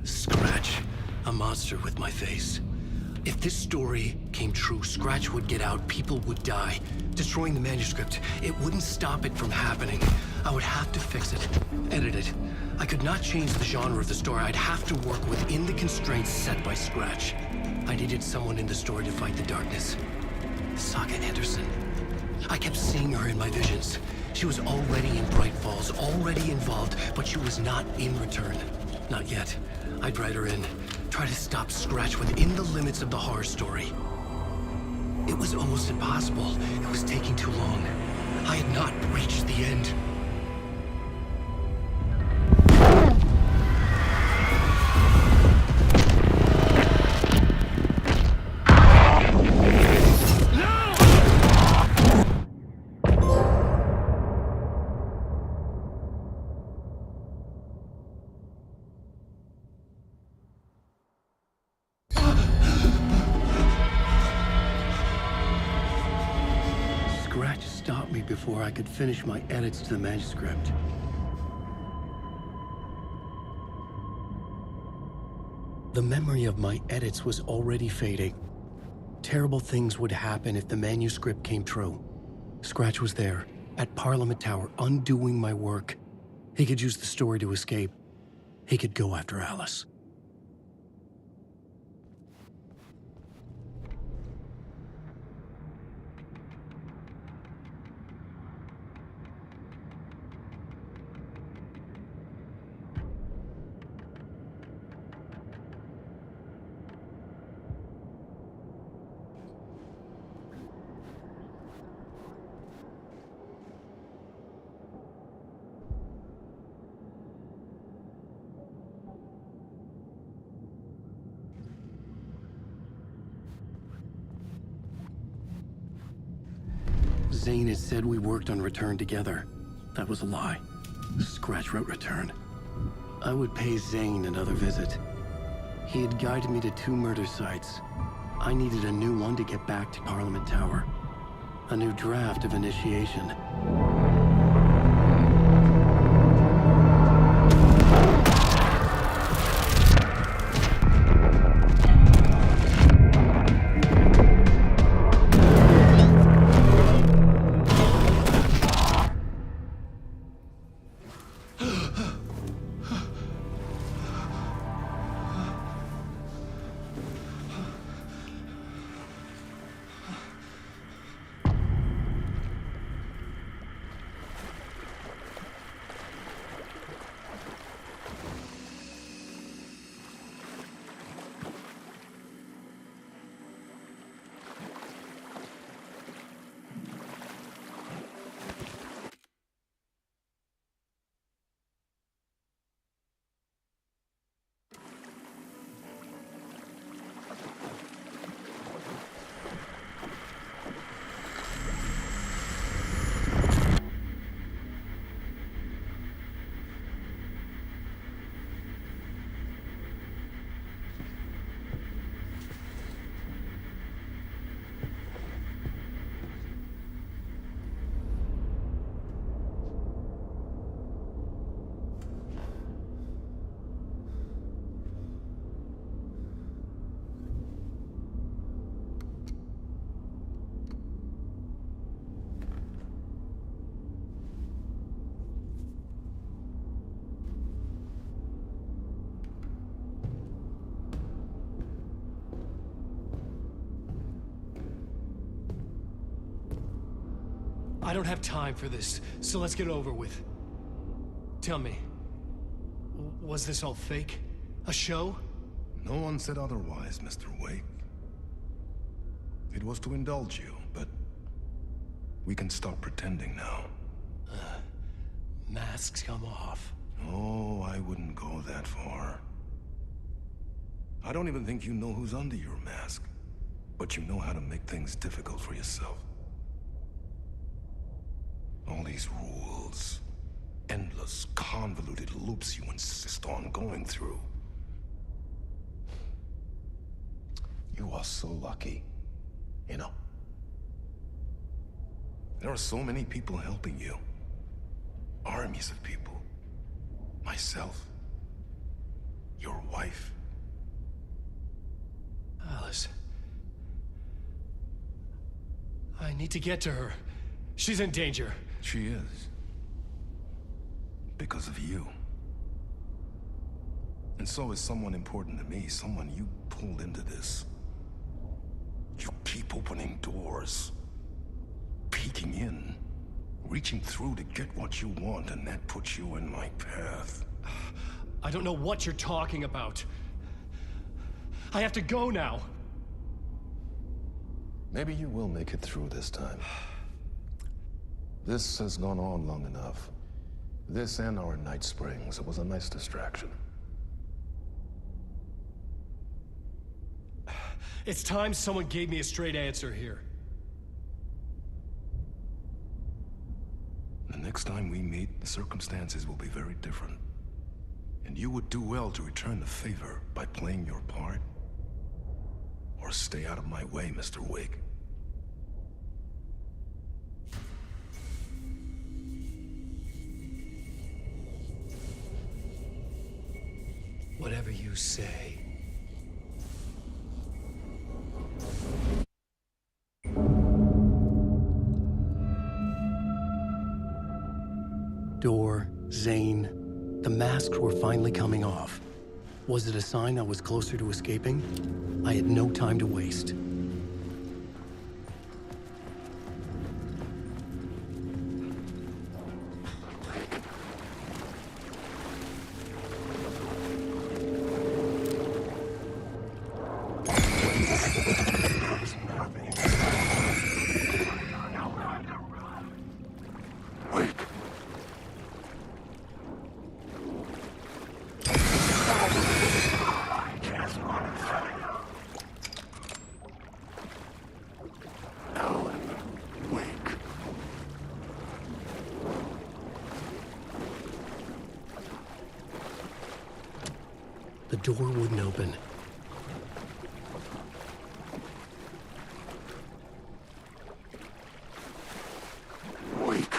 Scratch. A monster with my face. If this story came true, Scratch would get out, people would die. Destroying the manuscript, it wouldn't stop it from happening. I would have to fix it, edit it. I could not change the genre of the story. I'd have to work within the constraints set by Scratch. I needed someone in the story to fight the darkness. Saga Anderson. I kept seeing her in my visions. She was already in Bright Falls, already involved, but she was not in Return. Not yet. I'd write her in. Try to stop Scratch within the limits of the horror story. It was almost impossible. It was taking too long. I had not reached the end. Stopped me before I could finish my edits to the manuscript. The memory of my edits was already fading. Terrible things would happen if the manuscript came true. Scratch was there, at Parliament Tower, undoing my work. He could use the story to escape. He could go after Alice. Zane had said we worked on Return together. That was a lie. Scratch wrote Return. I would pay Zane another visit. He had guided me to 2 murder sites. I needed a new one to get back to Parliament Tower. A new draft of initiation. I don't have time for this, so let's get it over with. Tell me, was this all fake? A show? No one said otherwise, Mr. Wake. It was to indulge you, but we can stop pretending now. Masks come off. Oh, I wouldn't go that far. I don't even think you know who's under your mask, but you know how to make things difficult for yourself. All these rules, endless, convoluted loops you insist on going through. You are so lucky, you know. There are so many people helping you. Armies of people. Myself. Your wife. Alice. I need to get to her. She's in danger. She is. Because of you. And so is someone important to me, someone you pulled into this. You keep opening doors. Peeking in. Reaching through to get what you want, and that puts you in my path. I don't know what you're talking about. I have to go now. Maybe you will make it through this time. This has gone on long enough. This and our night springs. It was a nice distraction. It's time someone gave me a straight answer here. The next time we meet, the circumstances will be very different. And you would do well to return the favor by playing your part. Or stay out of my way, Mr. Wake. Whatever you say. Door, Zane, the masks were finally coming off. Was it a sign I was closer to escaping? I had no time to waste. The door wouldn't open. Wake.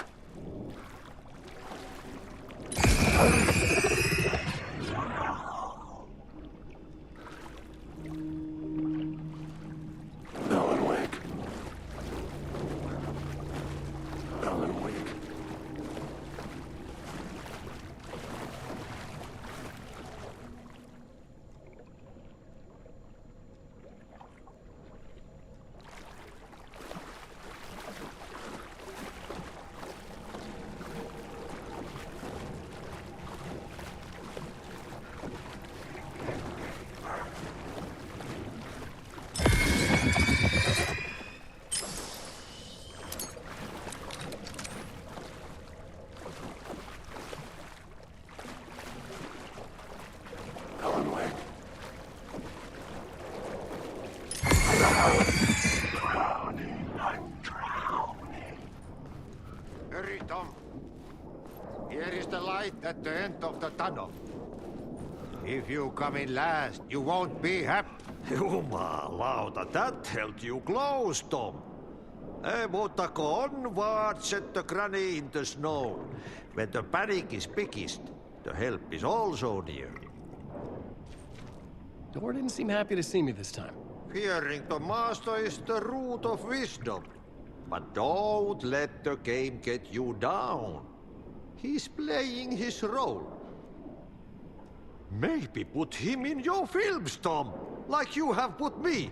Alan Wake. Alan Wake. Hurry, Tom. Here is the light at the end of the tunnel. If you come in last, you won't be happy. Jumalauta, that held you close, Tom. Mutta go onward, set the granny in the snow. When the panic is biggest, the help is also near. Door didn't seem happy to see me this time. Fearing the master is the root of wisdom. But don't let the game get you down. He's playing his role. Maybe put him in your films, Tom, like you have put me.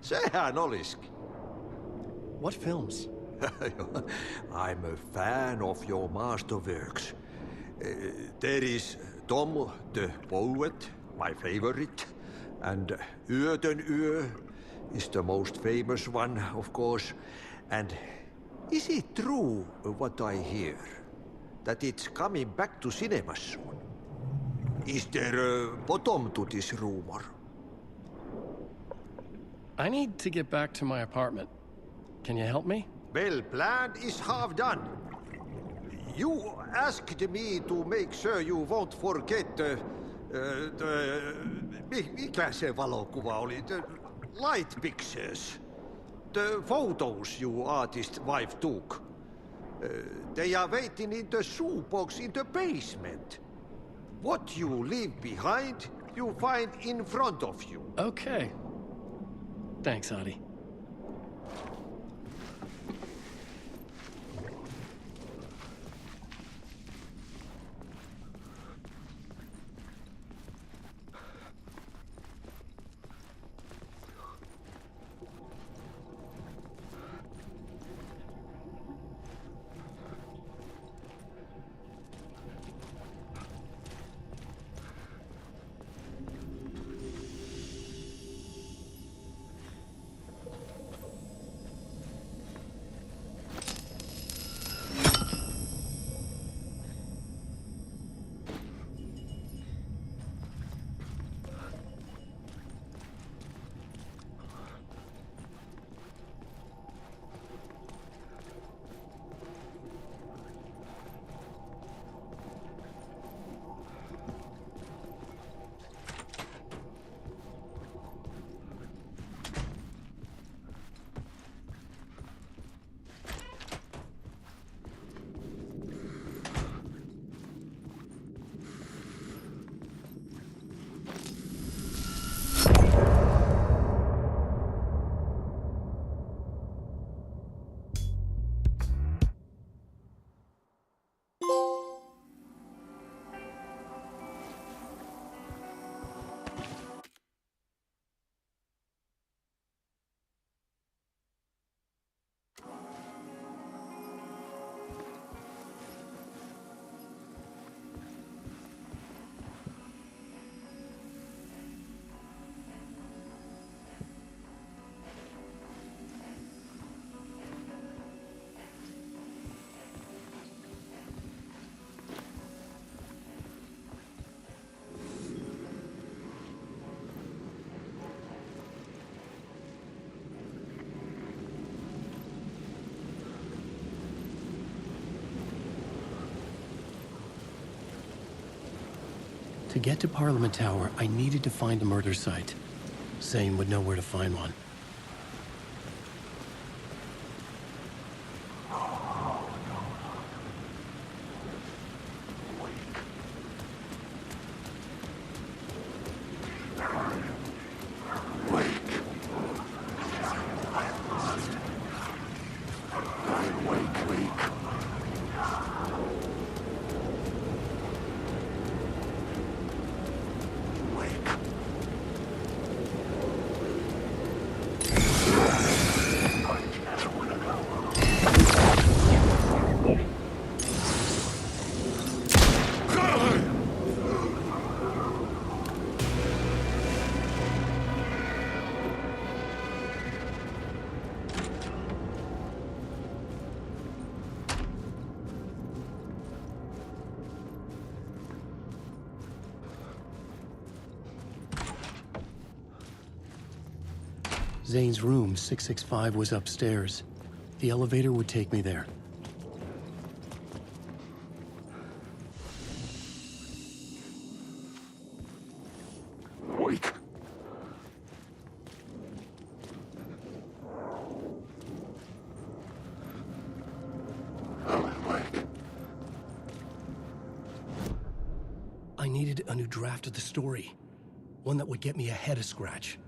Sehän olisikin. What films? I'm a fan of your masterworks. There is Tom the poet, my favorite, and Odin is the most famous one, of course. And is it true what I hear? That it's coming back to cinemas soon? Is there a bottom to this rumor? I need to get back to my apartment. Can you help me? Well, plan is half done. You asked me to make sure you won't forget mikä se valokuva oli? The light pictures. The photos you artist wife took. They are waiting in the shoebox in the basement. What you leave behind, you find in front of you. Okay. Thanks, Adi. To get to Parliament Tower, I needed to find a murder site. Sane would know where to find one. Zane's room, 665, was upstairs. The elevator would take me there. Wait. I needed a new draft of the story. One that would get me ahead of Scratch.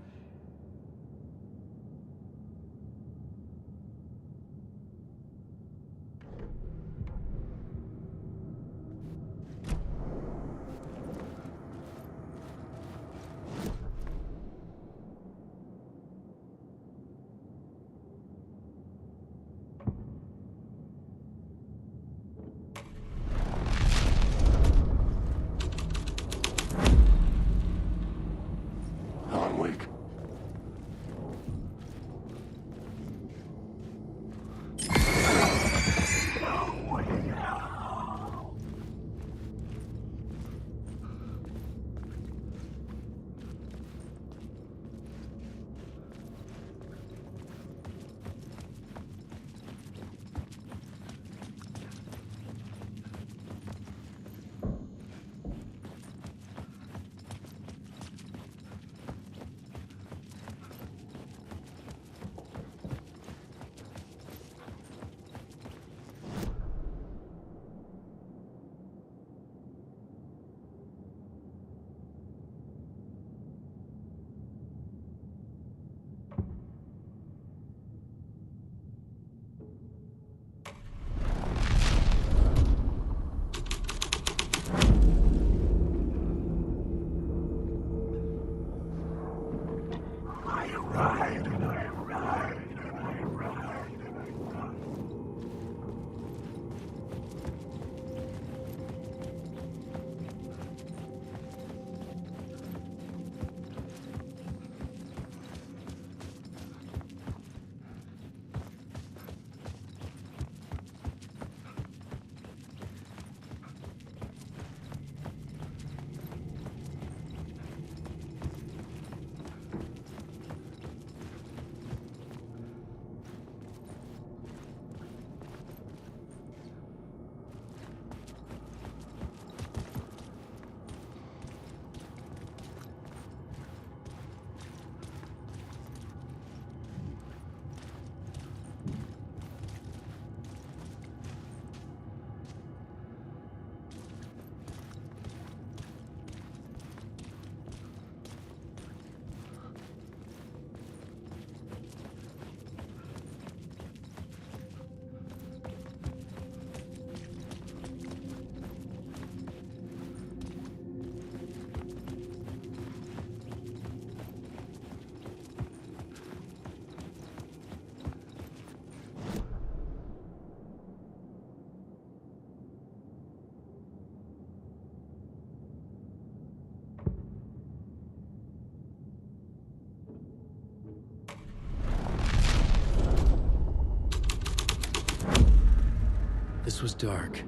house was dark,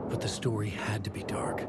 but the story had to be dark.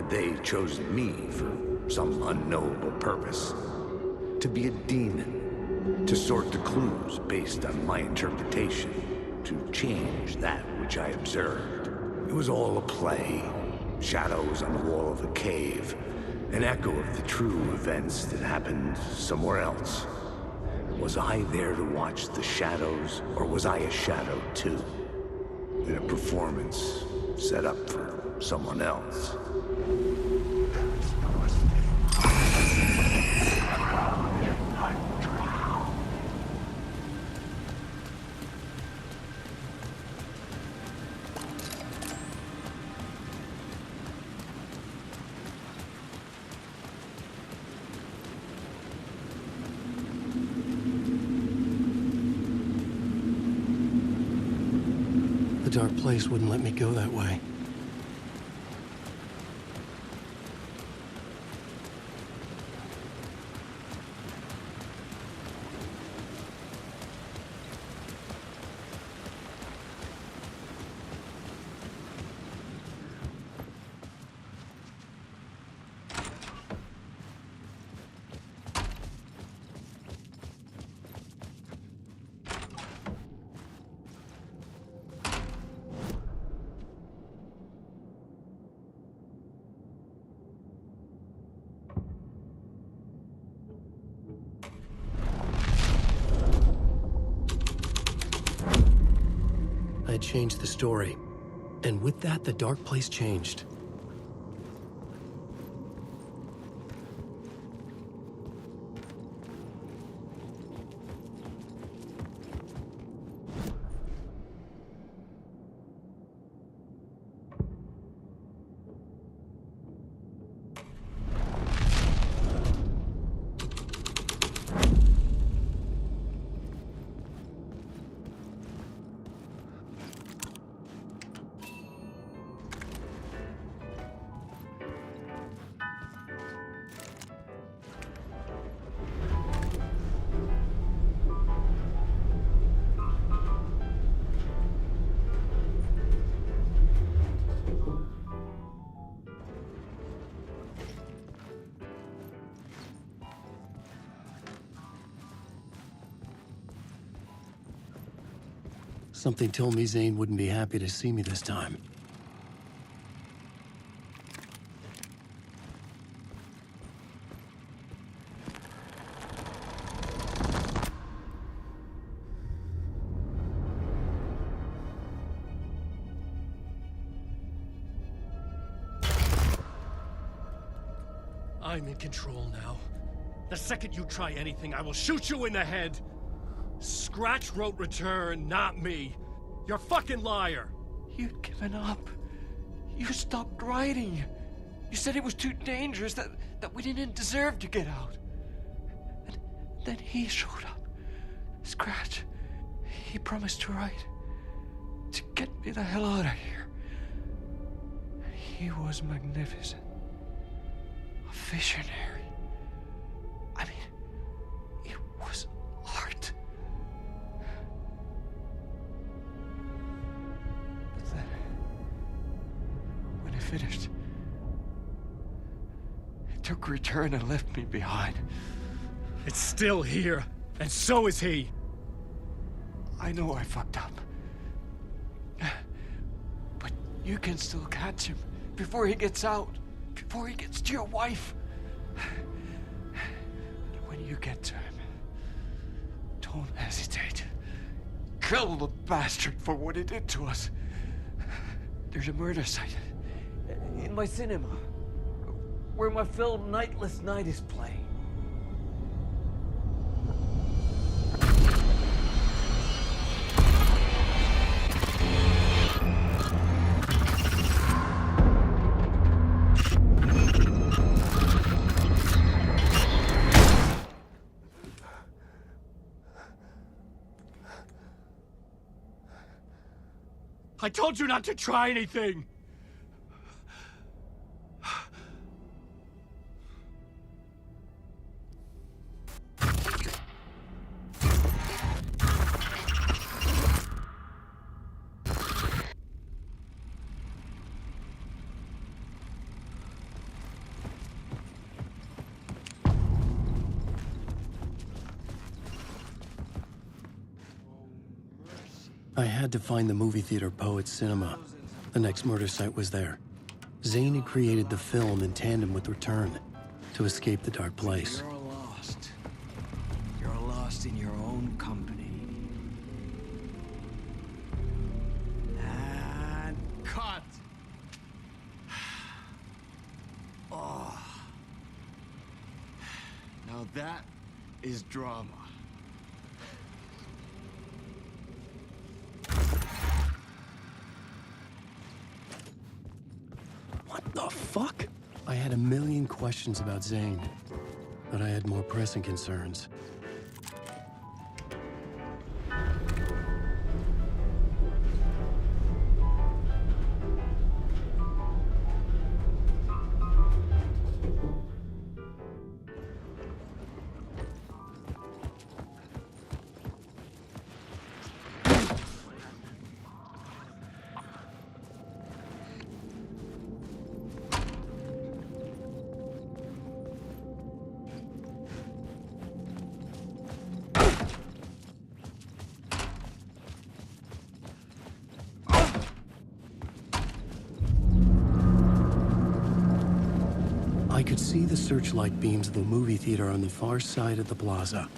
They chose me for some unknowable purpose. To be a demon. To sort the clues based on my interpretation. To change that which I observed. It was all a play. Shadows on the wall of a cave. An echo of the true events that happened somewhere else. Was I there to watch the shadows, or was I a shadow too? In a performance set up for someone else. The dark place wouldn't let me go that way. I had changed the story. And with that, the dark place changed. Something told me Zane wouldn't be happy to see me this time. I'm in control now. The second you try anything, I will shoot you in the head! Scratch wrote return, not me. You're a fucking liar. You'd given up. You stopped writing. You said it was too dangerous, that we didn't deserve to get out. And then he showed up. Scratch. He promised to write. To get me the hell out of here. He was magnificent. A visionary. I mean, it was art. But then, when he finished, he took a return and left me behind. It's still here, and so is he. I know I fucked up. But you can still catch him before he gets out, before he gets to your wife. And when you get to him, don't hesitate. Kill the bastard for what he did to us. There's a murder site in my cinema where my film Nightless Night is playing. I told you not to try anything! I had to find the movie theater Poet Cinema. The next murder site was there. Zane had created the film in tandem with Return to escape the dark place. You're lost. You're lost in your own company. And cut! Oh. Now that is drama. What the fuck? I had a million questions about Zane, but I had more pressing concerns. I could see the searchlight beams of the movie theater on the far side of the plaza.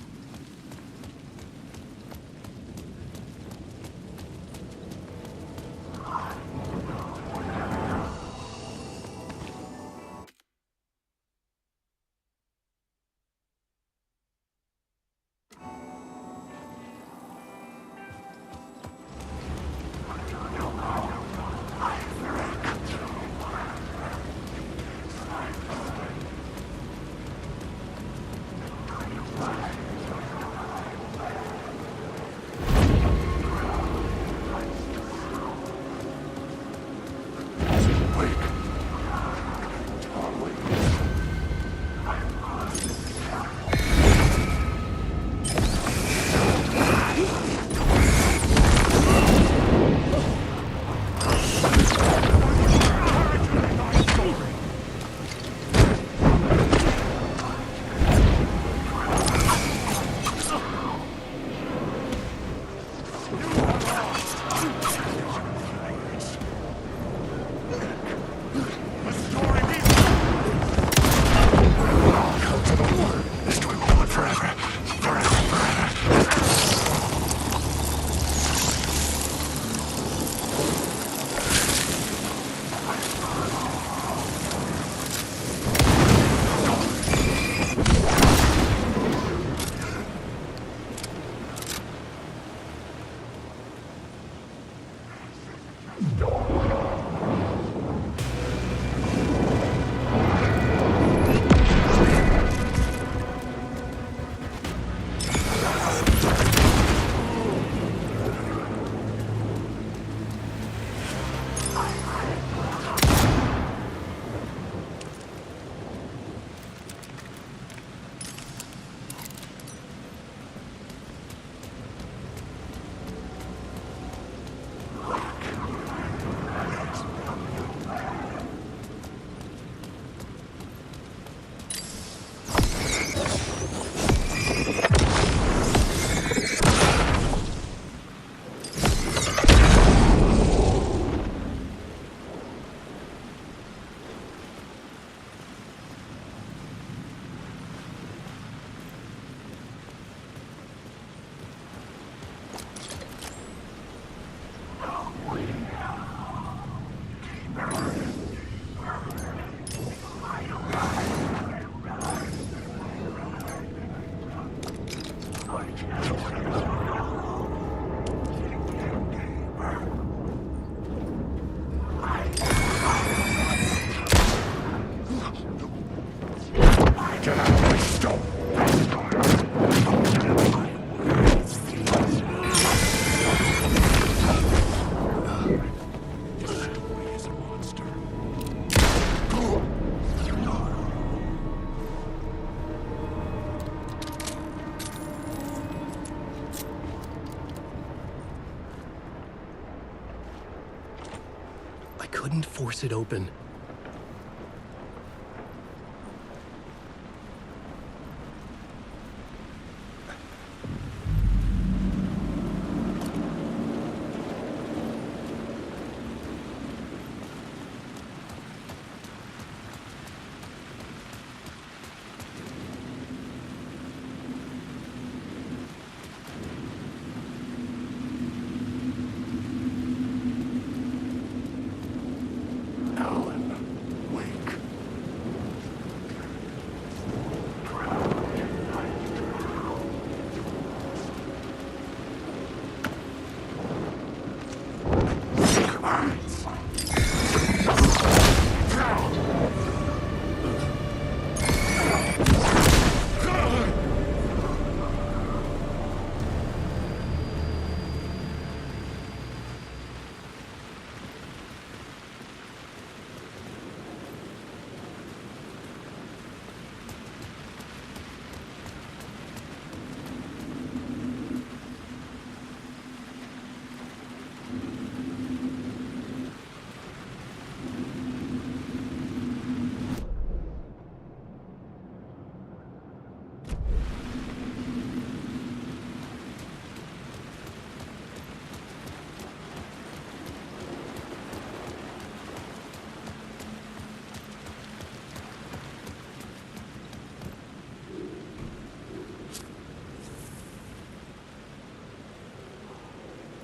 Couldn't force it open.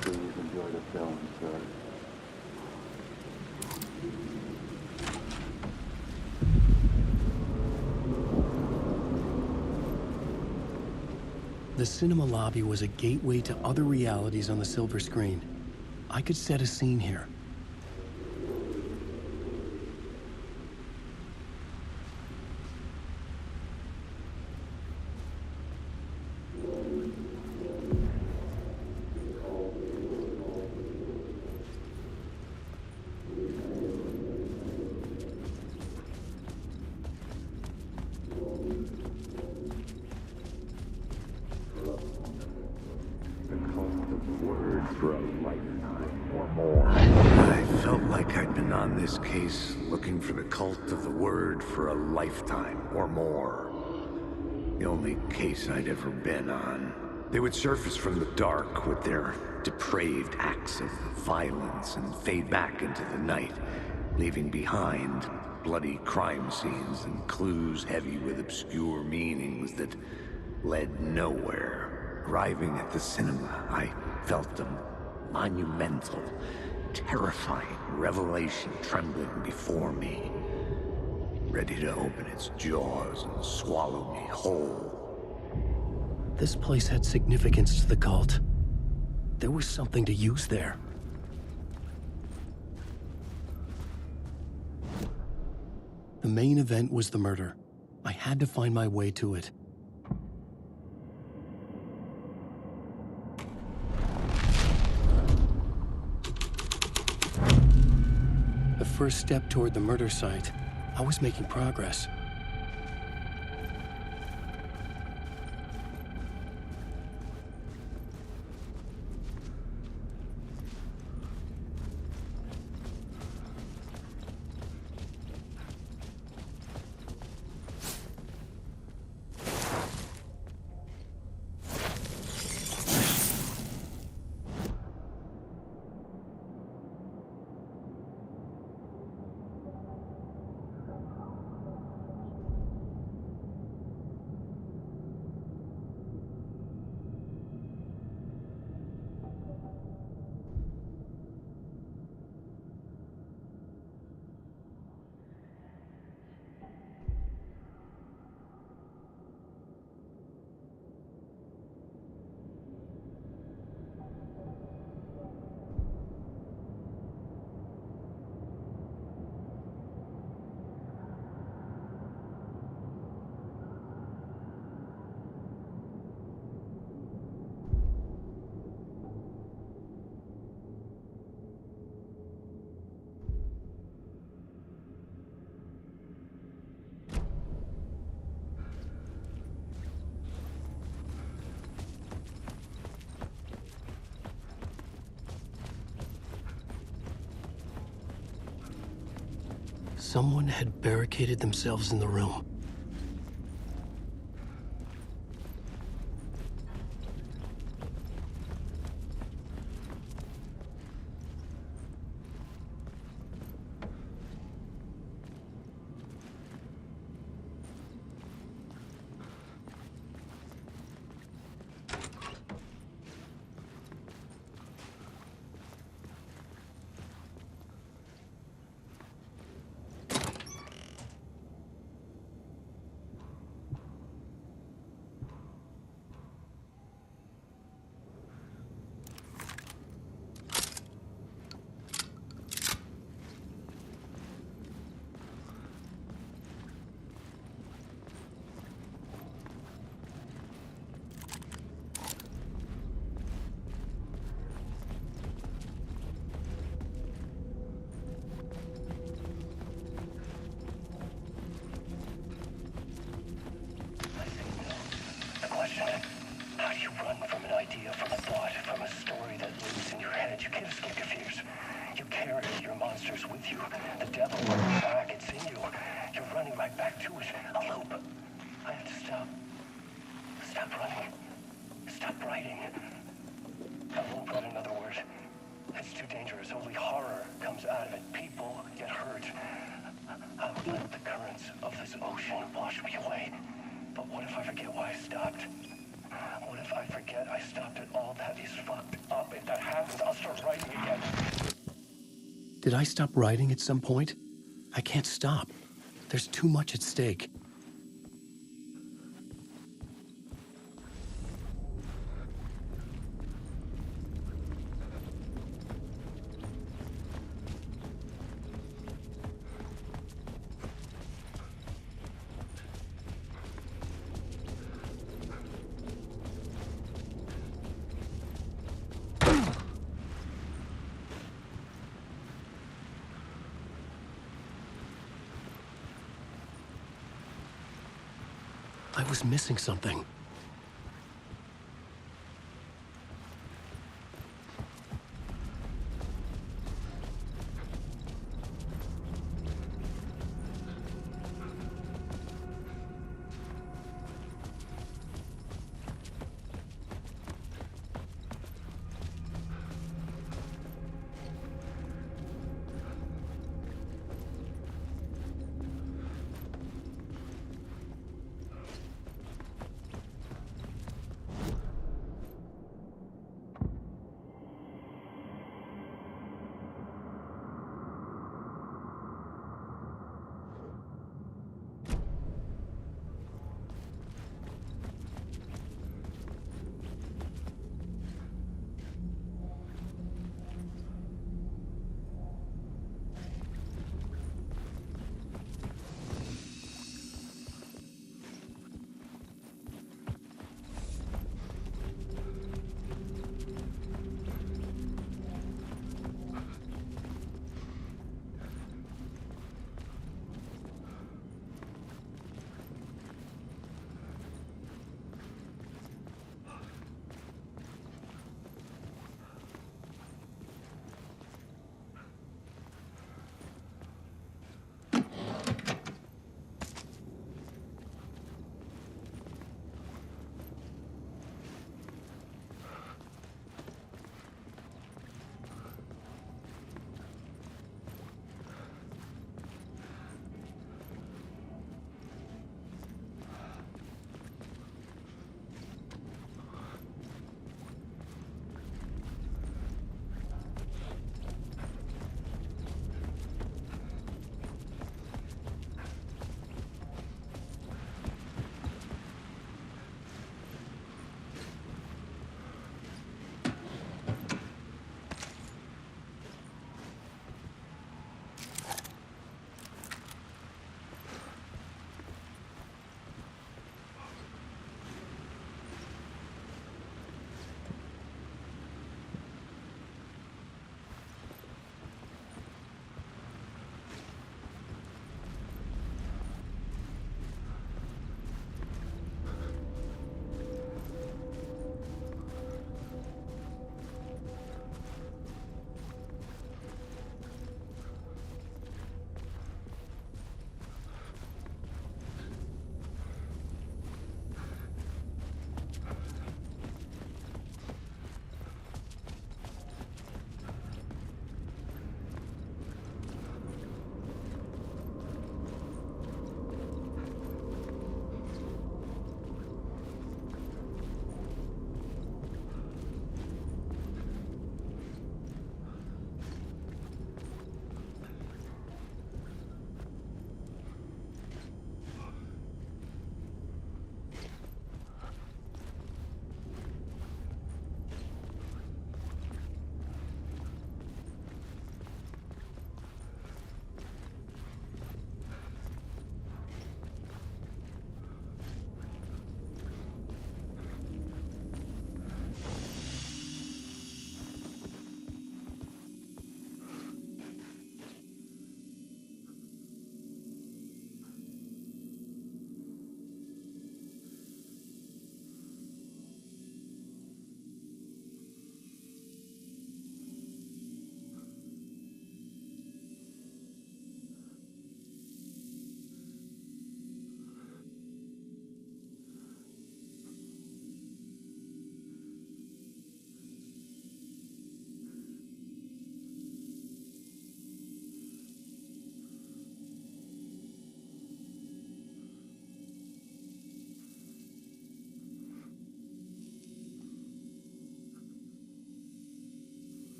Please enjoy the film, sir. The cinema lobby was a gateway to other realities on the silver screen. I could set a scene here. For a lifetime or more. I felt like I'd been on this case looking for the cult of the word for a lifetime or more. The only case I'd ever been on. They would surface from the dark with their depraved acts of violence and fade back into the night, leaving behind bloody crime scenes and clues heavy with obscure meanings that led nowhere. Arriving at the cinema, I felt a monumental, terrifying revelation trembling before me, ready to open its jaws and swallow me whole. This place had significance to the cult. There was something to use there. The main event was the murder. I had to find my way to it. The first step toward the murder site. I was making progress. Someone had barricaded themselves in the room. won't wash me away. But what if I forget why I stopped? What if I forget I stopped at all that is fucked up? If that happens, I'll start writing again. Did I stop writing at some point? I can't stop. There's too much at stake. I was missing something.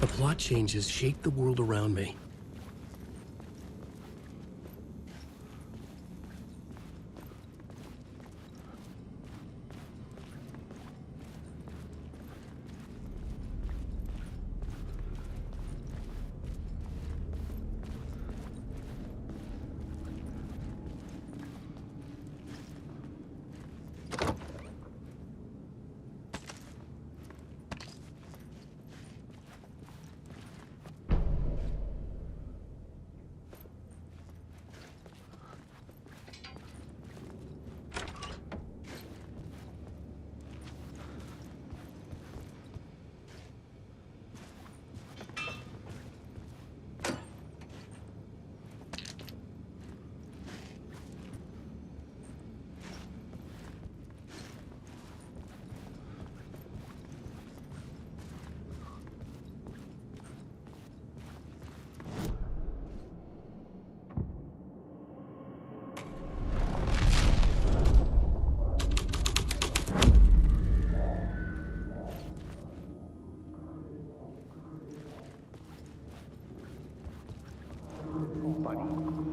plot changes shaped the world around me.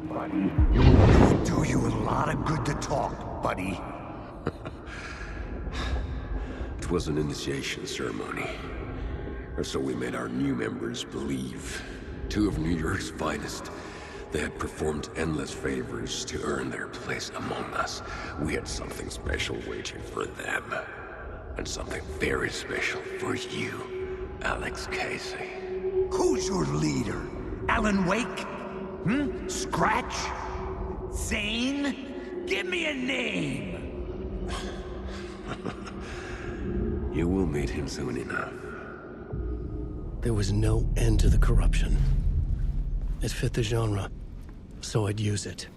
Buddy, it do you a lot of good to talk, buddy. It was an initiation ceremony. Or so we made our new members believe. 2 of New York's finest. They had performed endless favors to earn their place among us. We had something special waiting for them. And something very special for you, Alex Casey. Who's your leader? Alan Wake? Scratch? Sane? Give me a name! You will meet him soon enough. There was no end to the corruption. It fit the genre, so I'd use it.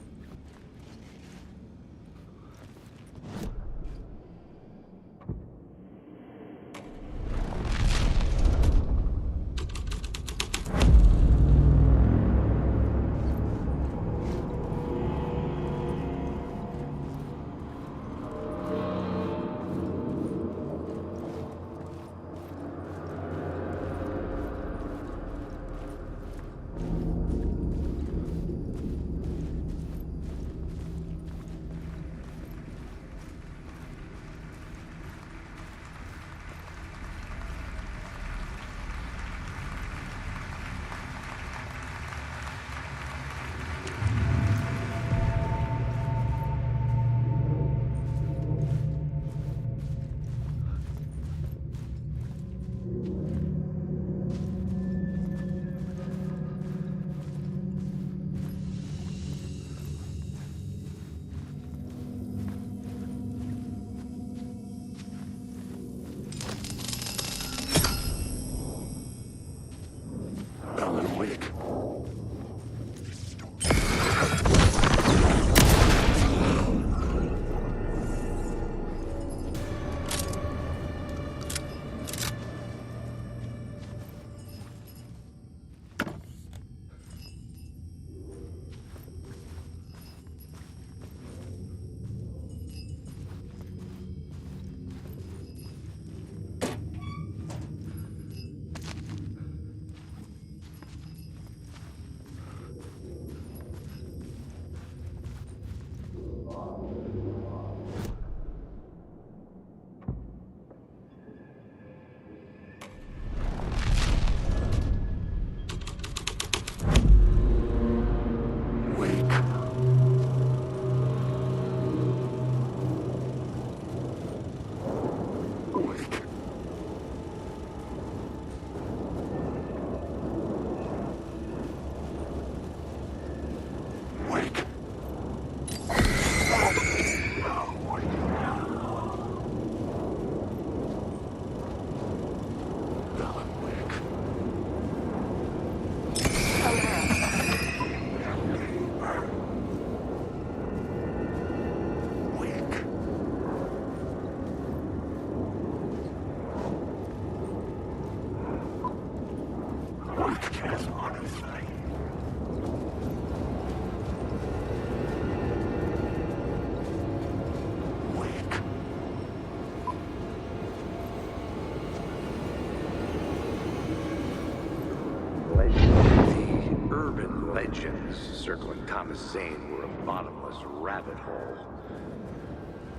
legends circling Thomas Zane were a bottomless rabbit hole.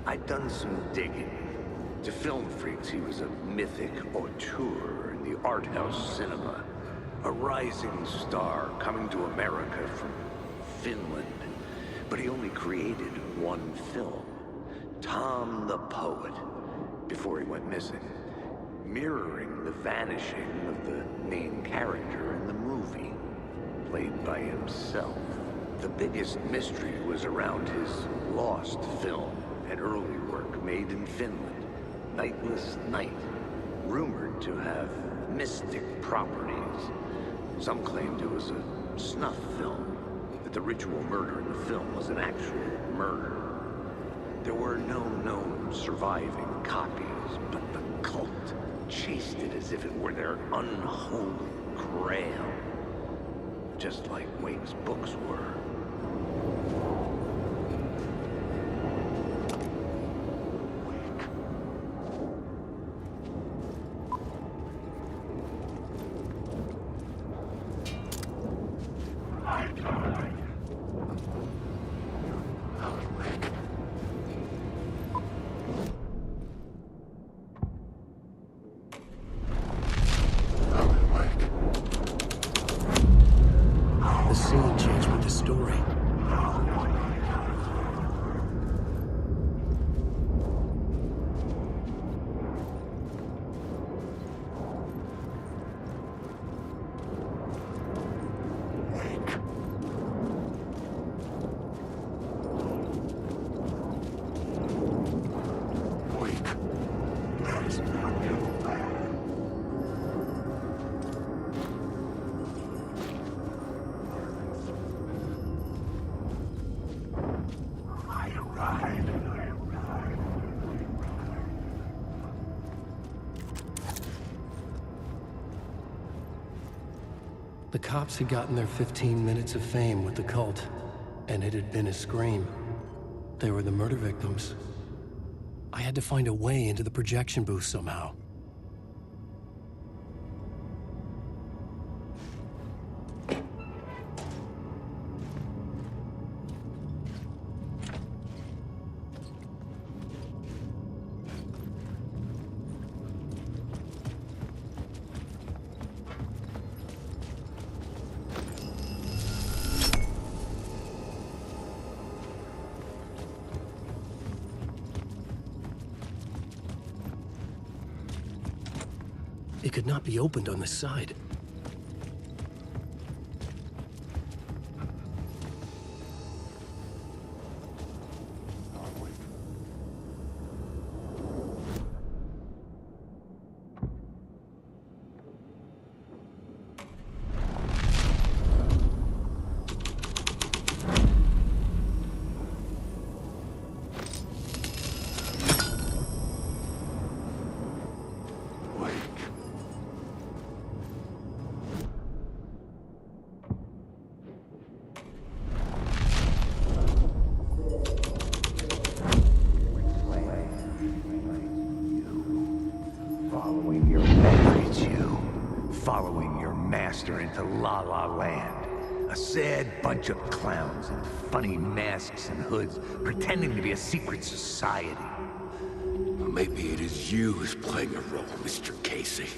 I'd done some digging. To film freaks, he was a mythic auteur in the art house cinema. A rising star coming to America from Finland. But he only created one film, Tom the Poet, before he went missing, mirroring the vanishing of the main character in the movie, played by himself. The biggest mystery was around his lost film, an early work made in Finland, Nightless Night, rumored to have mystic properties. Some claimed it was a snuff film, that the ritual murder in the film was an actual murder. There were no known surviving copies, but the cult chased it as if it were their unholy grail. Just like Wake's books were. The scene changed with the story. The cops had gotten their 15 minutes of fame with the cult, and it had been a scream. They were the murder victims. I had to find a way into the projection booth somehow. It could not be opened on the side. Following your master into La La Land. A sad bunch of clowns in funny masks and hoods, pretending to be a secret society. Maybe it is you who's playing a role, Mr. Casey.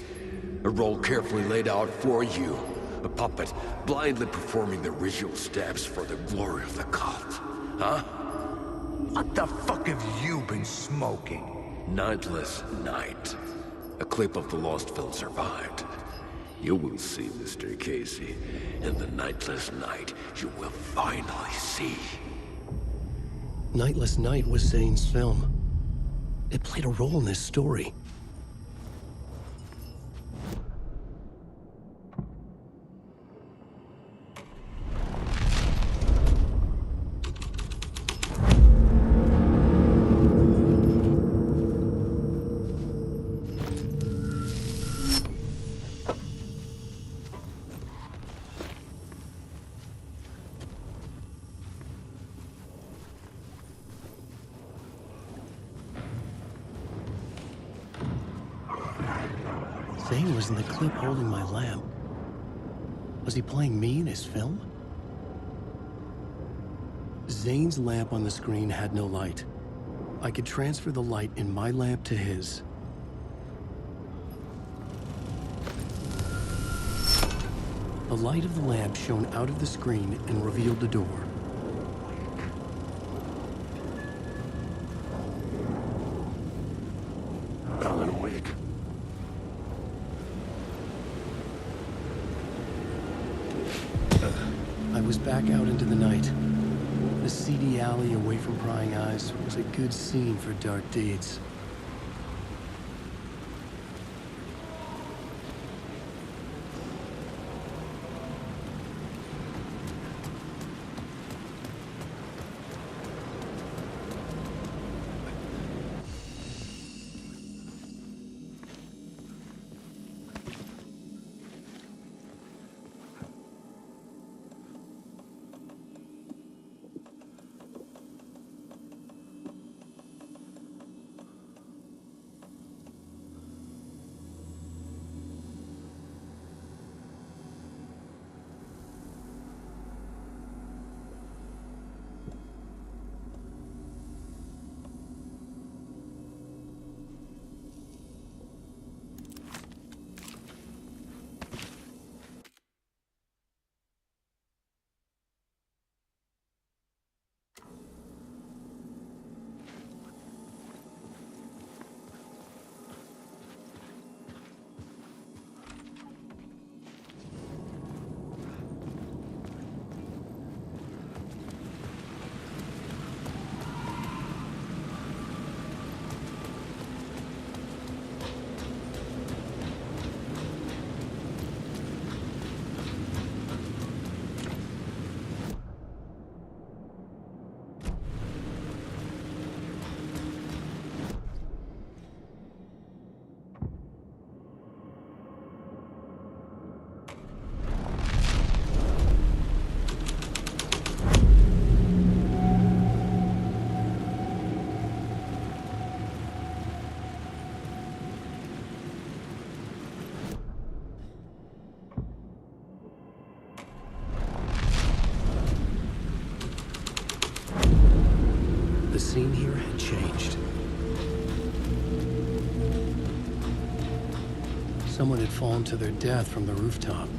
A role carefully laid out for you. A puppet blindly performing the ritual steps for the glory of the cult. Huh? What the fuck have you been smoking? Nightless Night. A clip of the lost film survived. You will see, Mr. Casey. In the Nightless Night, you will finally see. Nightless Night was Zane's film. It played a role in this story. Zane was in the clip holding my lamp. Was he playing me in his film? Zane's lamp on the screen had no light. I could transfer the light in my lamp to his. The light of the lamp shone out of the screen and revealed the door. Alan awake. I was back out into the night. The seedy alley away from prying eyes was a good scene for dark deeds. The scene here had changed. Someone had fallen to their death from the rooftop.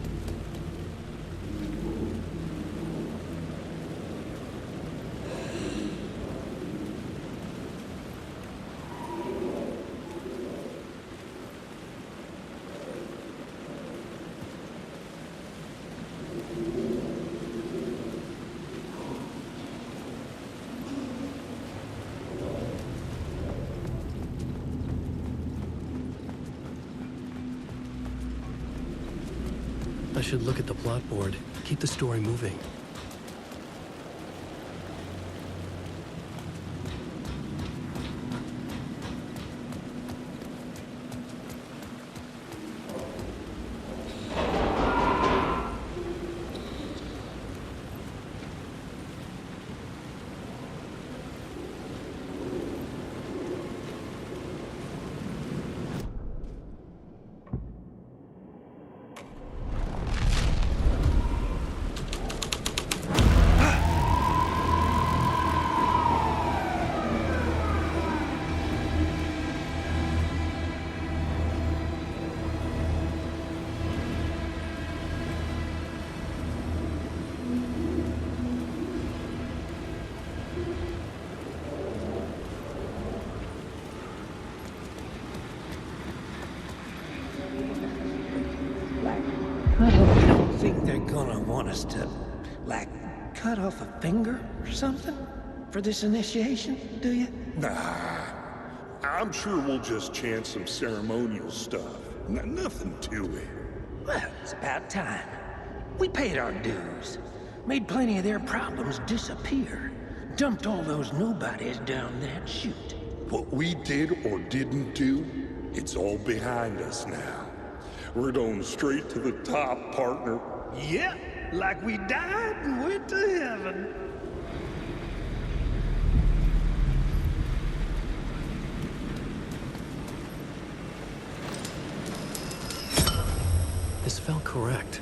I should look at the plot board, keep the story moving. I don't think they're gonna want us to, like, cut off a finger or something for this initiation, do you? Nah. I'm sure we'll just chant some ceremonial stuff. Nothing to it. Well, it's about time. We paid our dues. Made plenty of their problems disappear. Dumped all those nobodies down that chute. What we did or didn't do, it's all behind us now. We're going straight to the top, partner. Yep, like we died and went to heaven. This felt correct.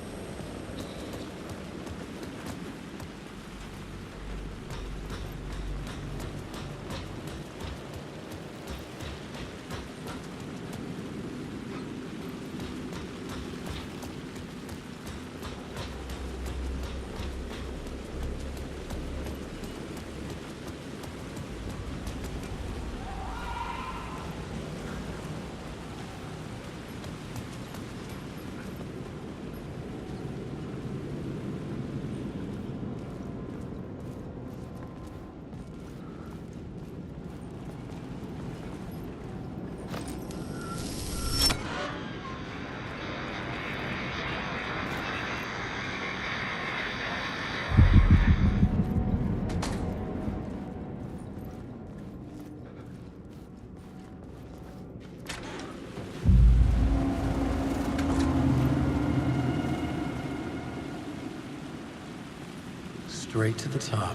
straight to the top.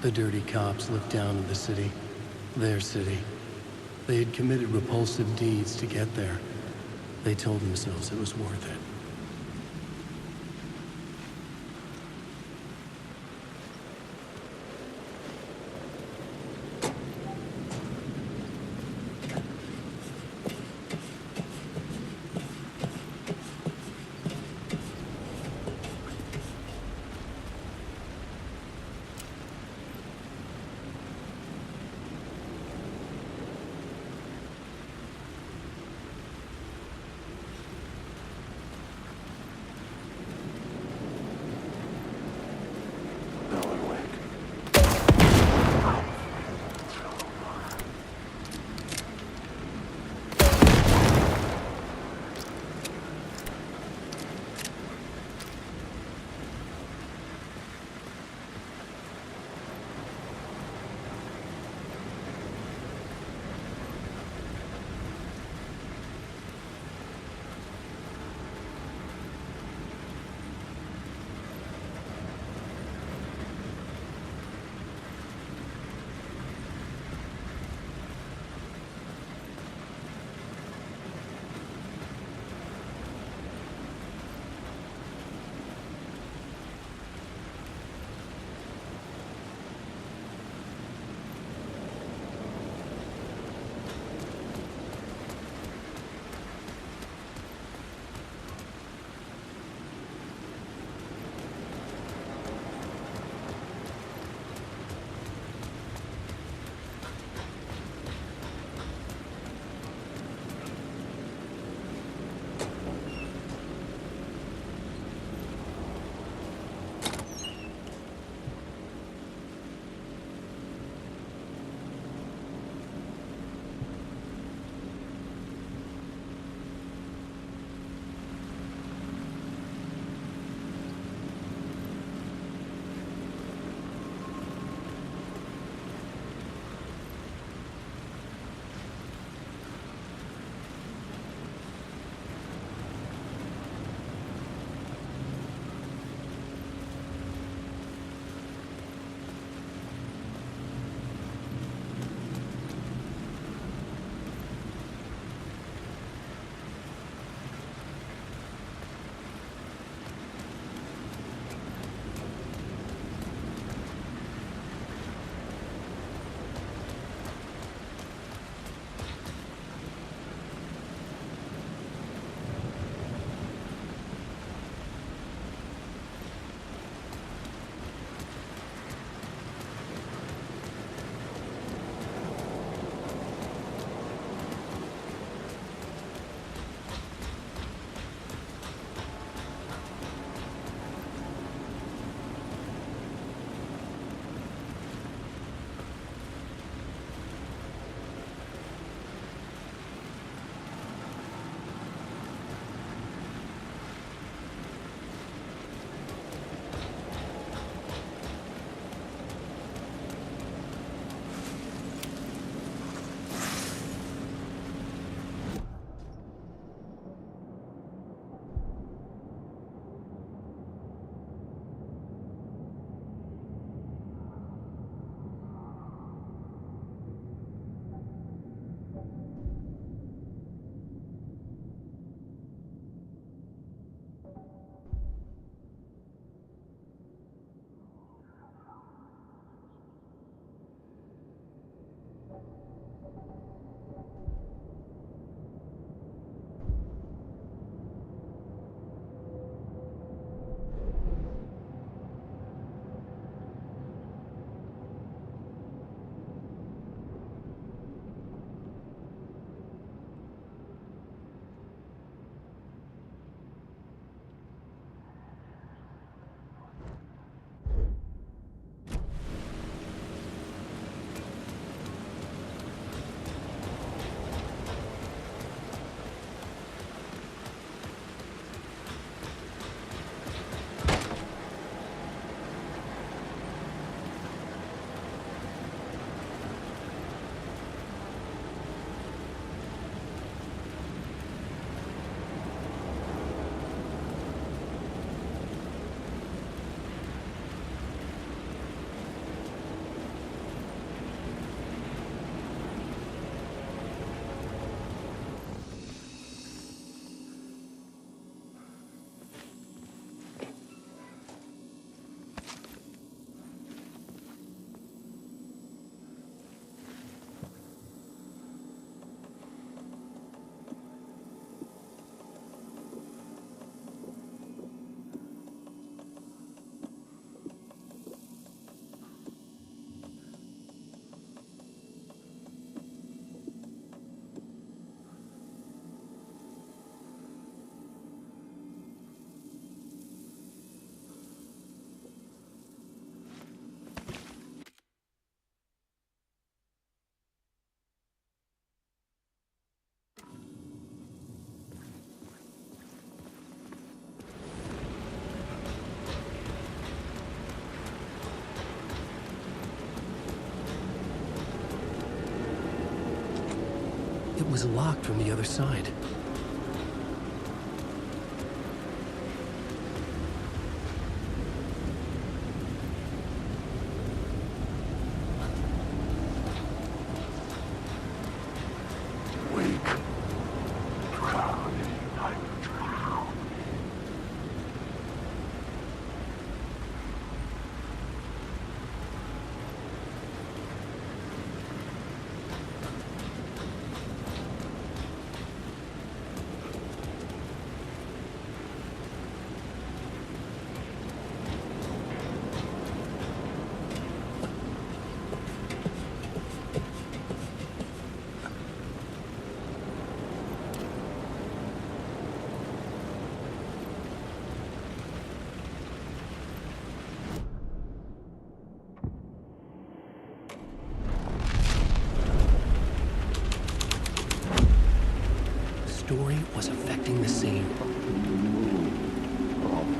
The dirty cops looked down on the city. Their city. They had committed repulsive deeds to get there. They told themselves it was worth it. It was locked from the other side. Story was affecting the scene.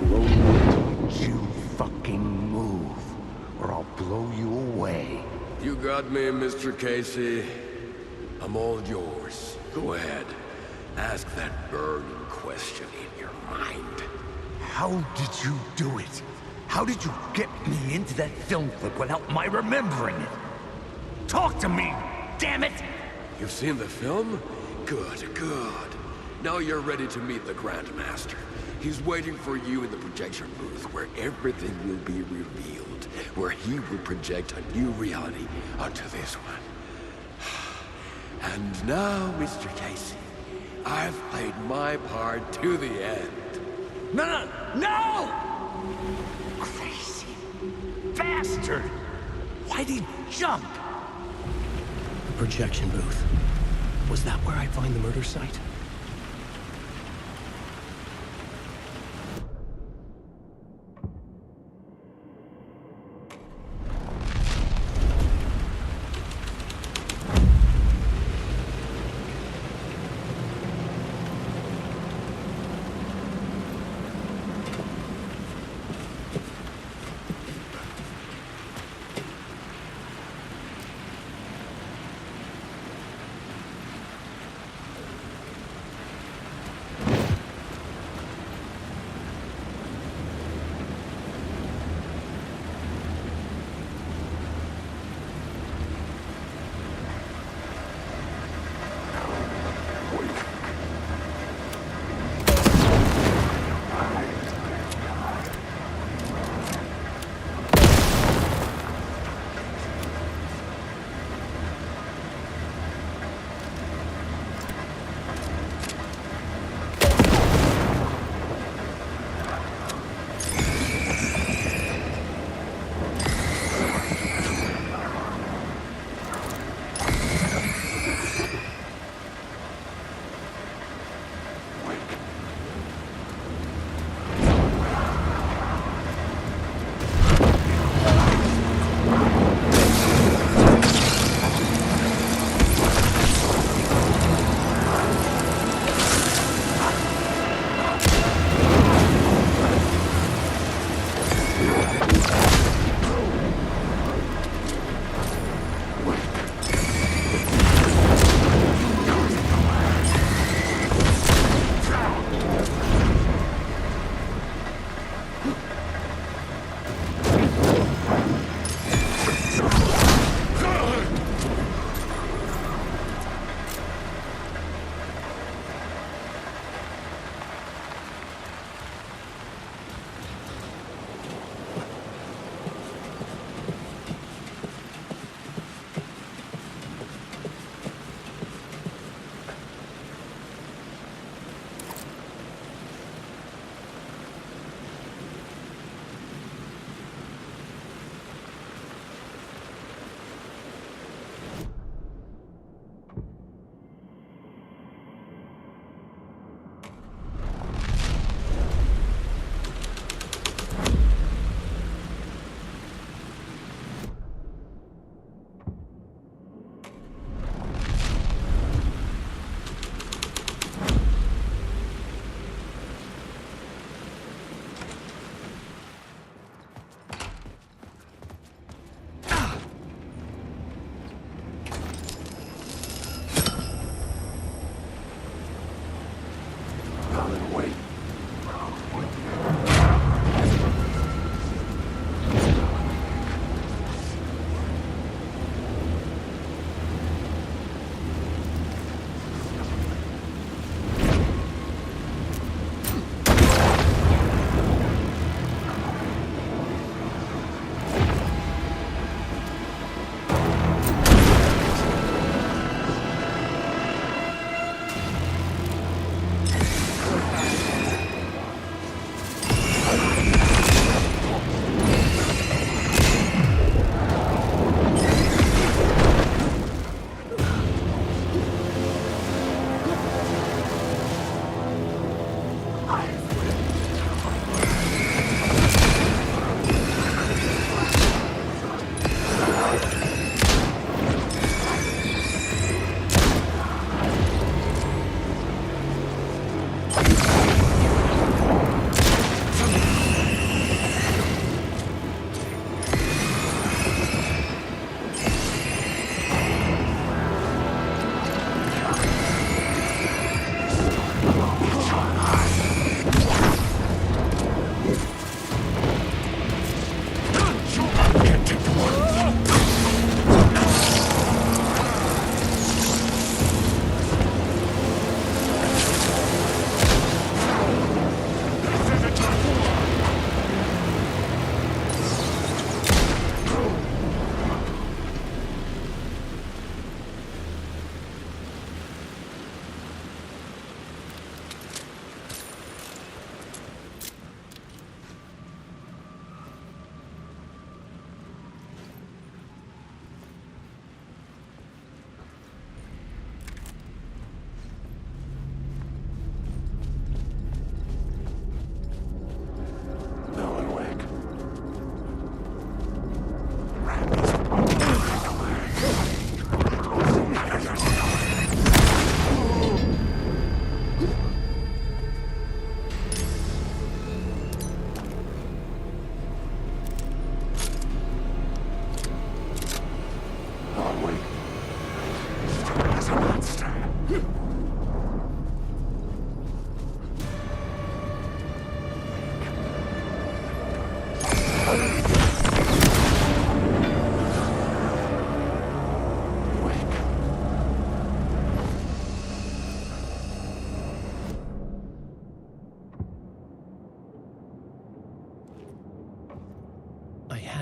Don't you fucking move, or I'll blow you away. You got me, Mr. Casey. I'm all yours. Go ahead. Ask that burning question in your mind. How did you do it? How did you get me into that film clip without my remembering it? Talk to me, damn it! You've seen the film? Good, good. Now you're ready to meet the Grandmaster. He's waiting for you in the projection booth where everything will be revealed, where he will project a new reality onto this one. And now, Mr. Casey, I've played my part to the end. No! Crazy bastard! Why'd he jump? The projection booth. Was that where I'd find the murder site?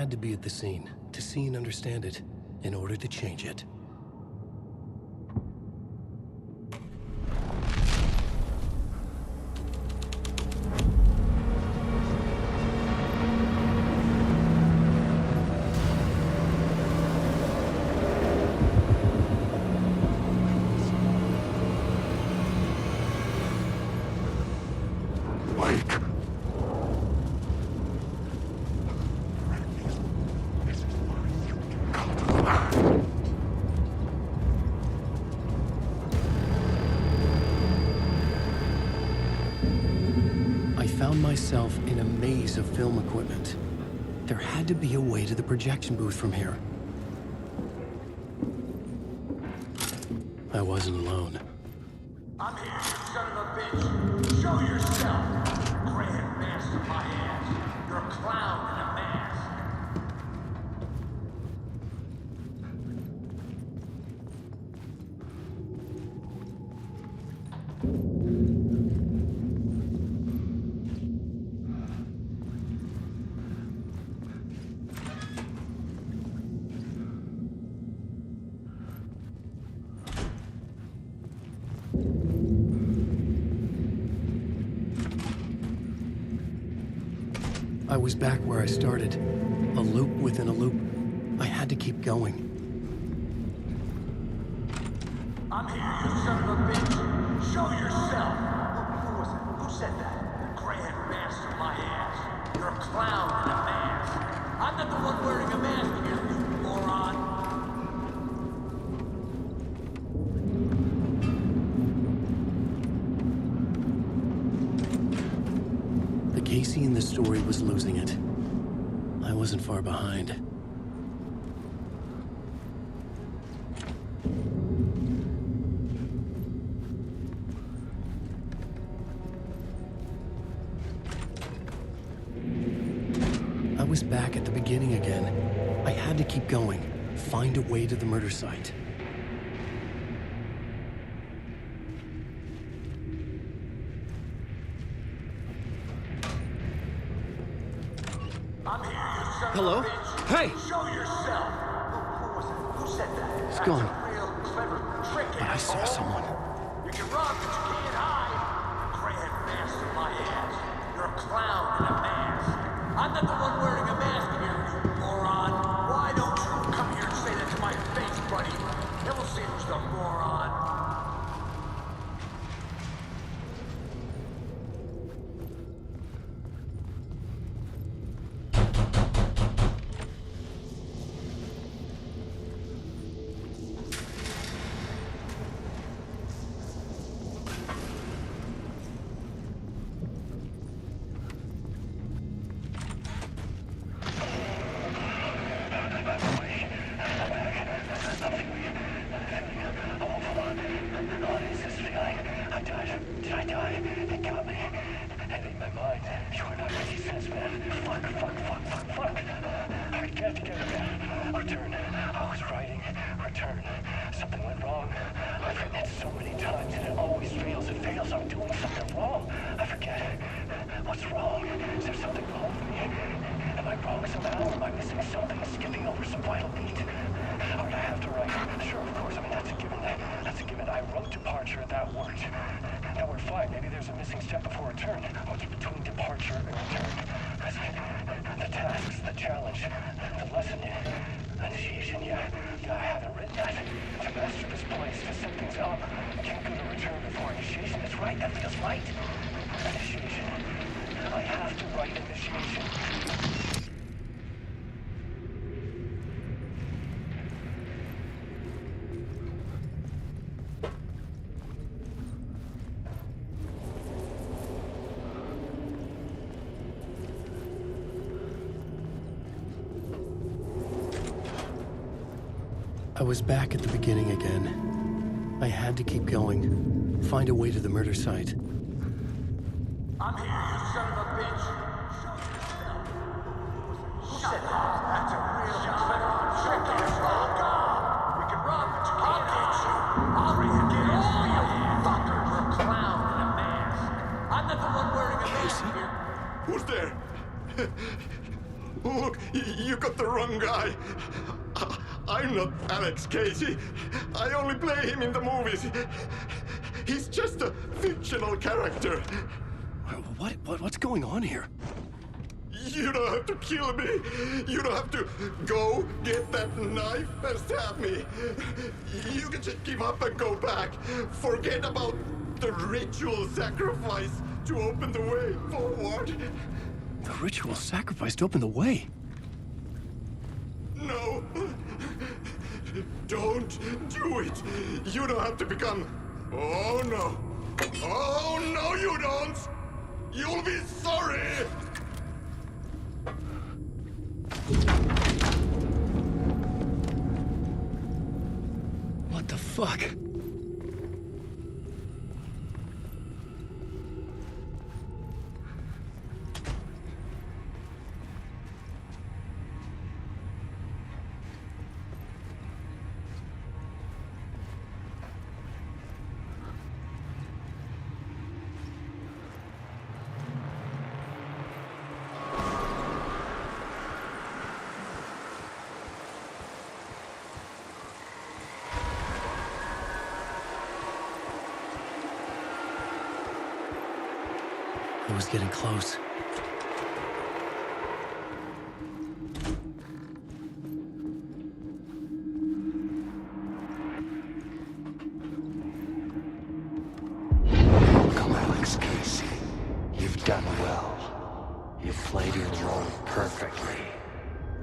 had to be at the scene to see and understand it in order to change it. Myself in a maze of film equipment. There had to be a way to the projection booth from here. I wasn't alone. I'm here, you son of a bitch. Show yourself. Grand master my ass. You're a clown in a mask. I was back where I started. A loop within a loop. I had to keep going. I'm here, you son of a bitch. Show yourself. Who was it? Who said that? Grand master my ass. You're a clown in a mask. I'm not the one wearing a mask here, you moron. Casey in the story was losing it. I wasn't far behind. I was back at the beginning again. I had to keep going, find a way to the murder site. I'm here, you son Hello? of a bitch. Hey! Show yourself. Who was it? Who said that? It's That's gone. a real clever trick, But I saw asshole. someone. You can run, but you can't hide. Grand master my ass. You're a clown in a mask. I'm not the one wearing a mask here, you moron. Why don't you come here and say that to my face, buddy? Then we'll see who's the moron. I was back at the beginning again. I had to keep going, find a way to the murder site. I'm here, you son of a bitch. Show yourself. Who said that? That's a real clever trick, asshole. We can run, but you can't get you. I'll get all you fuckers. You're a clown in a mask. I'm not the one wearing a mask here. Who's there? Look, you got the wrong guy. I'm not Alex Casey. I only play him in the movies. He's just a fictional character. What's going on here? You don't have to kill me. You don't have to go get that knife and stab me. You can just give up and go back. Forget about the ritual sacrifice to open the way forward. The ritual sacrifice to open the way? No. Don't do it. You don't have to become... Oh, no. Oh, no, you don't. You'll be sorry. What the fuck? It was getting close. Welcome, Alex Casey. You've done well. You've played your role perfectly.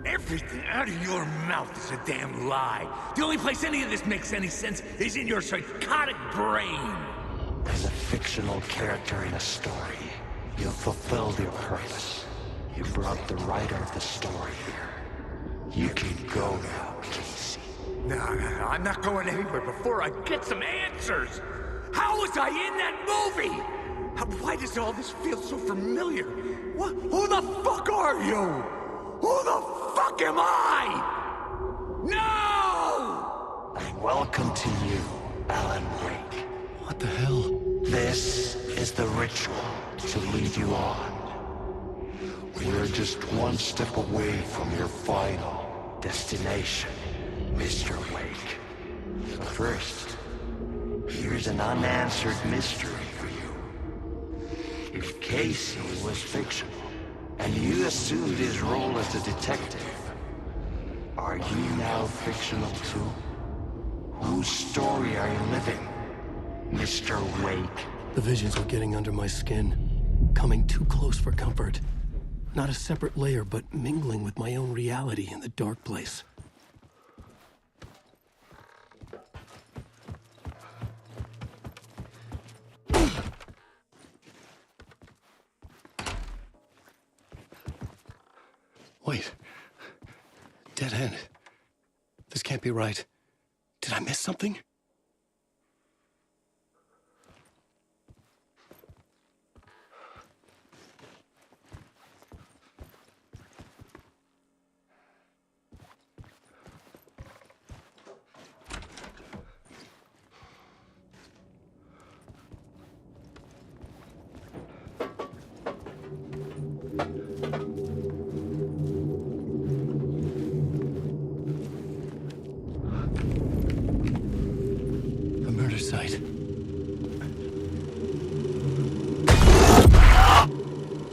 Everything out of your mouth is a damn lie. The only place any of this makes any sense is in your psychotic brain. As a fictional character in a story, you've fulfilled your purpose. You brought the writer of the story here. You can go now, Casey. No, I'm not going anywhere before I get some answers. How was I in that movie? Why does all this feel so familiar? What? Who the fuck are you? Who the fuck am I? No! And welcome to you, Alan Wake. What the hell? This is the ritual to lead you on. We're just one step away from your final destination, Mr. Wake. But first, here's an unanswered mystery for you. If Casey was fictional, and you assumed his role as a detective, are you now fictional too? Whose story are you living, Mr. Wake? The visions were getting under my skin, coming too close for comfort. Not a separate layer, but mingling with my own reality in the dark place. Wait. Dead end. This can't be right. Did I miss something?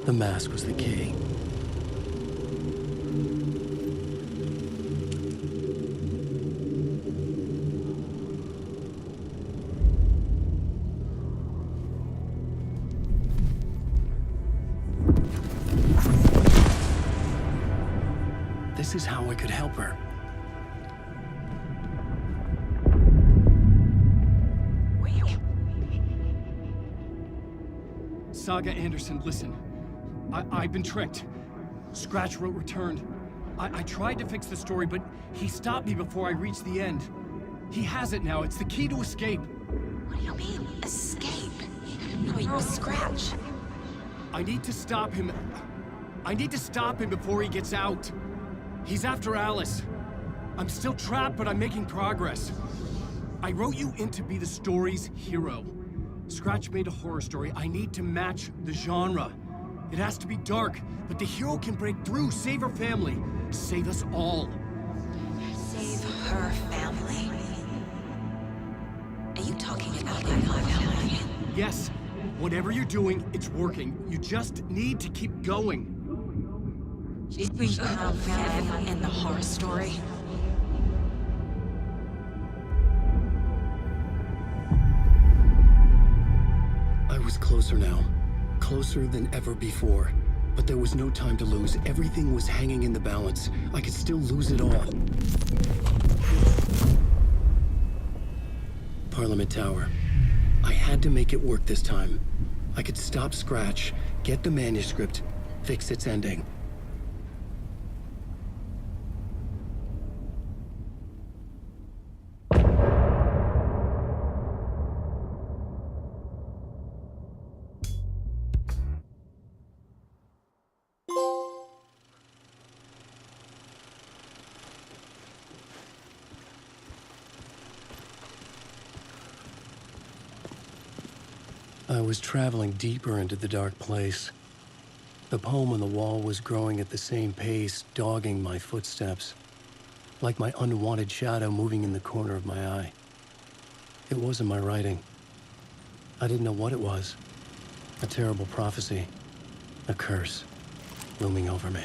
The mask was the key. This is how I could help her. Saga Anderson, listen. I've been tricked. Scratch wrote returned. I tried to fix the story, but he stopped me before I reached the end. He has it now. It's the key to escape. What do you mean, escape? No, you're Scratch. I need to stop him. I need to stop him before he gets out. He's after Alice. I'm still trapped, but I'm making progress. I wrote you in to be the story's hero. Scratch made a horror story. I need to match the genre. It has to be dark, but the hero can break through, save her family, save us all. Save her family? Are you talking about my family? Yes. Whatever you're doing, it's working. You just need to keep going. We found family in the horror story. I was closer now. Closer than ever before. But there was no time to lose. Everything was hanging in the balance. I could still lose it all. Parliament Tower. I had to make it work this time. I could stop Scratch, get the manuscript, fix its ending. I was traveling deeper into the dark place. The poem on the wall was growing at the same pace, dogging my footsteps, like my unwanted shadow moving in the corner of my eye. It wasn't my writing. I didn't know what it was. A terrible prophecy, a curse looming over me.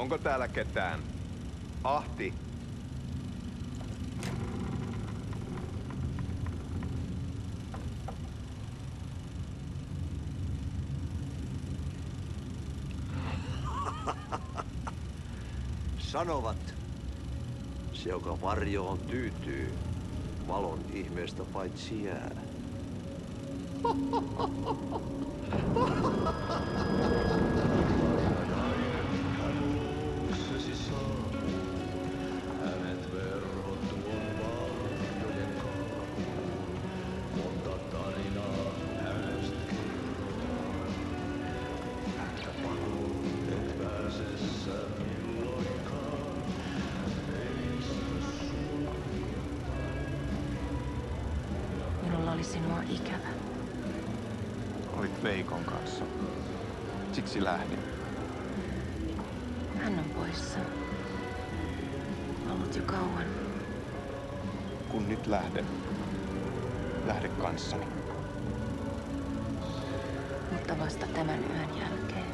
Onko täällä ketään? Ahti. Sanovat, se joka varjoon tyytyy, valon ihmeestä paitsi jää. Minulla oli sinua ikävä. Olit Veikon kanssa. Siksi lähdin. Hän on poissa. Ollut jo kauan. Kun nyt lähden. Lähde kanssani. Mutta vasta tämän yön jälkeen.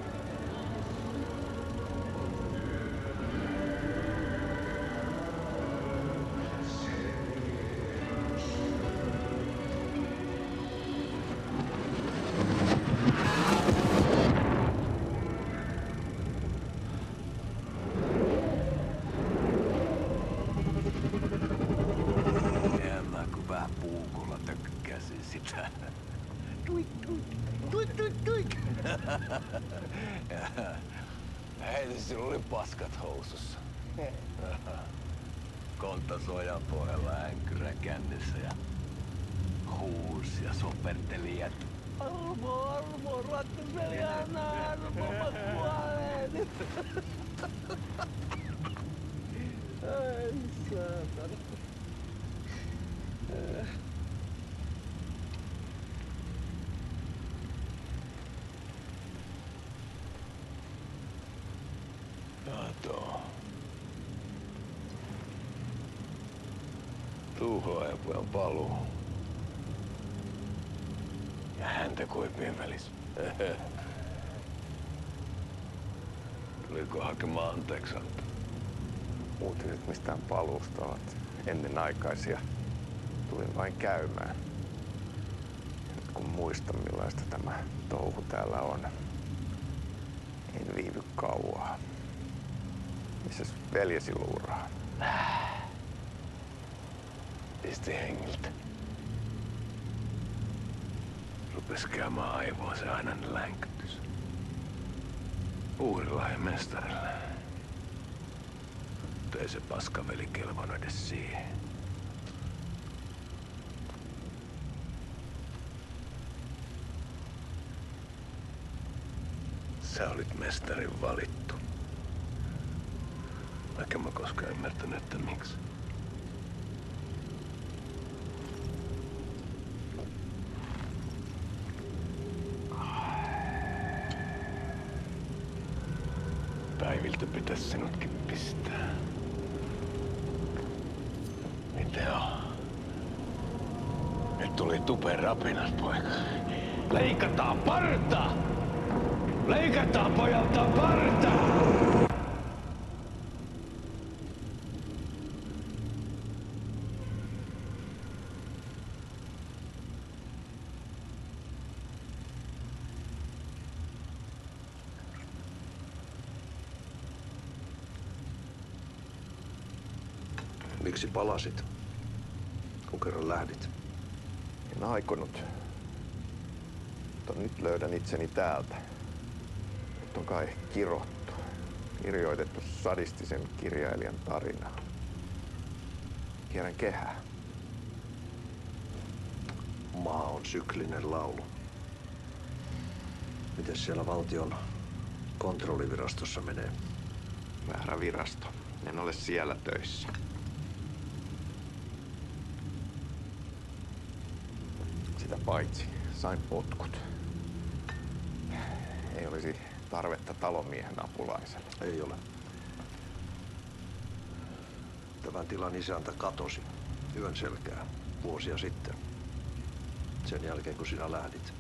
Hei, sinulla oli paskat housussa. Konttasuojan pohjalla änkyrä kännissä ja huusi ja soperteli, että Armo, rattasveli, anna armo, mä kuolen. Ai saatana. Kato. Tuhoajapojan paluu. Ja häntä koipien välissä. Tuliko hakemaan anteeksiantoa? Uutiset mistään paluusta ovat ennenaikaisia. Tulin vain käymään. Nyt kun muistan millaista tämä touhu täällä on, en viivy kauaa. Missäs veljesi luuraa? Pisti hengiltä. Rupes käymään aivoon se ainainen länkytys. Uurilahden mestarille. Mutta ei se paskaveli kelvannut edes siihen. Sä olit mestarin valittu. Vaikka mä koskaan ymmärtänyt, että miksi. Päiviltä pitäis sinutkin pistää. Miten on? Nyt tuli tupen rapinat, poika. Leikataan parta! Leikataan pojalta parta! Miksi palasit, kun kerran lähdit? En aikonut. Mutta nyt löydän itseni täältä. Nyt on kai kirottu. Kirjoitettu sadistisen kirjailijan tarina. Kierrän kehää. Maa on syklinen laulu. Miten siellä valtion kontrollivirastossa menee? Väärä virasto. En ole siellä töissä. Sitä paitsi sain potkut. Ei olisi tarvetta talonmiehen apulaiselle. Ei ole. Tämän tilan isäntä katosi yön selkää vuosia sitten. Sen jälkeen kun sinä lähdit.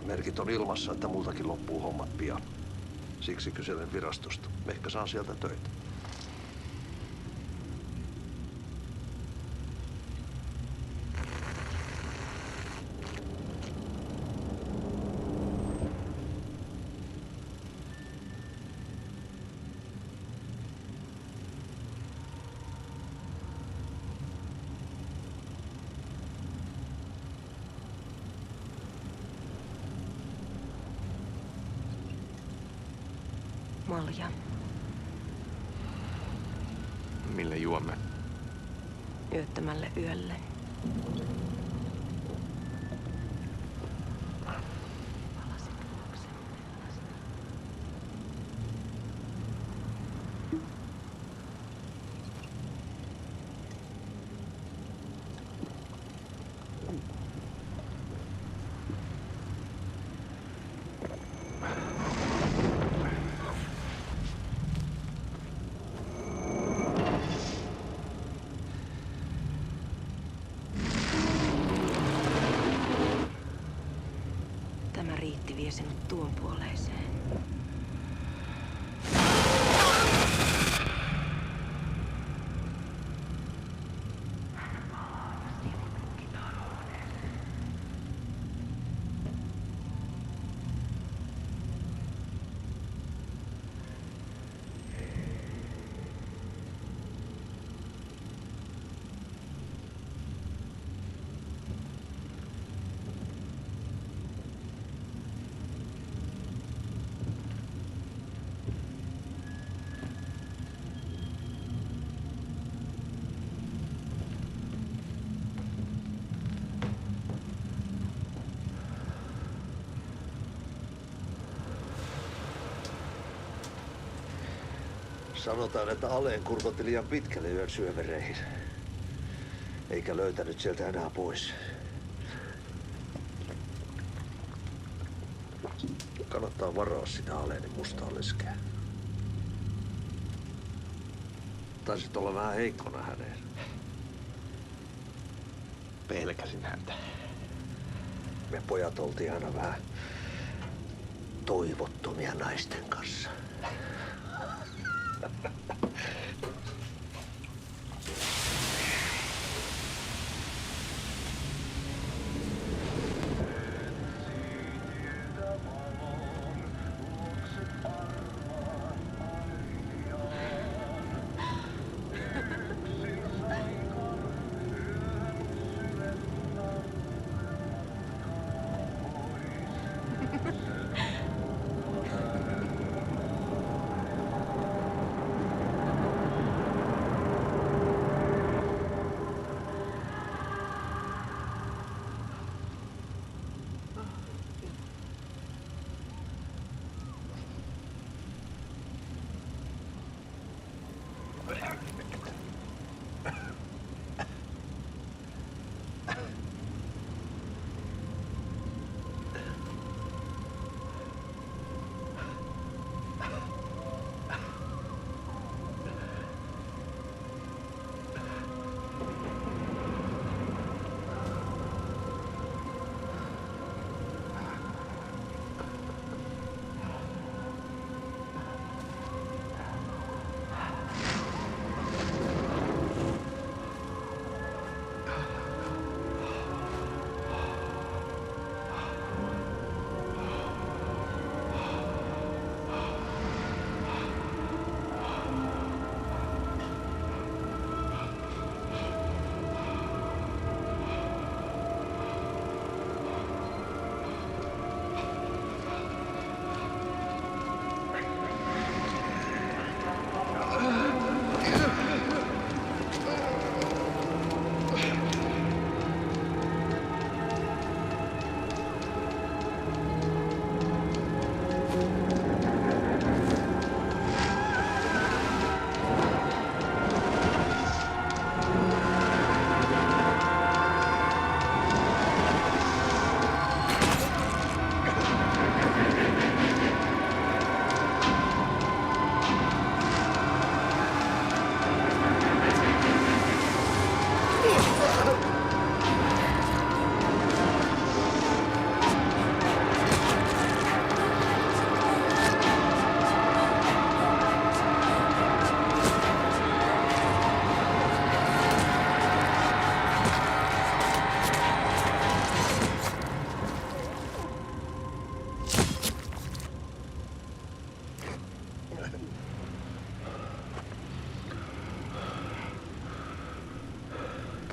Merkit on ilmassa, että multakin loppuu hommat pian. Siksi kyselen virastosta. Ehkä saan sieltä töitä. Malja. Mille juomme? Yöttömälle yölle. Tämä riitti vie sinut tuon puoleiseen. Sanotaan, että Aleen kurkotti liian pitkälle yön syövereihin. Eikä löytänyt sieltä enää pois. Kannattaa varaa sitä Aleenin mustaa leskeä. Taisit olla vähän heikkona häneen. Pelkäsin häntä. Me pojat oltiin aina vähän toivottomia naisten kanssa.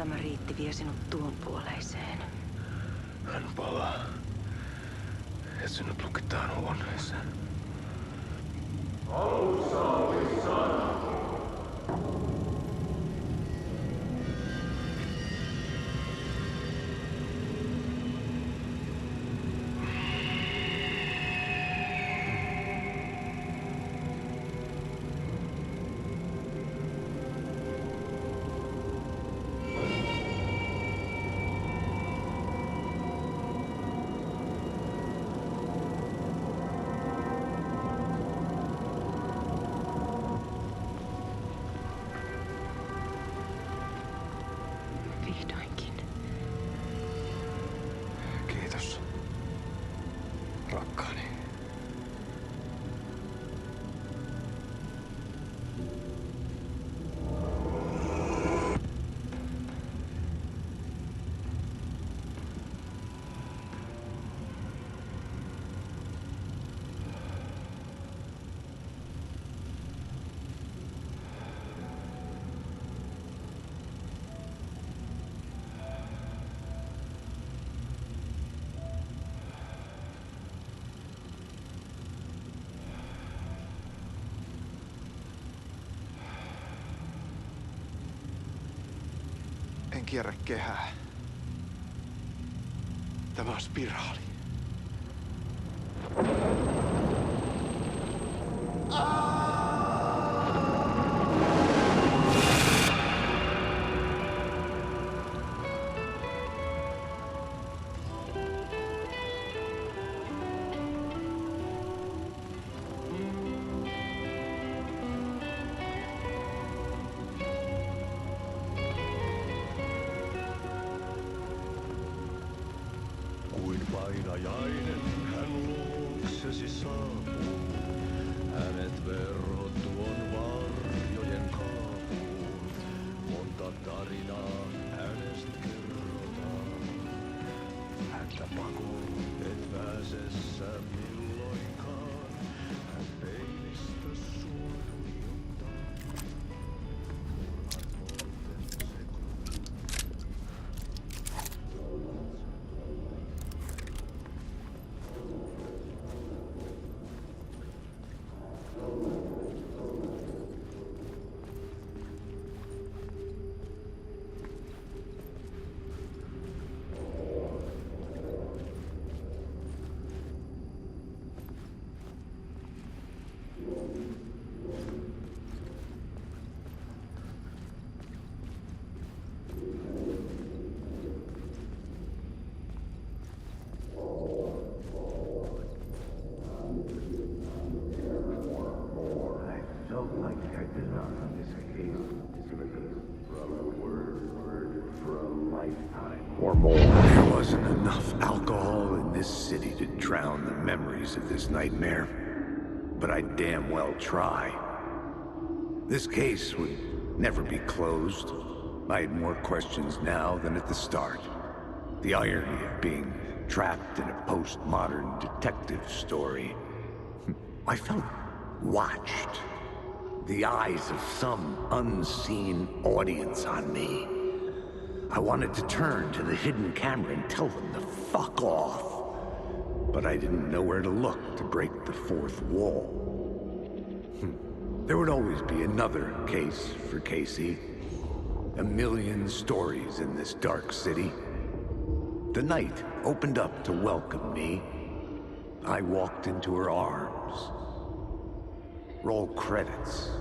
tämä riitti vie sinut tuon puoleiseen. Hän palaa. Ja sinut lukitaan huoneeseen. Alussa oli sana. Vihdoinkin. Kiitos. Rakkaani. En kierrä kehää. Tämä on spiraali. Kuin painajainen hän luoksesi saapuu. Hänet verhot tuon varjojen kaapuun. Monta tarinaa hänestä kerrotaan. Häntä pakoon et pääse sä milloinkaan. Hän peilistä sua tuijottaa. Felt like I'd been on this case from a word for a lifetime or more. There wasn't enough alcohol in this city to drown the memories of this nightmare, but I'd damn well try. This case would never be closed. I had more questions now than at the start. The irony of being trapped in a postmodern detective story. I felt watched. The eyes of some unseen audience on me. I wanted to turn to the hidden camera and tell them to fuck off. But I didn't know where to look to break the fourth wall. There would always be another case for Casey. A million stories in this dark city. The night opened up to welcome me. I walked into her arms. Roll credits.